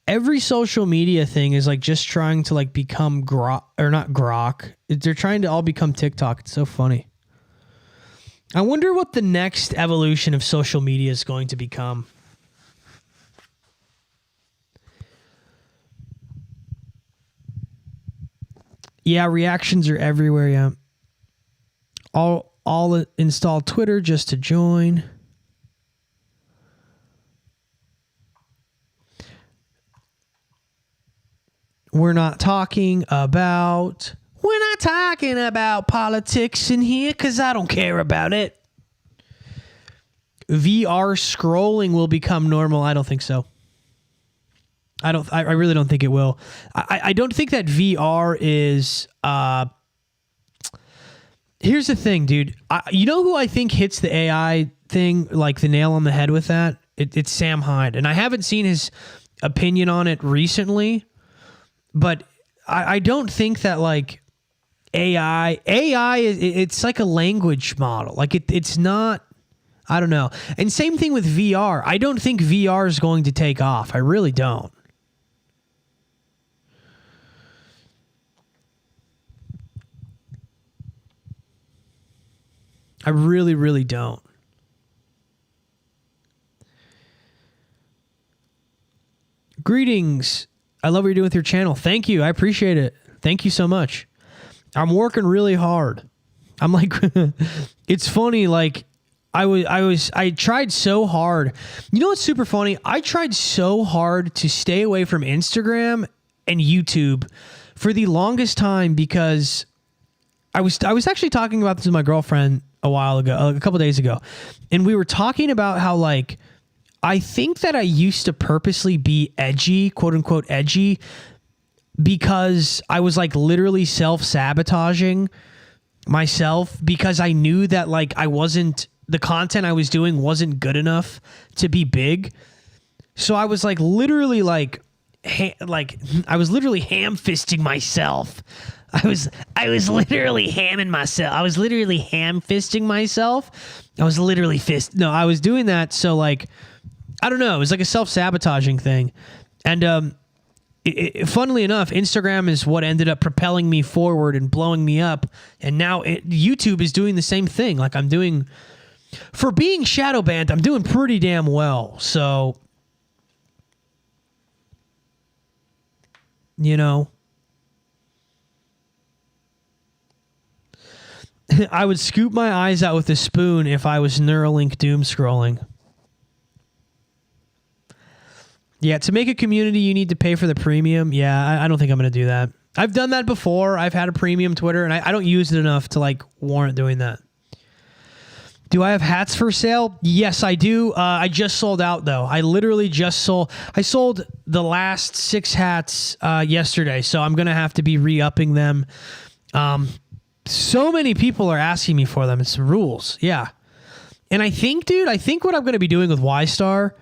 Every social media thing is like just trying to like become grok, or not grok. They're trying to all become TikTok. It's so funny. I wonder what the next evolution of social media is going to become. Yeah, reactions are everywhere, yeah. I'll install Twitter just to join. We're not talking about politics in here because I don't care about it. VR scrolling will become normal. I don't think so. I really don't think it will. I don't think that VR is... Here's the thing, dude. You know who I think hits the AI thing, like the nail on the head with that? It's Sam Hyde. And I haven't seen his opinion on it recently, but I don't think that like AI, it's like a language model. Like it's not, I don't know. And same thing with VR. I don't think VR is going to take off. I really don't. I really, really don't. Greetings. I love what you're doing with your channel. Thank you. I appreciate it. Thank you so much. I'm working really hard. I'm like, it's funny. Like I tried so hard. You know what's super funny? I tried so hard to stay away from Instagram and YouTube for the longest time because I was actually talking about this with my girlfriend a while ago, a couple days ago. And we were talking about how like, I think that I used to purposely be edgy, quote unquote edgy, because I was like literally self-sabotaging myself because I knew that like the content I was doing wasn't good enough to be big. So I was like literally I was literally ham-fisting myself. I was literally hamming myself. I was literally ham-fisting myself. I was doing that. So like, I don't know. It was like a self-sabotaging thing. And funnily enough, Instagram is what ended up propelling me forward and blowing me up. And now YouTube is doing the same thing. Like I'm doing, for being shadow banned, I'm doing pretty damn well. So, you know, I would scoop my eyes out with a spoon if I was Neuralink doom scrolling. Yeah, to make a community, you need to pay for the premium. Yeah, I don't think I'm going to do that. I've done that before. I've had a premium Twitter, and I don't use it enough to like warrant doing that. Do I have hats for sale? Yes, I do. I just sold out, though. I literally just sold. I sold the last 6 hats yesterday, so I'm going to have to be re-upping them. So many people are asking me for them. It's rules. Yeah. And I think, dude, what I'm going to be doing with Ystar,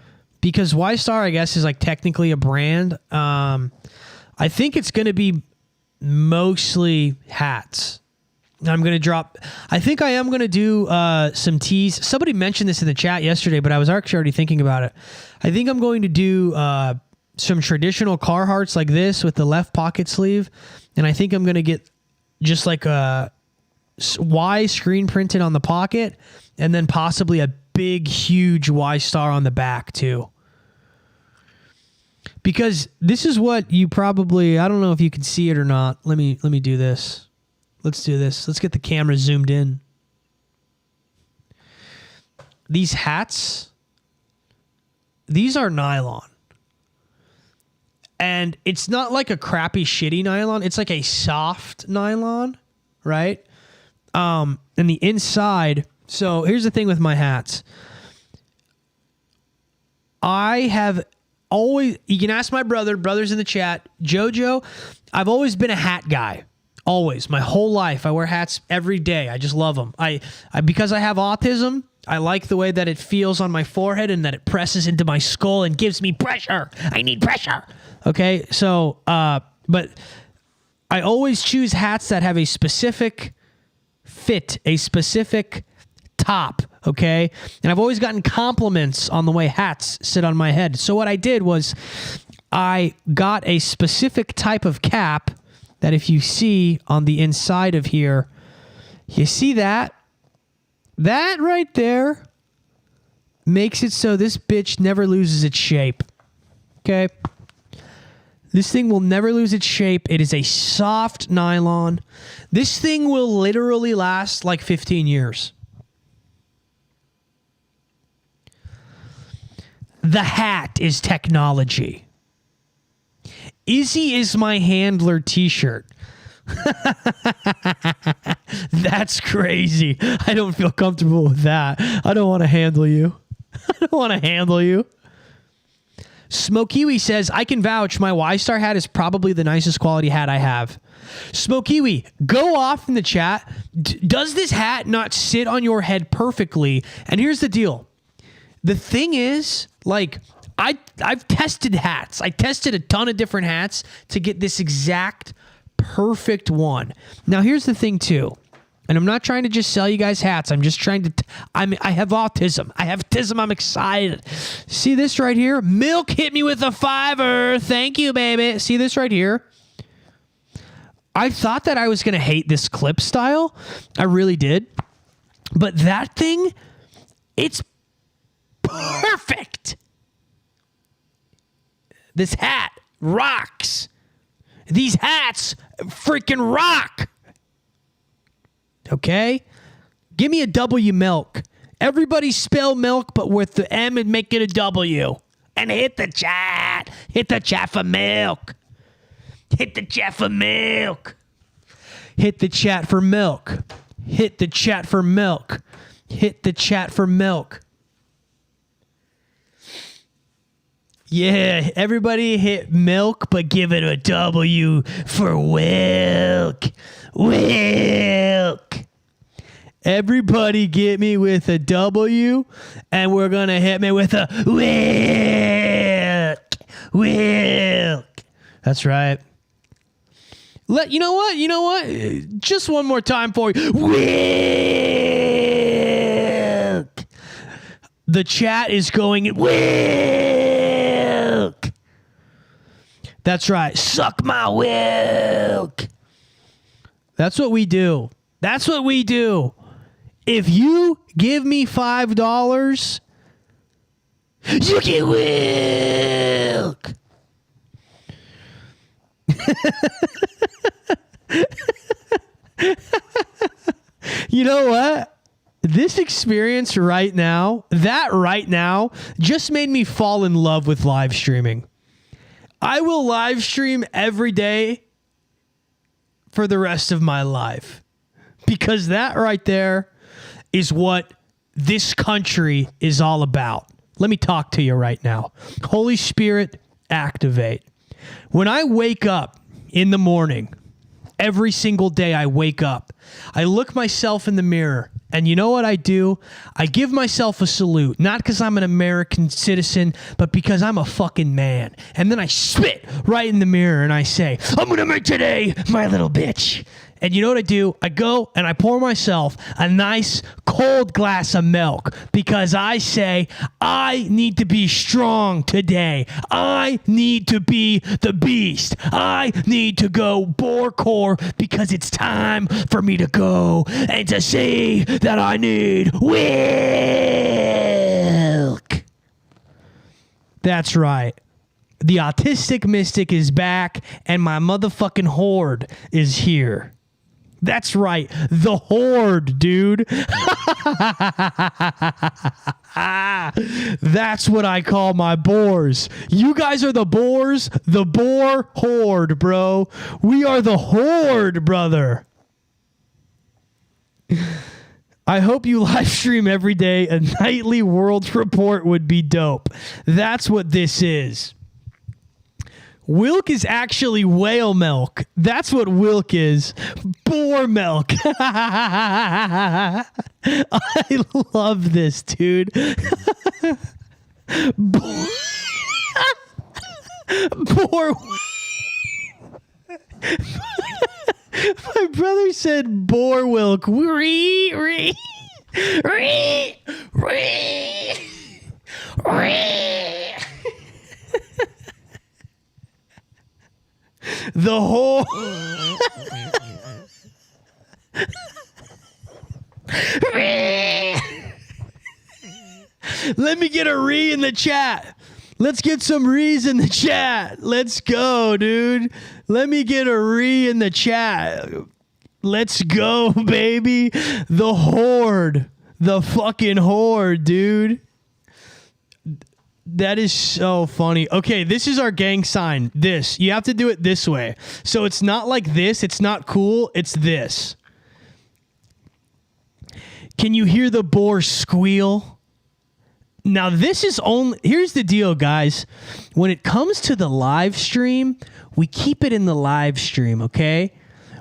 because Ystar, I guess, is like technically a brand. I think it's going to be mostly hats. I'm going to drop, I think I am going to do some tees. Somebody mentioned this in the chat yesterday, but I was actually already thinking about it. I think I'm going to do some traditional Carhartts like this with the left pocket sleeve. And I think I'm going to get just like a Y screen printed on the pocket and then possibly a big, huge Y star on the back too. Because this is what you probably, I don't know if you can see it or not. Let me do this. Let's do this. Let's get the camera zoomed in. These hats, these are nylon. And it's not like a crappy, shitty nylon. It's like a soft nylon, right? And the inside. So here's the thing with my hats. I have always, you can ask my brothers in the chat, Jojo, I've always been a hat guy. Always. My whole life. I wear hats every day. I just love them. I because I have autism, I like the way that it feels on my forehead and that it presses into my skull and gives me pressure. I need pressure. Okay? So, but I always choose hats that have a specific fit, a specific top, okay? And I've always gotten compliments on the way hats sit on my head. So what I did was I got a specific type of cap that if you see on the inside of here, you see that? That right there makes it so this bitch never loses its shape, okay? This thing will never lose its shape. It is a soft nylon. This thing will literally last like 15 years. The hat is technology. Izzy is my handler t-shirt. That's crazy. I don't feel comfortable with that. I don't want to handle you. I don't want to handle you. Smokiwi says, I can vouch my Ystar hat is probably the nicest quality hat I have. Smokiwi, go off in the chat. Does this hat not sit on your head perfectly? And here's the deal. The thing is, like, I've tested hats. I tested a ton of different hats to get this exact perfect one. Now, here's the thing, too. And I'm not trying to just sell you guys hats. I'm just trying to... I have autism. I'm excited. See this right here? Milk hit me with a $5. Thank you, baby. See this right here? I thought that I was going to hate this clip style. I really did. But that thing, it's perfect. This hat rocks. These hats freaking rock. Okay? Give me a W milk. Everybody spell milk, but with the M and make it a W. And hit the chat. Hit the chat for milk. Hit the chat for milk. Hit the chat for milk. Hit the chat for milk. Hit the chat for milk. Yeah, everybody hit milk, but give it a W for Wilk. Wilk. Everybody get me with a W, and we're going to hit me with a Wilk. Wilk. That's right. You know what? You know what? Just one more time for you. Wilk. The chat is going, Wilk. That's right. Suck my Wilk. That's what we do. That's what we do. If you give me $5, you get Wilk. You know what? This experience right now, just made me fall in love with live streaming. I will live stream every day for the rest of my life. Because that right there is what this country is all about. Let me talk to you right now. Holy Spirit, activate. When I wake up in the morning, every single day I wake up, I look myself in the mirror, and you know what I do? I give myself a salute, not because I'm an American citizen, but because I'm a fucking man. And then I spit right in the mirror and I say, I'm going to make today my little bitch. And you know what I do? I go and I pour myself a nice cold glass of milk because I say, I need to be strong today. I need to be the beast. I need to go boar core because it's time for me to go and to see that I need Wilk. That's right. The autistic mystic is back and my motherfucking horde is here. That's right. The horde, dude. That's what I call my boars. You guys are the boars, the boar horde, bro. We are the horde, brother. I hope you live stream every day. A nightly world report would be dope. That's what this is. Wilk is actually whale milk. That's what Wilk is. Boar milk. I love this, dude. Boar. My brother said boar wilk. Ree, ree, ree, ree, ree. The whole. Let me get a ree in the chat. Let's get some rees in the chat. Let's go, dude. Let me get a ree in the chat. Let's go, baby. The horde. The fucking horde, dude. That is so funny. Okay, this is our gang sign. This. You have to do it this way. So it's not like this. It's not cool. It's this. Can you hear the boar squeal? Now, this is only... Here's the deal, guys. When it comes to the live stream, we keep it in the live stream, okay?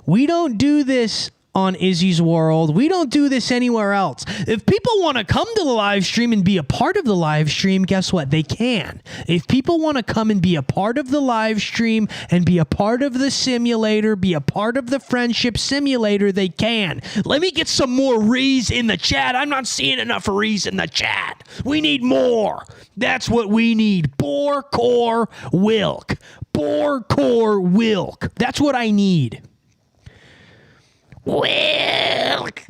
We don't do this on Izzy's World. We don't do this anywhere else. If people want to come to the live stream and be a part of the live stream, guess what? They can. If people want to come and be a part of the live stream and be a part of the simulator, be a part of the friendship simulator, they can. Let me get some more rees in the chat. I'm not seeing enough rees in the chat. We need more. That's what we need. Boar core wilk. Boar core wilk. That's what I need. Wilk,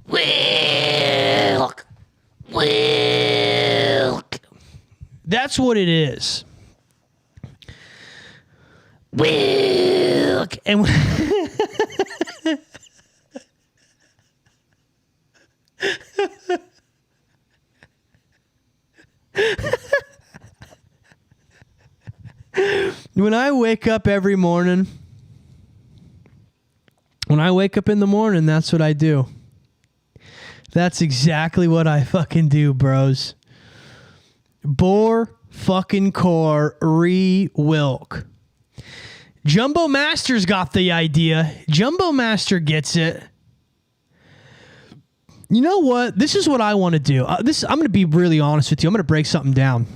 Wilk, Wilk. That's what it is. Wilk. And when I wake up every morning, when I wake up in the morning, that's what I do. That's exactly what I fucking do, bros. Boar fucking core re-wilk. Jumbo Master's got the idea. Jumbo Master gets it. You know what? This is what I want to do. I'm going to be really honest with you. I'm going to break something down.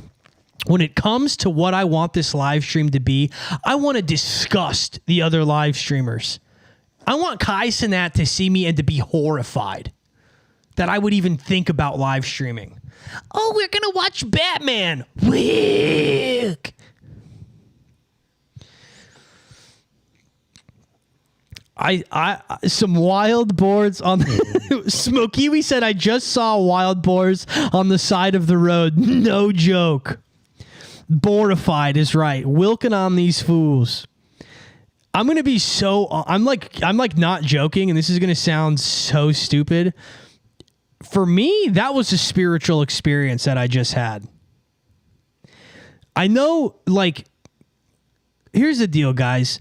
When it comes to what I want this live stream to be, I want to disgust the other live streamers. I want Kai Cenat to see me and to be horrified that I would even think about live streaming. Oh, we're going to watch Batman. Wick. I some wild boars on Smokiwi said I just saw wild boars on the side of the road. No joke. Boarified is right. Wilking on these fools. I'm going to be so... I'm like not joking, and this is going to sound so stupid. For me, that was a spiritual experience that I just had. I know, like... Here's the deal, guys.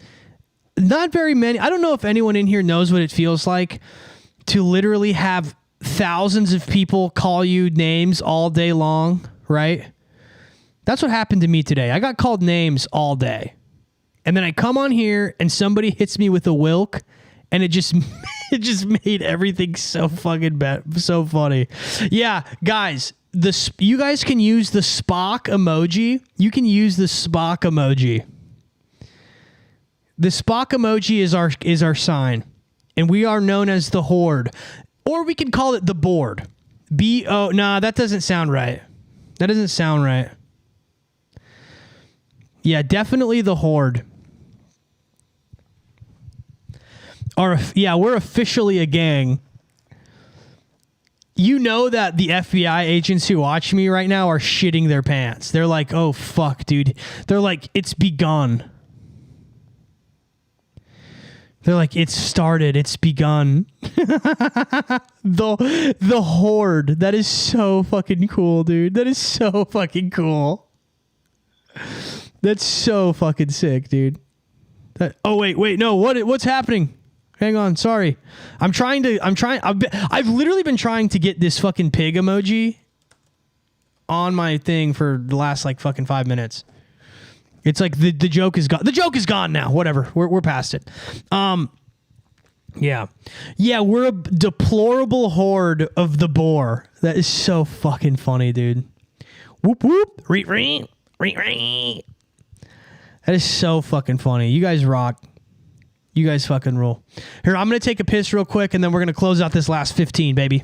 Not very many... I don't know if anyone in here knows what it feels like to literally have thousands of people call you names all day long, right? That's what happened to me today. I got called names all day. And then I come on here and somebody hits me with a wilk, and it just made everything so fucking bad, so funny. Yeah, guys, you guys can use the Spock emoji. You can use the Spock emoji. The Spock emoji is our sign, and we are known as the Horde, or we can call it the board. Nah, that doesn't sound right. That doesn't sound right. Yeah, definitely the Horde. We're officially a gang. You know that the FBI agents who watch me right now are shitting their pants. They're like, oh, fuck, dude. They're like, it's begun. They're like, it's started. It's begun. The Horde. That is so fucking cool, dude. That is so fucking cool. That's so fucking sick, dude. Oh, wait. No, what's happening? Hang on. Sorry. I've literally been trying to get this fucking pig emoji on my thing for the last like fucking 5 minutes. It's like the joke is gone. The joke is gone now. Whatever. We're past it. Yeah. Yeah, we're a deplorable horde of the boar. That is so fucking funny, dude. Whoop whoop. Reet reet. Reet reet. That is so fucking funny. You guys rock. You guys fucking rule. Here, I'm going to take a piss real quick, and then we're going to close out this last 15, baby.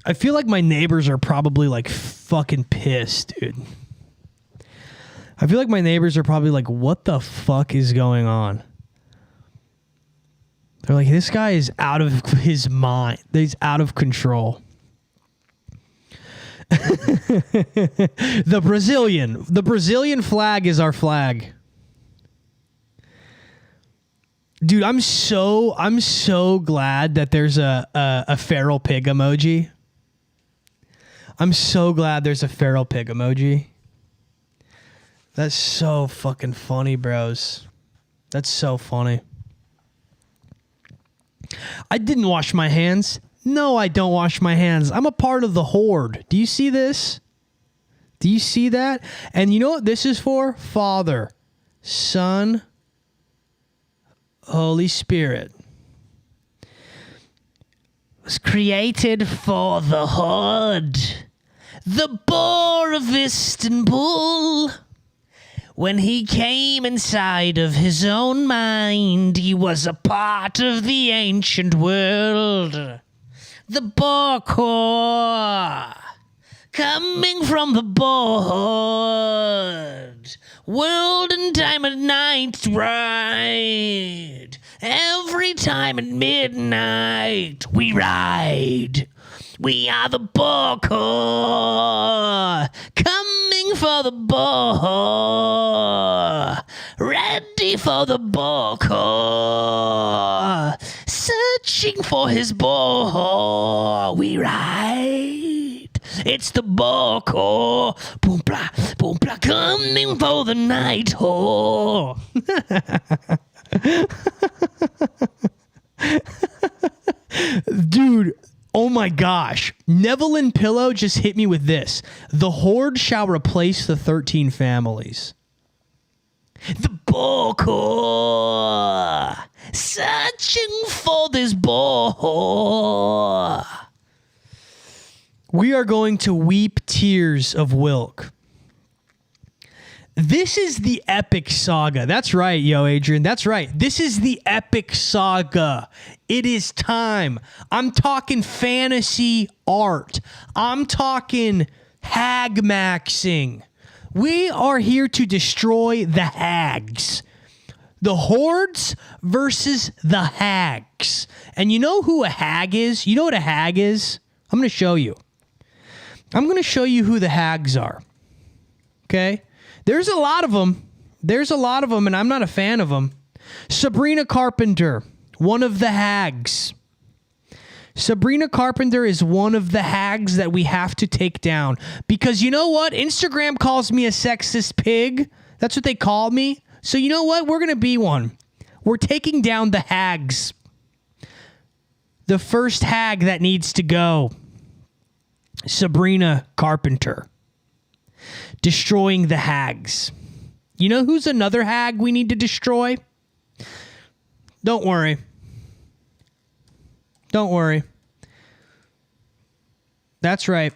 I feel like my neighbors are probably like fucking pissed, dude. I feel like my neighbors are probably like, what the fuck is going on? They're like, this guy is out of his mind. He's out of control. The Brazilian flag is our flag. Dude, I'm so glad that there's a feral pig emoji. I'm so glad there's a feral pig emoji. That's so fucking funny, bros. That's so funny. I didn't wash my hands. No, I don't wash my hands. I'm a part of the horde. Do you see this? Do you see that? And you know what this is for? Father, Son, Holy Spirit. Was created for the horde. The boar of Istanbul. When he came inside of his own mind, he was a part of the ancient world. The boar core. Coming from the board. World and time at night ride. Every time at midnight we ride. We are the boar core. Coming for the boar. Ready for the boar core. Searching for his boar. We ride. It's the boar core. Boom blah, coming for the night whore. Dude, oh my gosh. Neville and Pillow just hit me with this. The horde shall replace the 13 families. The boar core. Searching for this boar. We are going to weep tears of Wilk. This is the epic saga. That's right, yo, Adrian. That's right. This is the epic saga. It is time. I'm talking fantasy art. I'm talking hag maxing. We are here to destroy the hags. The hordes versus the hags. And you know who a hag is? You know what a hag is? I'm going to show you. I'm going to show you who the hags are. Okay? There's a lot of them. There's a lot of them, and I'm not a fan of them. Sabrina Carpenter, one of the hags. Sabrina Carpenter is one of the hags that we have to take down. Because you know what? Instagram calls me a sexist pig. That's what they call me. So you know what? We're going to be one. We're taking down the hags. The first hag that needs to go. Sabrina Carpenter. Destroying the hags. You know who's another hag we need to destroy? Don't worry. Don't worry. That's right.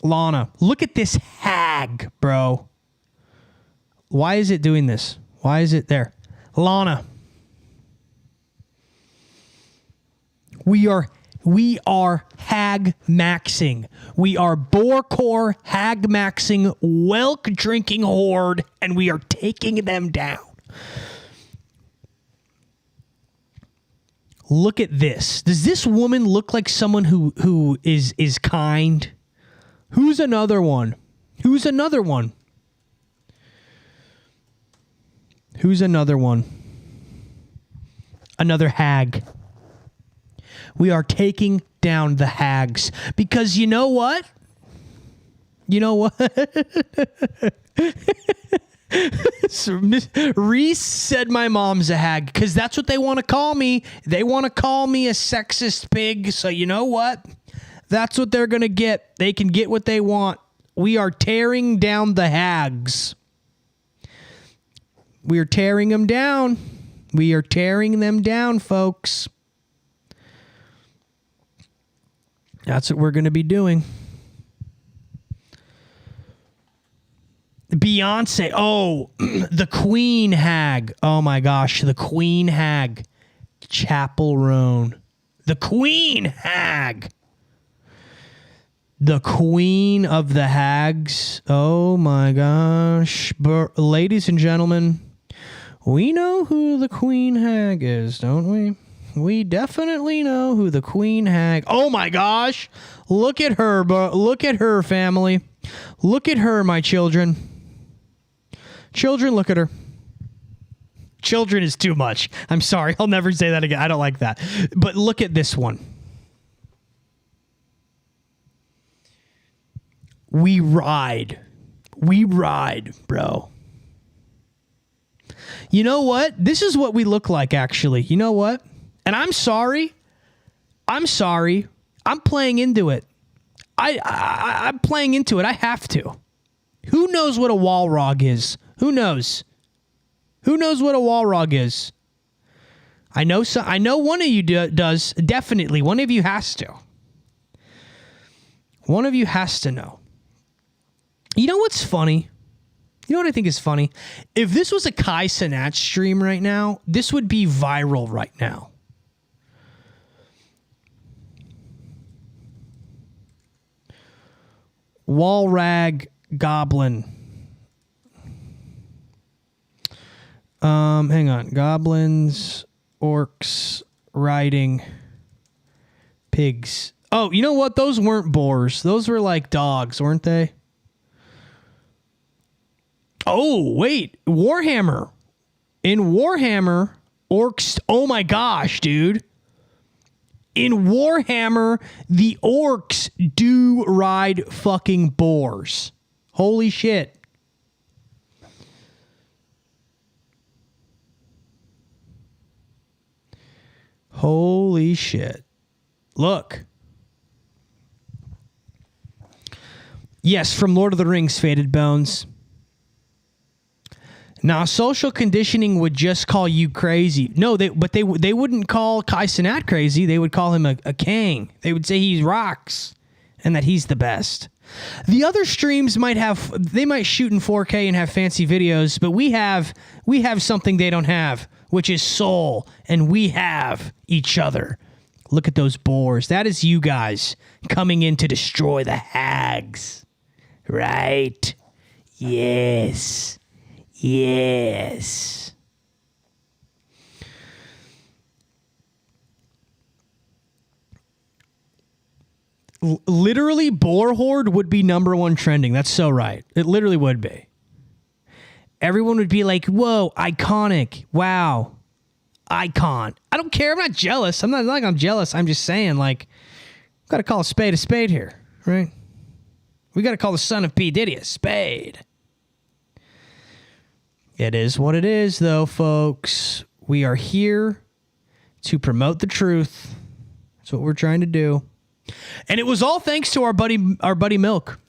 Lana. Look at this hag, bro. Why is it doing this? Why is it there? Lana. We are We are hag maxing. We are boar core hag maxing, whelk drinking horde, and we are taking them down. Look at this. Does this woman look like someone who is kind? Who's another one? Who's another one? Who's another one? Another hag. We are taking down the hags because you know what? You know what? Reese said my mom's a hag because that's what they want to call me. They want to call me a sexist pig. So you know what? That's what they're going to get. They can get what they want. We are tearing down the hags. We are tearing them down. We are tearing them down, folks. That's what we're going to be doing. Beyonce. Oh, the Queen Hag. Oh my gosh. The Queen Hag. Chapel Roan. The Queen Hag. The Queen of the Hags. Oh my gosh. Ladies and gentlemen, we know who the Queen Hag is, don't we? We definitely know who the Queen Hag. Oh my gosh. Look at her, look at her, family. Look at her, my children. Children, look at her. Children is too much. I'm sorry. I'll never say that again. I don't like that. But look at this one. We ride. We ride, bro. You know what? This is what we look like, actually. You know what? And I'm sorry. I'm sorry. I'm playing into it. I'm playing into it. I have to. Who knows what a Walrog is? Who knows? Who knows what a Walrog is? I know one of you does. Definitely. One of you has to. One of you has to know. You know what's funny? You know what I think is funny? If this was a Kai Cenat stream right now, this would be viral right now. Walrag Goblin. Hang on. Goblins, orcs, riding, pigs. Oh, you know what? Those weren't boars. Those were like dogs, weren't they? Oh, wait. Warhammer. In Warhammer, orcs... Oh my gosh, dude. In Warhammer, the orcs do ride fucking boars. Holy shit. Holy shit. Look. Yes, from Lord of the Rings, Faded Bones. Now, social conditioning would just call you crazy. No, they wouldn't call Kai Cenat crazy. They would call him a king. They would say he rocks and that he's the best. The other streams might shoot in 4K and have fancy videos, but we have something they don't have, which is soul, and we have each other. Look at those boars. That is you guys coming in to destroy the hags. Right? Yes. Yes. Literally, boar horde would be #1 trending. That's so right. It literally would be. Everyone would be like, whoa, iconic. Wow. Icon. I don't care. I'm not jealous. I'm not like I'm jealous. I'm just saying, like, we've got to call a spade here, right? We got to call the son of P. Diddy a spade. It is what it is, though, folks. We are here to promote the truth. That's what we're trying to do. And it was all thanks to our buddy Milk.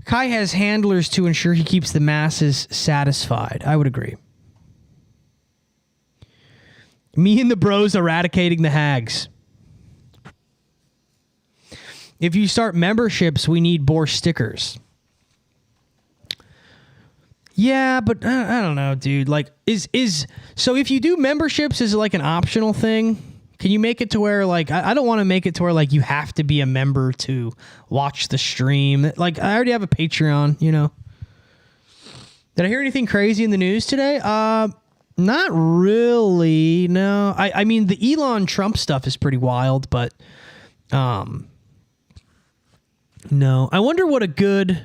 Kai has handlers to ensure he keeps the masses satisfied. I would agree. Me and the bros eradicating the hags. If you start memberships, we need boar stickers. Yeah, but I don't know, dude. Like, so if you do memberships as like an optional thing, Can you make it to where, like, I don't want to make it to where, like, you have to be a member to watch the stream. Like, I already have a Patreon, you know. Did I hear anything crazy in the news today? Not really, no. I mean, the Elon Trump stuff is pretty wild, but, no. I wonder what a good...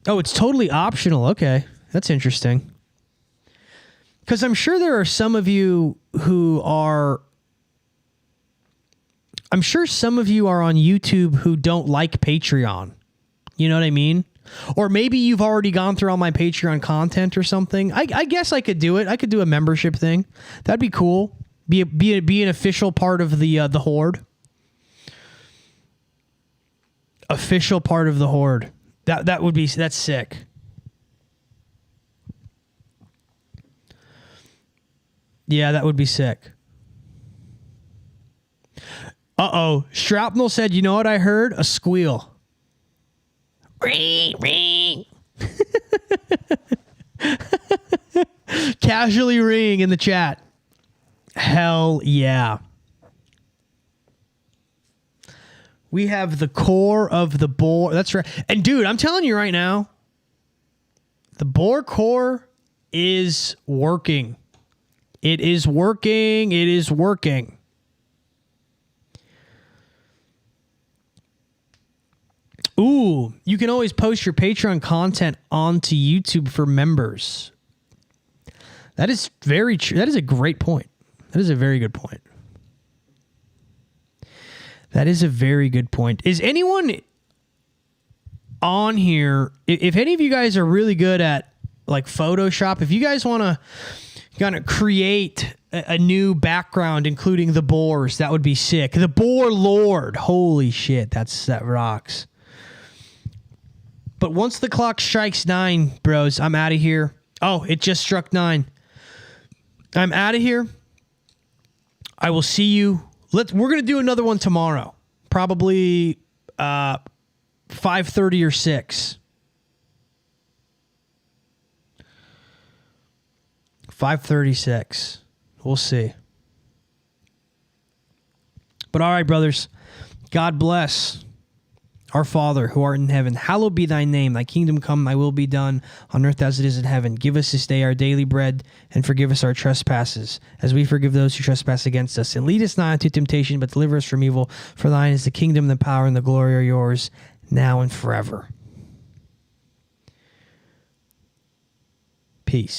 Oh, it's totally optional. Okay, that's interesting. Because I'm sure there are some of you who are... I'm sure some of you are on YouTube who don't like Patreon. You know what I mean? Or maybe you've already gone through all my Patreon content or something. I guess I could do it. I could do a membership thing. That'd be cool. Be an official part of the Horde. Official part of the Horde. That's sick. Yeah, that would be sick. Uh-oh. Shrapnel said, you know what I heard? A squeal. Casually ringing in the chat. Hell yeah. We have the core of the boar. That's right. And dude, I'm telling you right now, the boar core is working. It is working. It is working. Ooh, you can always post your Patreon content onto YouTube for members. That is very true. That is a great point. That is a very good point. That is a very good point. Is anyone on here, if any of you guys are really good at like Photoshop, if you guys want to kind of create a new background, including the boars, that would be sick. The boar lord. Holy shit. That rocks. But once the clock strikes 9, bros, I'm out of here. Oh, it just struck 9. I'm out of here. I will see you. We're going to do another one tomorrow. Probably 5:30 or 6. 5:36. We'll see. But all right, brothers. God bless. Our Father, who art in heaven, hallowed be thy name. Thy kingdom come, thy will be done on earth as it is in heaven. Give us this day our daily bread, and forgive us our trespasses, as we forgive those who trespass against us. And lead us not into temptation, but deliver us from evil. For thine is the kingdom, the power, and the glory are yours, now and forever. Peace.